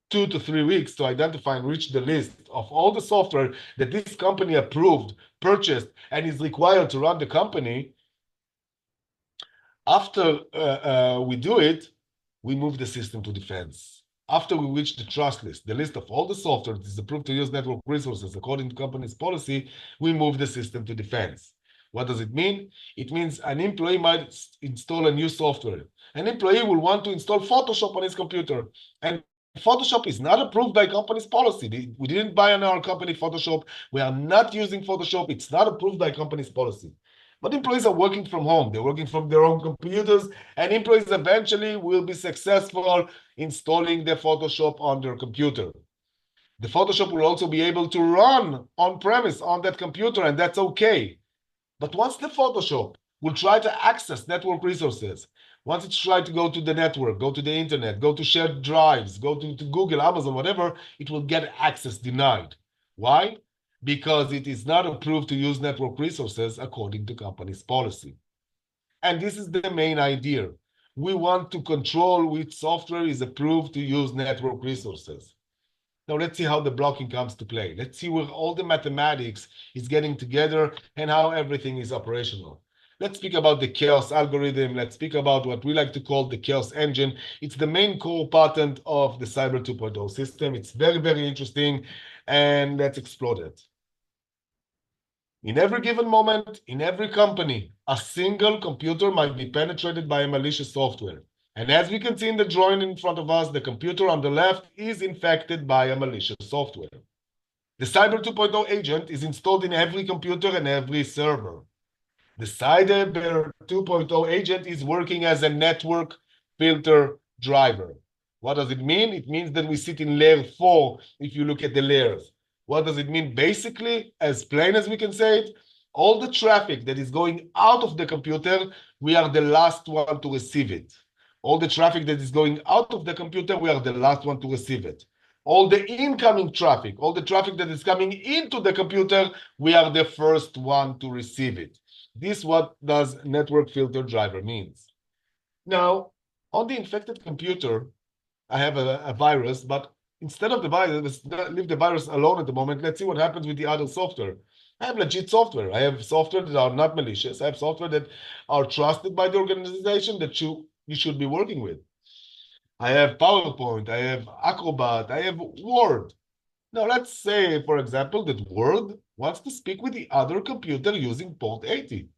2 to 3 weeks to identify and reach the list of all the software that this company approved, purchased, and is required to run the company. After we do it, we move the system to defense. After we reach the trust list, the list of all the software that is approved to use network resources according to company's policy, we move the system to defense. What does it mean? It means an employee might install a new software. An employee will want to install Photoshop on his computer. And Photoshop is not approved by company's policy. We didn't buy on our company Photoshop. We are not using Photoshop. It's not approved by company's policy. But employees are working from home. They're working from their own computers, and employees eventually will be successful installing the Photoshop on their computer. The Photoshop will also be able to run on premise on that computer, and that's okay. But once the Photoshop will try to access network resources, once it's tried to go to the network, go to the internet, go to shared drives, go to Google, Amazon, whatever, it will get access denied. Why? Because it is not approved to use network resources according to company's policy. And this is the main idea. We want to control which software is approved to use network resources. Now let's see how the blocking comes to play. Let's see where all the mathematics is getting together and how everything is operational. Let's speak about the chaos algorithm. Let's speak about what we like to call the chaos engine. It's the main core patent of the Cyber 2.0 system. It's very, very interesting, and let's explore it. In every given moment, in every company, a single computer might be penetrated by a malicious software. And as we can see in the drawing in front of us, the computer on the left is infected by a malicious software. The Cyber 2.0 agent is installed in every computer and every server. The Cyber 2.0 agent is working as a network filter driver. What does it mean? It means that we sit in layer 4 if you look at the layers. What does it mean? Basically, as plain as we can say it, all the traffic that is going out of the computer, we are the last one to receive it. All the traffic that is going out of the computer, we are the last one to receive it. All the incoming traffic, all the traffic that is coming into the computer, we are the first one to receive it. This is what does network filter driver means. Now, on the infected computer, I have a virus, but instead of the virus, leave the virus alone at the moment. Let's see what happens with the other software. I have legit software. I have software that are not malicious. I have software that are trusted by the organization that you should be working with. I have PowerPoint, I have Acrobat, I have Word. Now let's say, for example, that Word wants to speak with the other computer using port 80.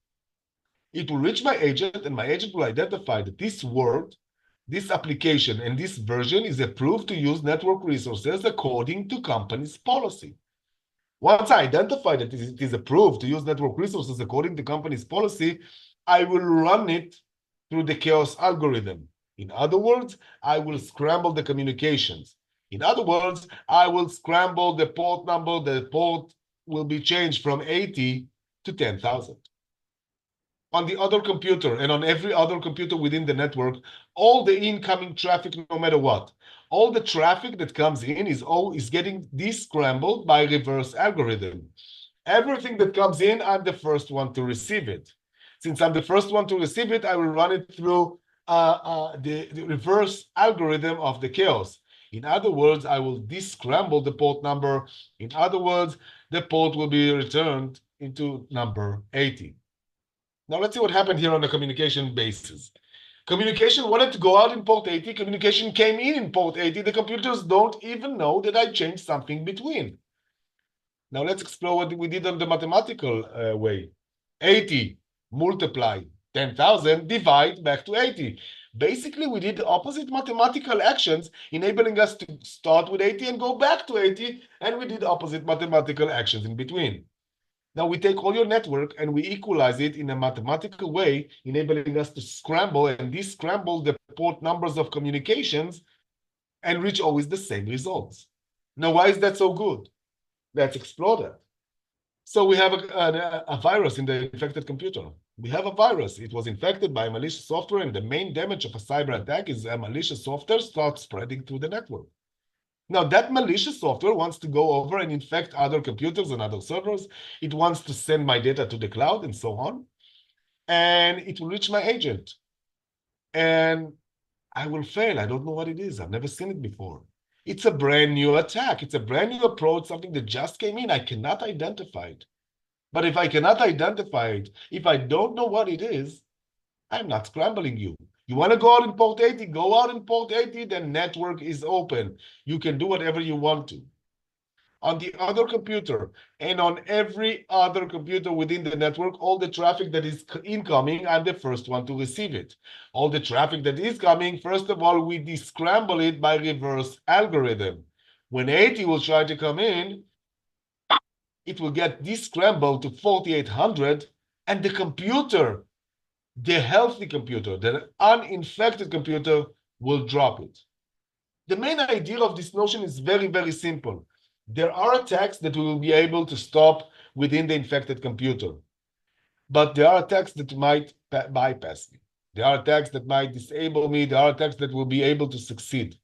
It will reach my agent, and my agent will identify that this Word, this application, and this version is approved to use network resources according to company's policy. Once I identify that it is approved to use network resources according to company's policy, I will run it through the chaos algorithm. In other words, I will scramble the communications. In other words, I will scramble the port number. The port will be changed from 80 to 10,000. On the other computer and on every other computer within the network, all the incoming traffic, no matter what, all the traffic that comes in is getting descrambled by reverse algorithm. Everything that comes in, I'm the first one to receive it. Since I'm the first one to receive it, I will run it through the reverse algorithm of the chaos. In other words, I will descramble the port number. In other words, the port will be returned into number 80. Now let's see what happened here on the communication basis. Communication wanted to go out in port 80. Communication came in port 80. The computers don't even know that I changed something between. Now let's explore what we did on the mathematical way. 80 multiply 10,000, divide back to 80. Basically, we did the opposite mathematical actions, enabling us to start with 80 and go back to 80, and we did opposite mathematical actions in between. Now we take all your network and we equalize it in a mathematical way, enabling us to scramble and descramble the port numbers of communications and reach always the same results. Now, why is that so good? Let's explore that. So we have a virus in the infected computer. We have a virus. It was infected by malicious software, and the main damage of a cyber attack is a malicious software starts spreading through the network. Now, that malicious software wants to go over and infect other computers and other servers. It wants to send my data to the cloud and so on. And it will reach my agent. And I will fail. I don't know what it is. I've never seen it before. It's a brand new attack. It's a brand new approach, something that just came in. I cannot identify it. But if I cannot identify it, if I don't know what it is, I'm not scrambling you. You want to go out in port 80, go out in port 80, the network is open. You can do whatever you want to. On the other computer and on every other computer within the network, all the traffic that is incoming, I'm the first one to receive it. All the traffic that is coming, first of all, we descramble it by reverse algorithm. When 80 will try to come in, it will get descrambled to 4800, and the computer, the healthy computer, the uninfected computer, will drop it. The main idea of this notion is very, very simple. There are attacks that we will be able to stop within the infected computer, but there are attacks that might bypass me. There are attacks that might disable me. There are attacks that will be able to succeed.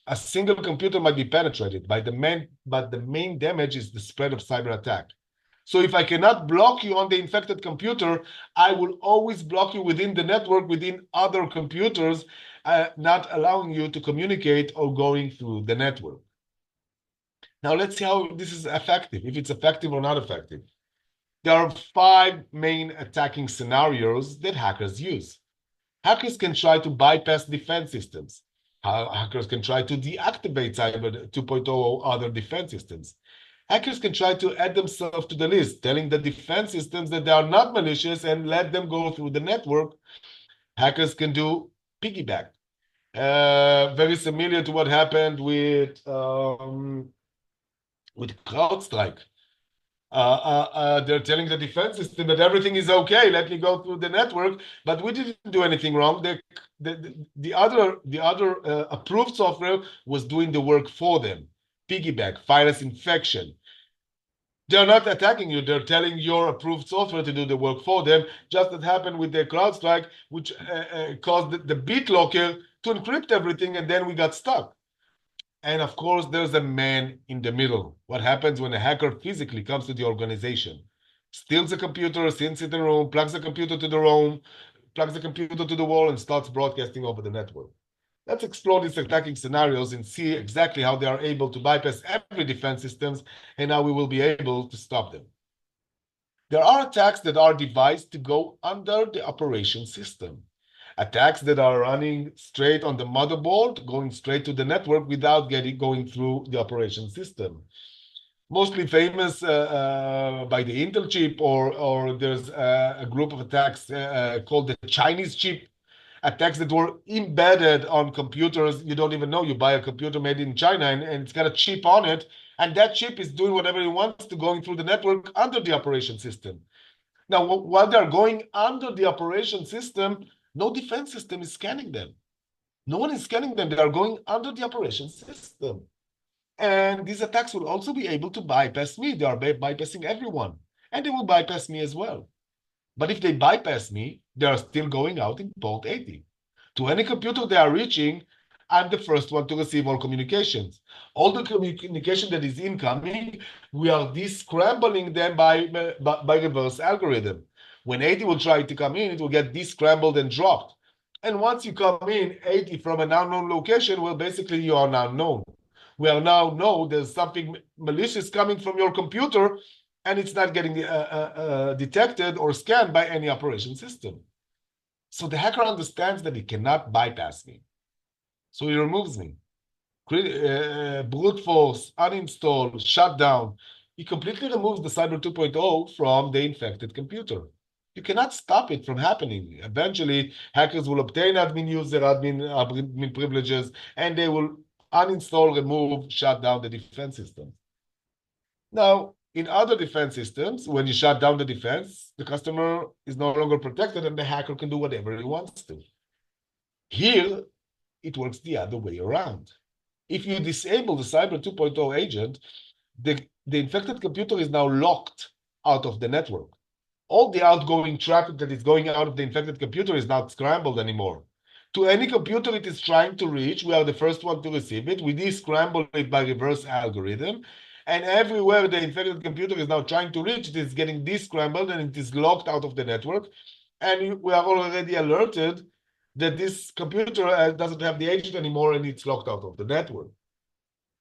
A single computer might be penetrated but the main damage is the spread of cyber attack. So if I cannot block you on the infected computer, I will always block you within the network, within other computers, not allowing you to communicate or going through the network. Now let's see how this is effective, if it's effective or not effective. There are 5 main attacking scenarios that hackers use. Hackers can try to bypass defense systems. Hackers can try to deactivate Cyber 2.0 or other defense systems. Hackers can try to add themselves to the list, telling the defense systems that they are not malicious and let them go through the network. Hackers can do piggyback. Very similar to what happened with CrowdStrike. They're telling the defense system that everything is okay, let me go through the network, but we didn't do anything wrong. The other approved software was doing the work for them. Piggyback, virus infection. They're not attacking you, they're telling your approved software to do the work for them, just as happened with the CrowdStrike, which caused the BitLocker to encrypt everything, and then we got stuck. And of course, there's a man in the middle. What happens when a hacker physically comes to the organization, steals a computer, sits in the room, plugs the computer to the room, plugs the computer to the wall, and starts broadcasting over the network? Let's explore these attacking scenarios and see exactly how they are able to bypass every defense systems and how we will be able to stop them. There are attacks that are devised to go under the operation system. Attacks that are running straight on the motherboard, going straight to the network without going through the operation system. Mostly famous by the Intel chip, or there's a group of attacks called the Chinese chip. Attacks that were embedded on computers. You don't even know. You buy a computer made in China and it's got a chip on it, and that chip is doing whatever it wants to, going through the network under the operation system. Now, while they're going under the operation system, no defense system is scanning them. No one is scanning them. They are going under the operation system. And these attacks will also be able to bypass me. They are bypassing everyone. And they will bypass me as well. But if they bypass me, they are still going out in port 80. To any computer they are reaching, I'm the first one to receive all communications. All the communication that is incoming, we are descrambling them by reverse algorithm. When 80 will try to come in, it will get descrambled and dropped. And once you come in 80 from an unknown location, well, basically you are now known. We are now know there's something malicious coming from your computer, and it's not getting detected or scanned by any operation system. So the hacker understands that he cannot bypass me. So he removes me. Brute force, uninstall, shut down. He completely removes the Cyber 2.0 from the infected computer. You cannot stop it from happening. Eventually, hackers will obtain admin privileges, and they will uninstall, remove, shut down the defense system. Now, in other defense systems, when you shut down the defense, the customer is no longer protected and the hacker can do whatever he wants to. Here, it works the other way around. If you disable the Cyber 2.0 agent, the infected computer is now locked out of the network. All the outgoing traffic that is going out of the infected computer is not scrambled anymore. To any computer it is trying to reach, we are the first one to receive it. We de-scramble it by reverse algorithm. And everywhere the infected computer is now trying to reach, it is getting de-scrambled and it is locked out of the network. And we are already alerted that this computer doesn't have the agent anymore and it's locked out of the network.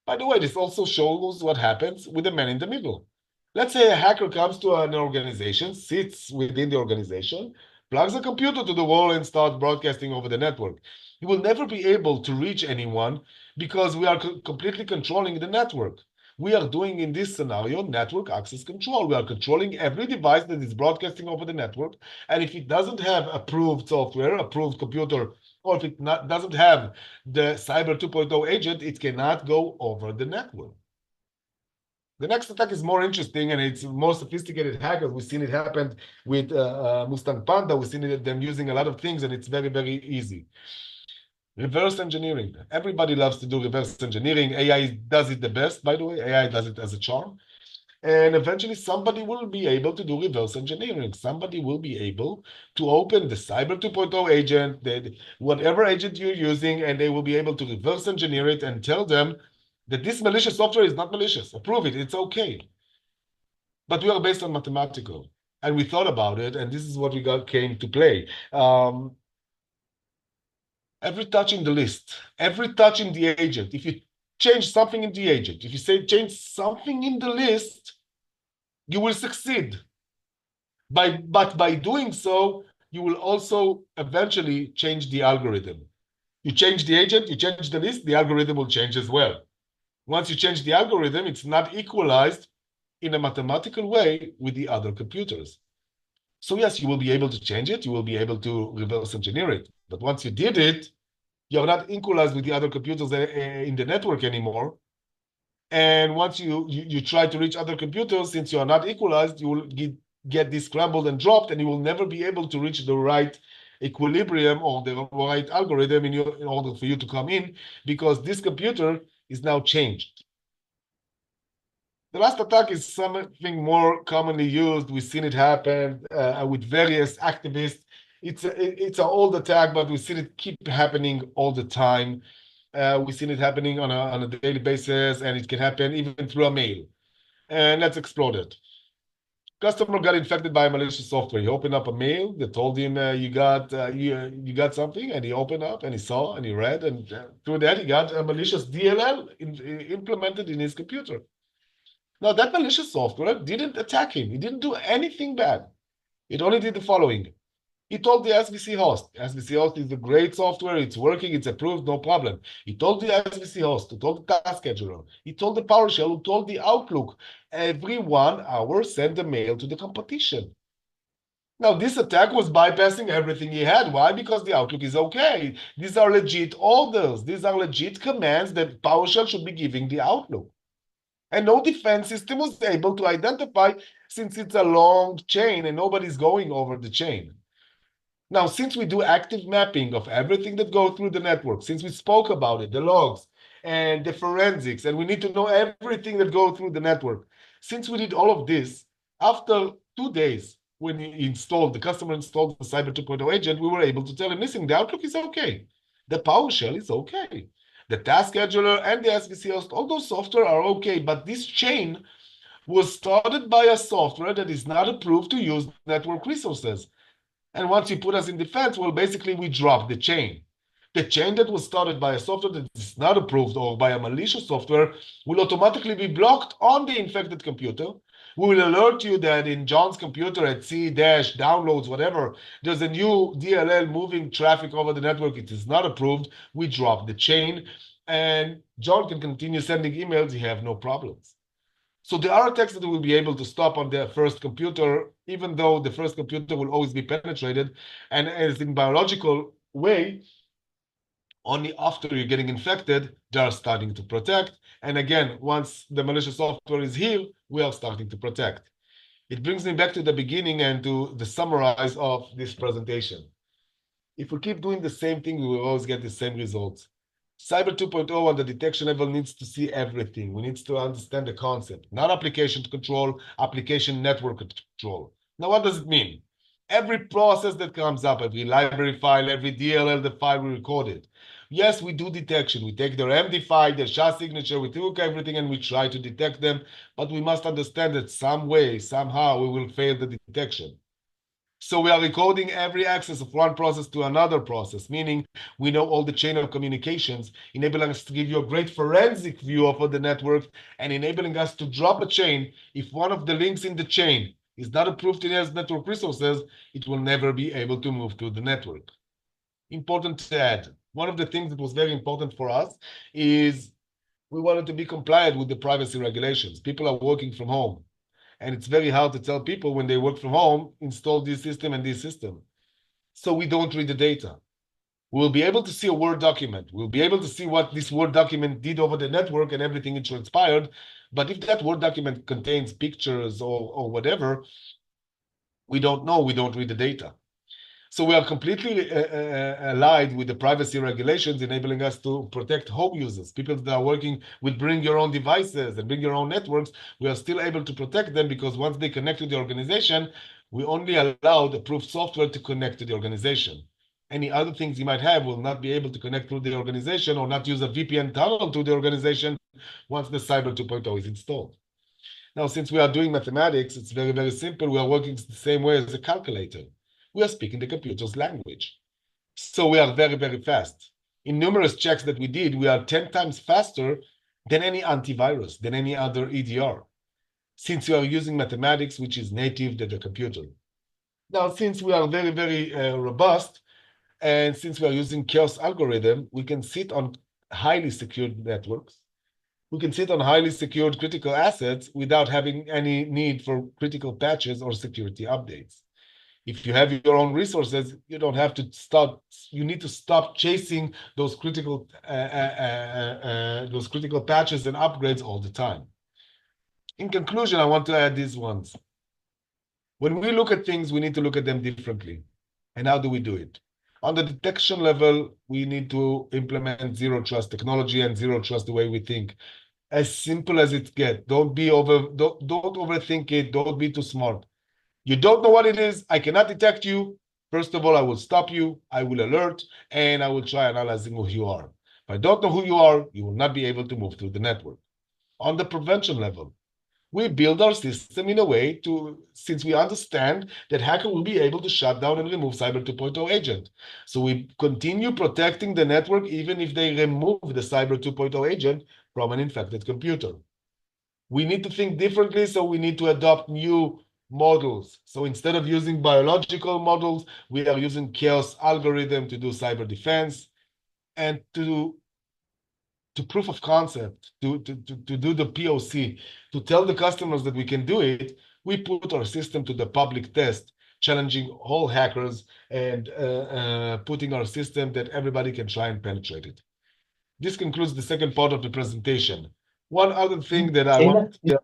By the way, this also shows what happens with the man in the middle. Let's say a hacker comes to an organization, sits within the organization, plugs a computer to the wall and starts broadcasting over the network. He will never be able to reach anyone because we are completely controlling the network. We are doing in this scenario network access control. We are controlling every device that is broadcasting over the network. And if it doesn't have approved software, approved computer, or if it doesn't have the Cyber 2.0 agent, it cannot go over the network. The next attack is more interesting and it's more sophisticated hackers. We've seen it happen with Mustang Panda. We've seen them using a lot of things and it's very, very easy. Reverse engineering. Everybody loves to do reverse engineering. AI does it the best, by the way. AI does it as a charm. And eventually somebody will be able to do reverse engineering. Somebody will be able to open the Cyber 2.0 agent, whatever agent you're using, and they will be able to reverse engineer it and tell them that this malicious software is not malicious. Approve it, it's okay. But we are based on mathematical. And we thought about it, and this is what we came to play. Every touch in the list, every touch in the agent, if you change something in the agent, if you say change something in the list, you will succeed. But by doing so, you will also eventually change the algorithm. You change the agent, you change the list, the algorithm will change as well. Once you change the algorithm, it's not equalized in a mathematical way with the other computers. So yes, you will be able to change it, you will be able to reverse engineer it. But once you did it, you're not equalized with the other computers in the network anymore. And once you try to reach other computers, since you are not equalized, you will get de-scrambled and dropped, and you will never be able to reach the right equilibrium or the right algorithm in order for you to come in, because this computer is now changed. The last attack is something more commonly used. We've seen it happen with various activists. It's an old attack, but we've seen it keep happening all the time. We've seen it happening on a daily basis, and it can happen even through a mail. And let's explore it. Customer got infected by malicious software. He opened up a mail that told him you got something, and he opened up and he saw and he read, and through that he got a malicious DLL implemented in his computer. Now that malicious software didn't attack him. It didn't do anything bad. It only did the following. He told the SVC host. SVC host is a great software. It's working. It's approved. No problem. He told the SVC host. He told the task scheduler. He told the PowerShell. He told the Outlook. Every 1 hour, send a mail to the competition. Now, this attack was bypassing everything he had. Why? Because the Outlook is okay. These are legit orders. These are legit commands that PowerShell should be giving the Outlook. And no defense system was able to identify, since it's a long chain and nobody's going over the chain. Now, since we do active mapping of everything that goes through the network, since we spoke about it, the logs and the forensics, and we need to know everything that goes through the network. Since we did all of this, after 2 days, when the customer installed the Cyber 2.0 agent, we were able to tell him, listen, the Outlook is okay. The PowerShell is okay. The task scheduler and the SVC host, all those software are okay, but this chain was started by a software that is not approved to use network resources. And once you put us in defense, well, basically we drop the chain. The chain that was started by a software that is not approved or by a malicious software will automatically be blocked on the infected computer. We will alert you that in John's computer at C-downloads, whatever, there's a new DLL moving traffic over the network. It is not approved. We drop the chain, and John can continue sending emails. He have no problems. So there are attacks that will be able to stop on the first computer, even though the first computer will always be penetrated. And as in biological way, only after you're getting infected, they are starting to protect. And again, once the malicious software is here, we are starting to protect. It brings me back to the beginning and to the summarize of this presentation. If we keep doing the same thing, we will always get the same results. Cyber 2.0 on the detection level needs to see everything. We need to understand the concept, not application control, application network control. Now, what does it mean? Every process that comes up, every library file, every DLL, the file we recorded. Yes, we do detection. We take their MD5, their SHA signature, we took everything and we try to detect them, but we must understand that some way, somehow, we will fail the detection. So we are recording every access of one process to another process, meaning we know all the chain of communications, enabling us to give you a great forensic view of the network and enabling us to drop a chain. If one of the links in the chain is not approved in as network resources, it will never be able to move through the network. Important to add, one of the things that was very important for us is we wanted to be compliant with the privacy regulations. People are working from home. And it's very hard to tell people when they work from home, install this system and this system. So we don't read the data. We'll be able to see a Word document. We'll be able to see what this Word document did over the network and everything it transpired. But if that Word document contains pictures or whatever, we don't know. We don't read the data. So we are completely allied with the privacy regulations, enabling us to protect home users, people that are working with bring your own devices and bring your own networks. We are still able to protect them because once they connect to the organization, we only allow the approved software to connect to the organization. Any other things you might have will not be able to connect through the organization or not use a VPN tunnel to the organization once the Cyber 2.0 is installed. Now, since we are doing mathematics, it's very, very simple. We are working the same way as a calculator. We are speaking the computer's language. So we are very, very fast. In numerous checks that we did, we are 10 times faster than any antivirus, than any other EDR, since we are using mathematics, which is native to the computer. Now, since we are very, very robust, and since we are using chaos algorithm, we can sit on highly secured networks. We can sit on highly secured critical assets without having any need for critical patches or security updates. If you have your own resources, you don't have to stop. You need to stop chasing those critical patches and upgrades all the time. In conclusion, I want to add these ones. When we look at things, we need to look at them differently. And how do we do it? On the detection level, we need to implement zero trust technology and zero trust the way we think. As simple as it gets. Don't overthink it. Don't be too smart. You don't know what it is. I cannot detect you. First of all, I will stop you. I will alert, and I will try analyzing who you are. If I don't know who you are, you will not be able to move through the network. On the prevention level, we build our system in a way since we understand that hacker will be able to shut down and remove Cyber 2.0 agent. So we continue protecting the network even if they remove the Cyber 2.0 agent from an infected computer. We need to think differently, so we need to adopt new models. So instead of using biological models, we are using chaos algorithm to do cyber defense and to proof of concept, to do the POC, to tell the customers that we can do it. We put our system to the public test, challenging all hackers and putting our system that everybody can try and penetrate it. This concludes the second part of the presentation. One other thing that I want to tell,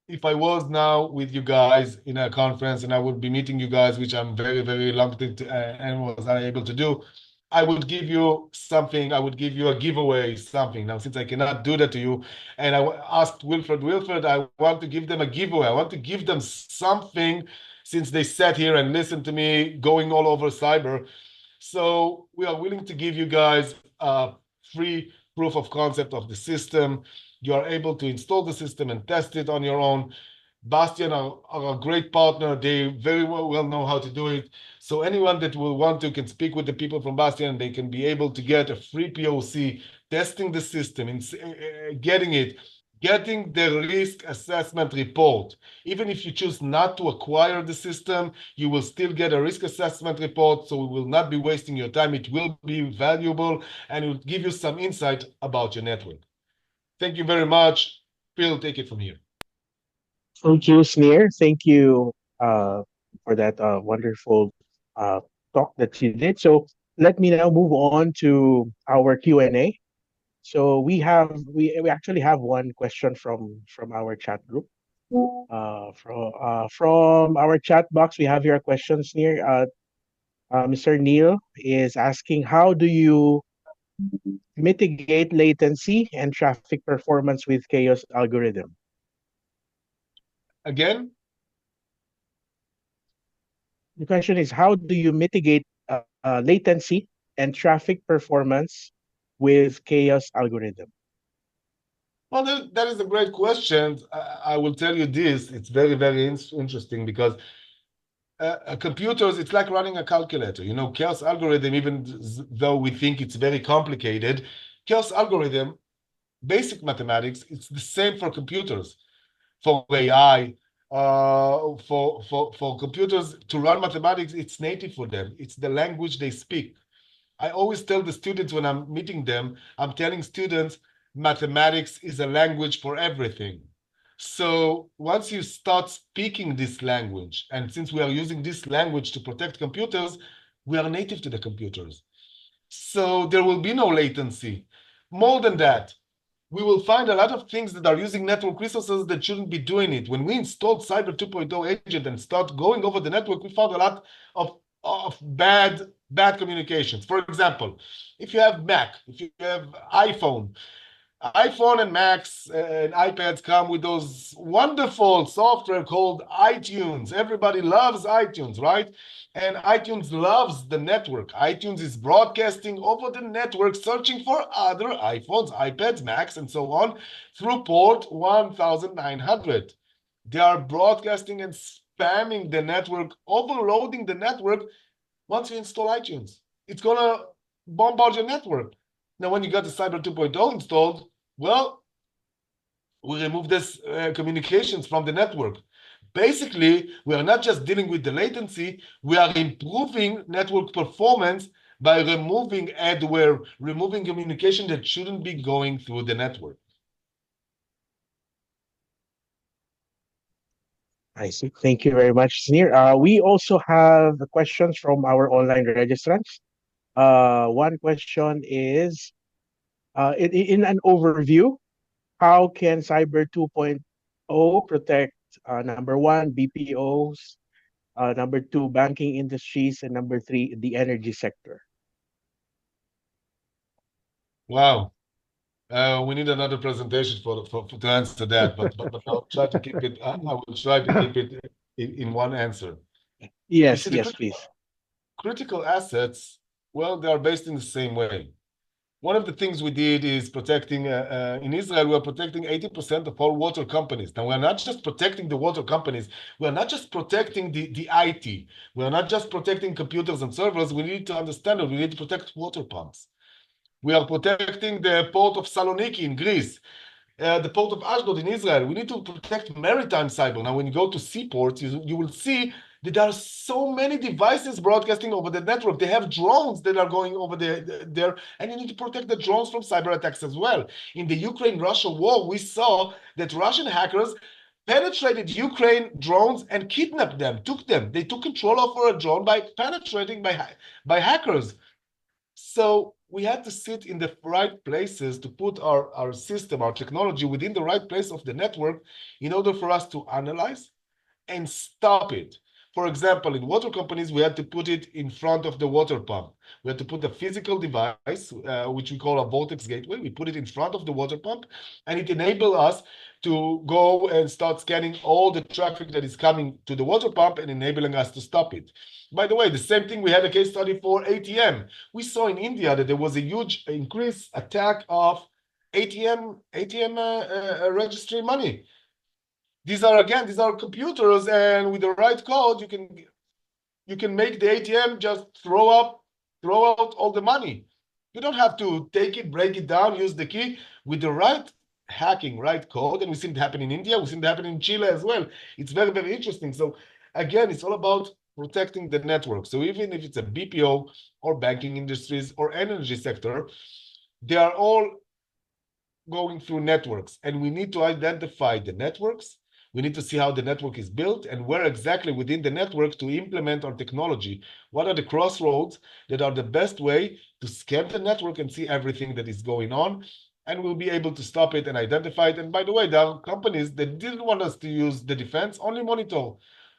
if I was now with you guys in a conference and I would be meeting you guys, which I'm very, very reluctant to, and was unable to do, I would give you something. I would give you a giveaway, something. Now, since I cannot do that to you, and I asked Wilfred, I want to give them a giveaway. I want to give them something since they sat here and listened to me going all over cyber. So we are willing to give you guys a free proof of concept of the system. You are able to install the system and test it on your own. Bastion are a great partner. They very well know how to do it. So anyone that will want to can speak with the people from Bastion. They can be able to get a free POC, testing the system, and getting the risk assessment report. Even if you choose not to acquire the system, you will still get a risk assessment report. So we will not be wasting your time. It will be valuable and it will give you some insight about your network. Thank you very much. Phil, take it from here. Thank you, Sneer. Thank you for that wonderful talk that you did. So let me now move on to our Q&A. So we actually have one question from our chat group. From our chat box, we have your question, Sneer. Mr. Neil is asking, how do you mitigate latency and traffic performance with chaos algorithm? Again, The question is, how do you mitigate latency and traffic performance with chaos algorithm? well, that is a great question. I will tell you this. It's very, very interesting because computers, it's like running a calculator. You know, chaos algorithm, even though we think it's very complicated, chaos algorithm, basic mathematics, it's the same for computers, for AI, for computers to run mathematics, it's native for them. It's the language they speak. I always tell the students when I'm meeting them, I'm telling students, mathematics is a language for everything. So once you start speaking this language, and since we are using this language to protect computers, we are native to the computers. So there will be no latency. More than that, we will find a lot of things that are using network resources that shouldn't be doing it. When we installed Cyber 2.0 agent and start going over the network, we found a lot of bad communications. For example, if you have Mac, if you have iPhone and Macs and iPads come with those wonderful software called iTunes. Everybody loves iTunes, right? And iTunes loves the network. iTunes is broadcasting over the network, searching for other iPhones, iPads, Macs, and so on through port 1900. They are broadcasting and spamming the network, overloading the network. Once you install iTunes, it's going to bombard your network. Now, when you got the Cyber 2.0 installed, well, we remove this communications from the network. Basically, we are not just dealing with the latency, we are improving network performance by removing adware, removing communication that shouldn't be going through the network. I see. Thank you very much, Sneer. We also have questions from our online registrants. One question is, in an overview, how can Cyber 2.0 protect number one, BPOs, number two, banking industries, and number three, the energy sector? Wow. We need another presentation to answer that, but I'll try to keep it. I will try to keep it in one answer. Yes, You see, yes, please. critical assets, well, they are based in the same way. One of the things we did is protecting, in Israel, we are protecting 80% of all water companies. Now, we're not just protecting the water companies. We're not just protecting the IT. We're not just protecting computers and servers. We need to understand that we need to protect water pumps. We are protecting the port of Saloniki in Greece, the port of Ashdod in Israel. We need to protect maritime cyber. Now, when you go to seaports, you will see that there are so many devices broadcasting over the network. They have drones that are going over there, and you need to protect the drones from cyber attacks as well. In the Ukraine-Russia war, we saw that Russian hackers penetrated Ukraine drones and kidnapped them, took them. They took control over a drone by penetrating by hackers. So we had to sit in the right places to put our system, our technology within the right place of the network in order for us to analyze and stop it. For example, in water companies, we had to put it in front of the water pump. We had to put a physical device, which we call a vortex gateway. We put it in front of the water pump, and it enabled us to go and start scanning all the traffic that is coming to the water pump and enabling us to stop it. By the way, the same thing, we had a case study for ATM. We saw in India that there was a huge increase attack of ATM registry money. These are computers, and with the right code, you can make the ATM just throw out all the money. You don't have to take it, break it down, use the key. With the right hacking, right code, and we've seen it happen in India, we've seen it happen in Chile as well. It's very, very interesting. So again, it's all about protecting the network. So even if it's a BPO or banking industries or energy sector, they are all going through networks, and we need to identify the networks. We need to see how the network is built and where exactly within the network to implement our technology. What are the crossroads that are the best way to scan the network and see everything that is going on, and we'll be able to stop it and identify it. And by the way, there are companies that didn't want us to use the defense, only monitor.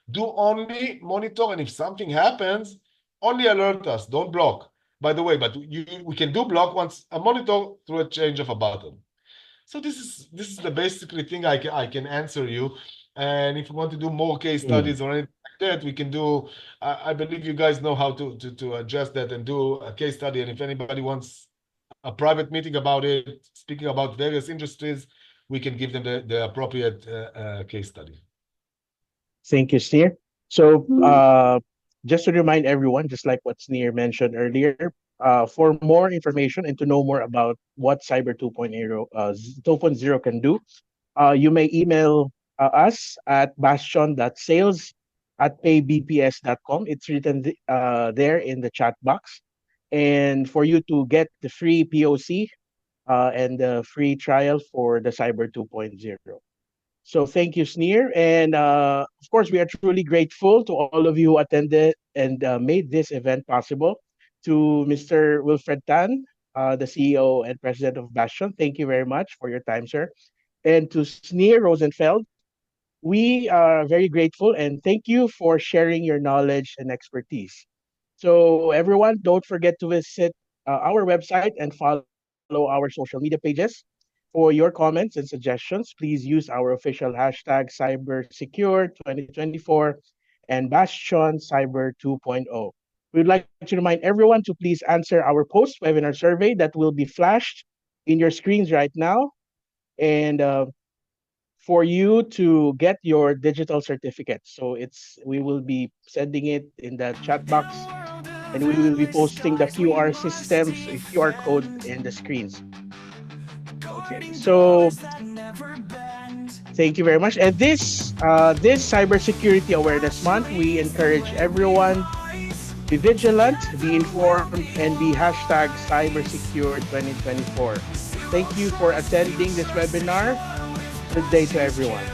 Do only monitor, and if something happens, only alert us, don't block. by the way, but we can do block once a monitor through a change of a button. So this is the basically thing I can answer you. And if you want to do more case studies or anything like that, we can do. I believe you guys know how to adjust that and do a case study. And if anybody wants a private meeting about it, speaking about various industries, we can give them the appropriate case study. Thank you, Sneer. So, just to remind everyone, just like what Sneer mentioned earlier, for more information and to know more about what Cyber 2.0 can do, you may email us at bastion.sales@paybps.com. It's written there in the chat box. And for you to get the free POC and the free trial for the Cyber 2.0. So thank you, Sneer. And of course, we are truly grateful to all of you who attended and made this event possible. To Mr. Wilfred Tan, the CEO and President of Bastion, thank you very much for your time, sir. And to Sneer Rozenfeld, we are very grateful and thank you for sharing your knowledge and expertise. So everyone, don't forget to visit our website and follow our social media pages. For your comments and suggestions, please use our official hashtag cybersecure2024 and Bastion Cyber 2.0. We would like to remind everyone to please answer our post-webinar survey that will be flashed in your screens right now. And for you to get your digital certificate. So we will be sending it in the chat box and we will be posting the QR code in the screens. Okay, so thank you very much. And this Cybersecurity Awareness Month, we encourage everyone be vigilant, be informed, and be hashtag cybersecure2024. Thank you for attending this webinar. Good day to everyone.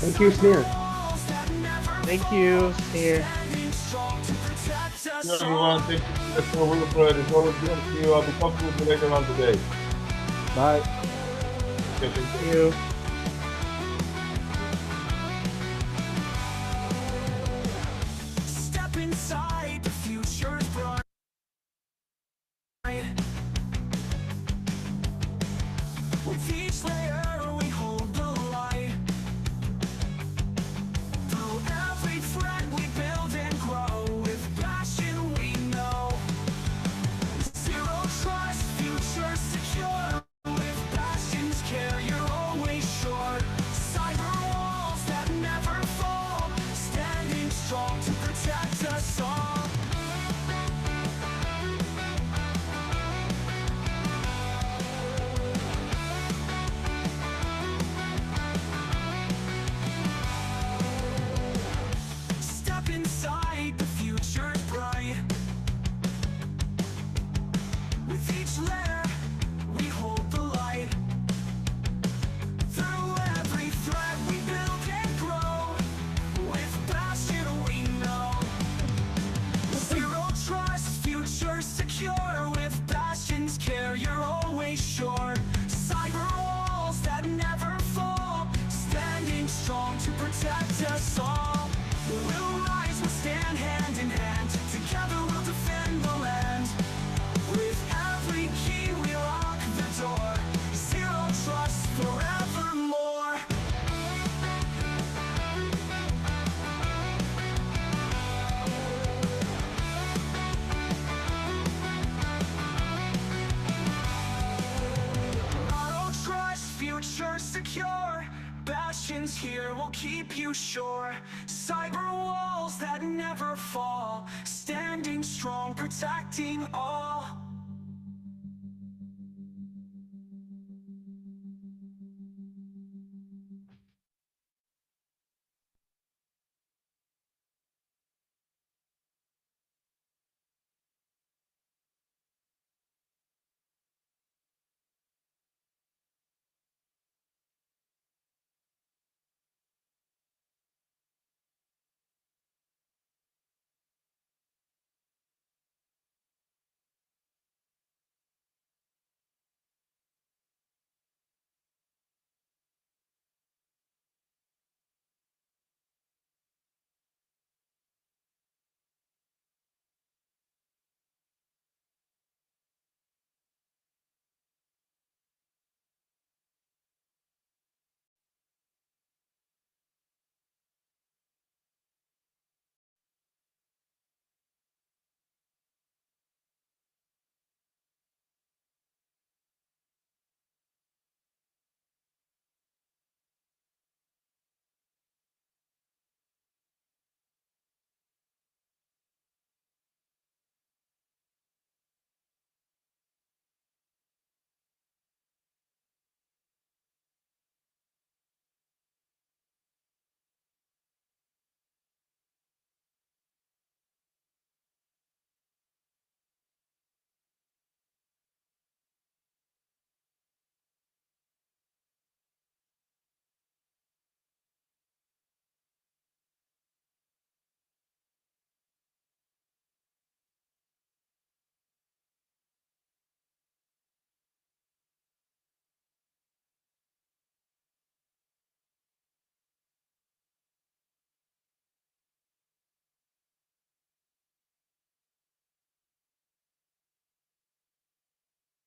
Thank you, Sneer. Thank you, Sneer. Everyone, thank you for Wilfred. It's always good to see you. I'll be talking with you later on today. Bye. Okay, Thank you. Step inside, the future's bright. With each layer we hold the light. Through every thread we build and grow. With passion we know. Zero trust, future secure. With passion's care, you're always sure. Cyber walls that never fall. Standing strong to protect us all. Step inside, the future's bright. With each layer, we hold the light. Through every thread we build and grow. With passion we know. Zero trust, future secure. With passion's care, you're always sure. Cyber walls that never fall. Standing strong to protect us all. We'll rise, we'll stand hand in hand. Together we'll defend the land. With every key we lock the door. Zero trust forevermore. Auto trust, future secure. Bastion's here, we'll keep you sure. Cyber walls that never fall. Standing strong, protecting all.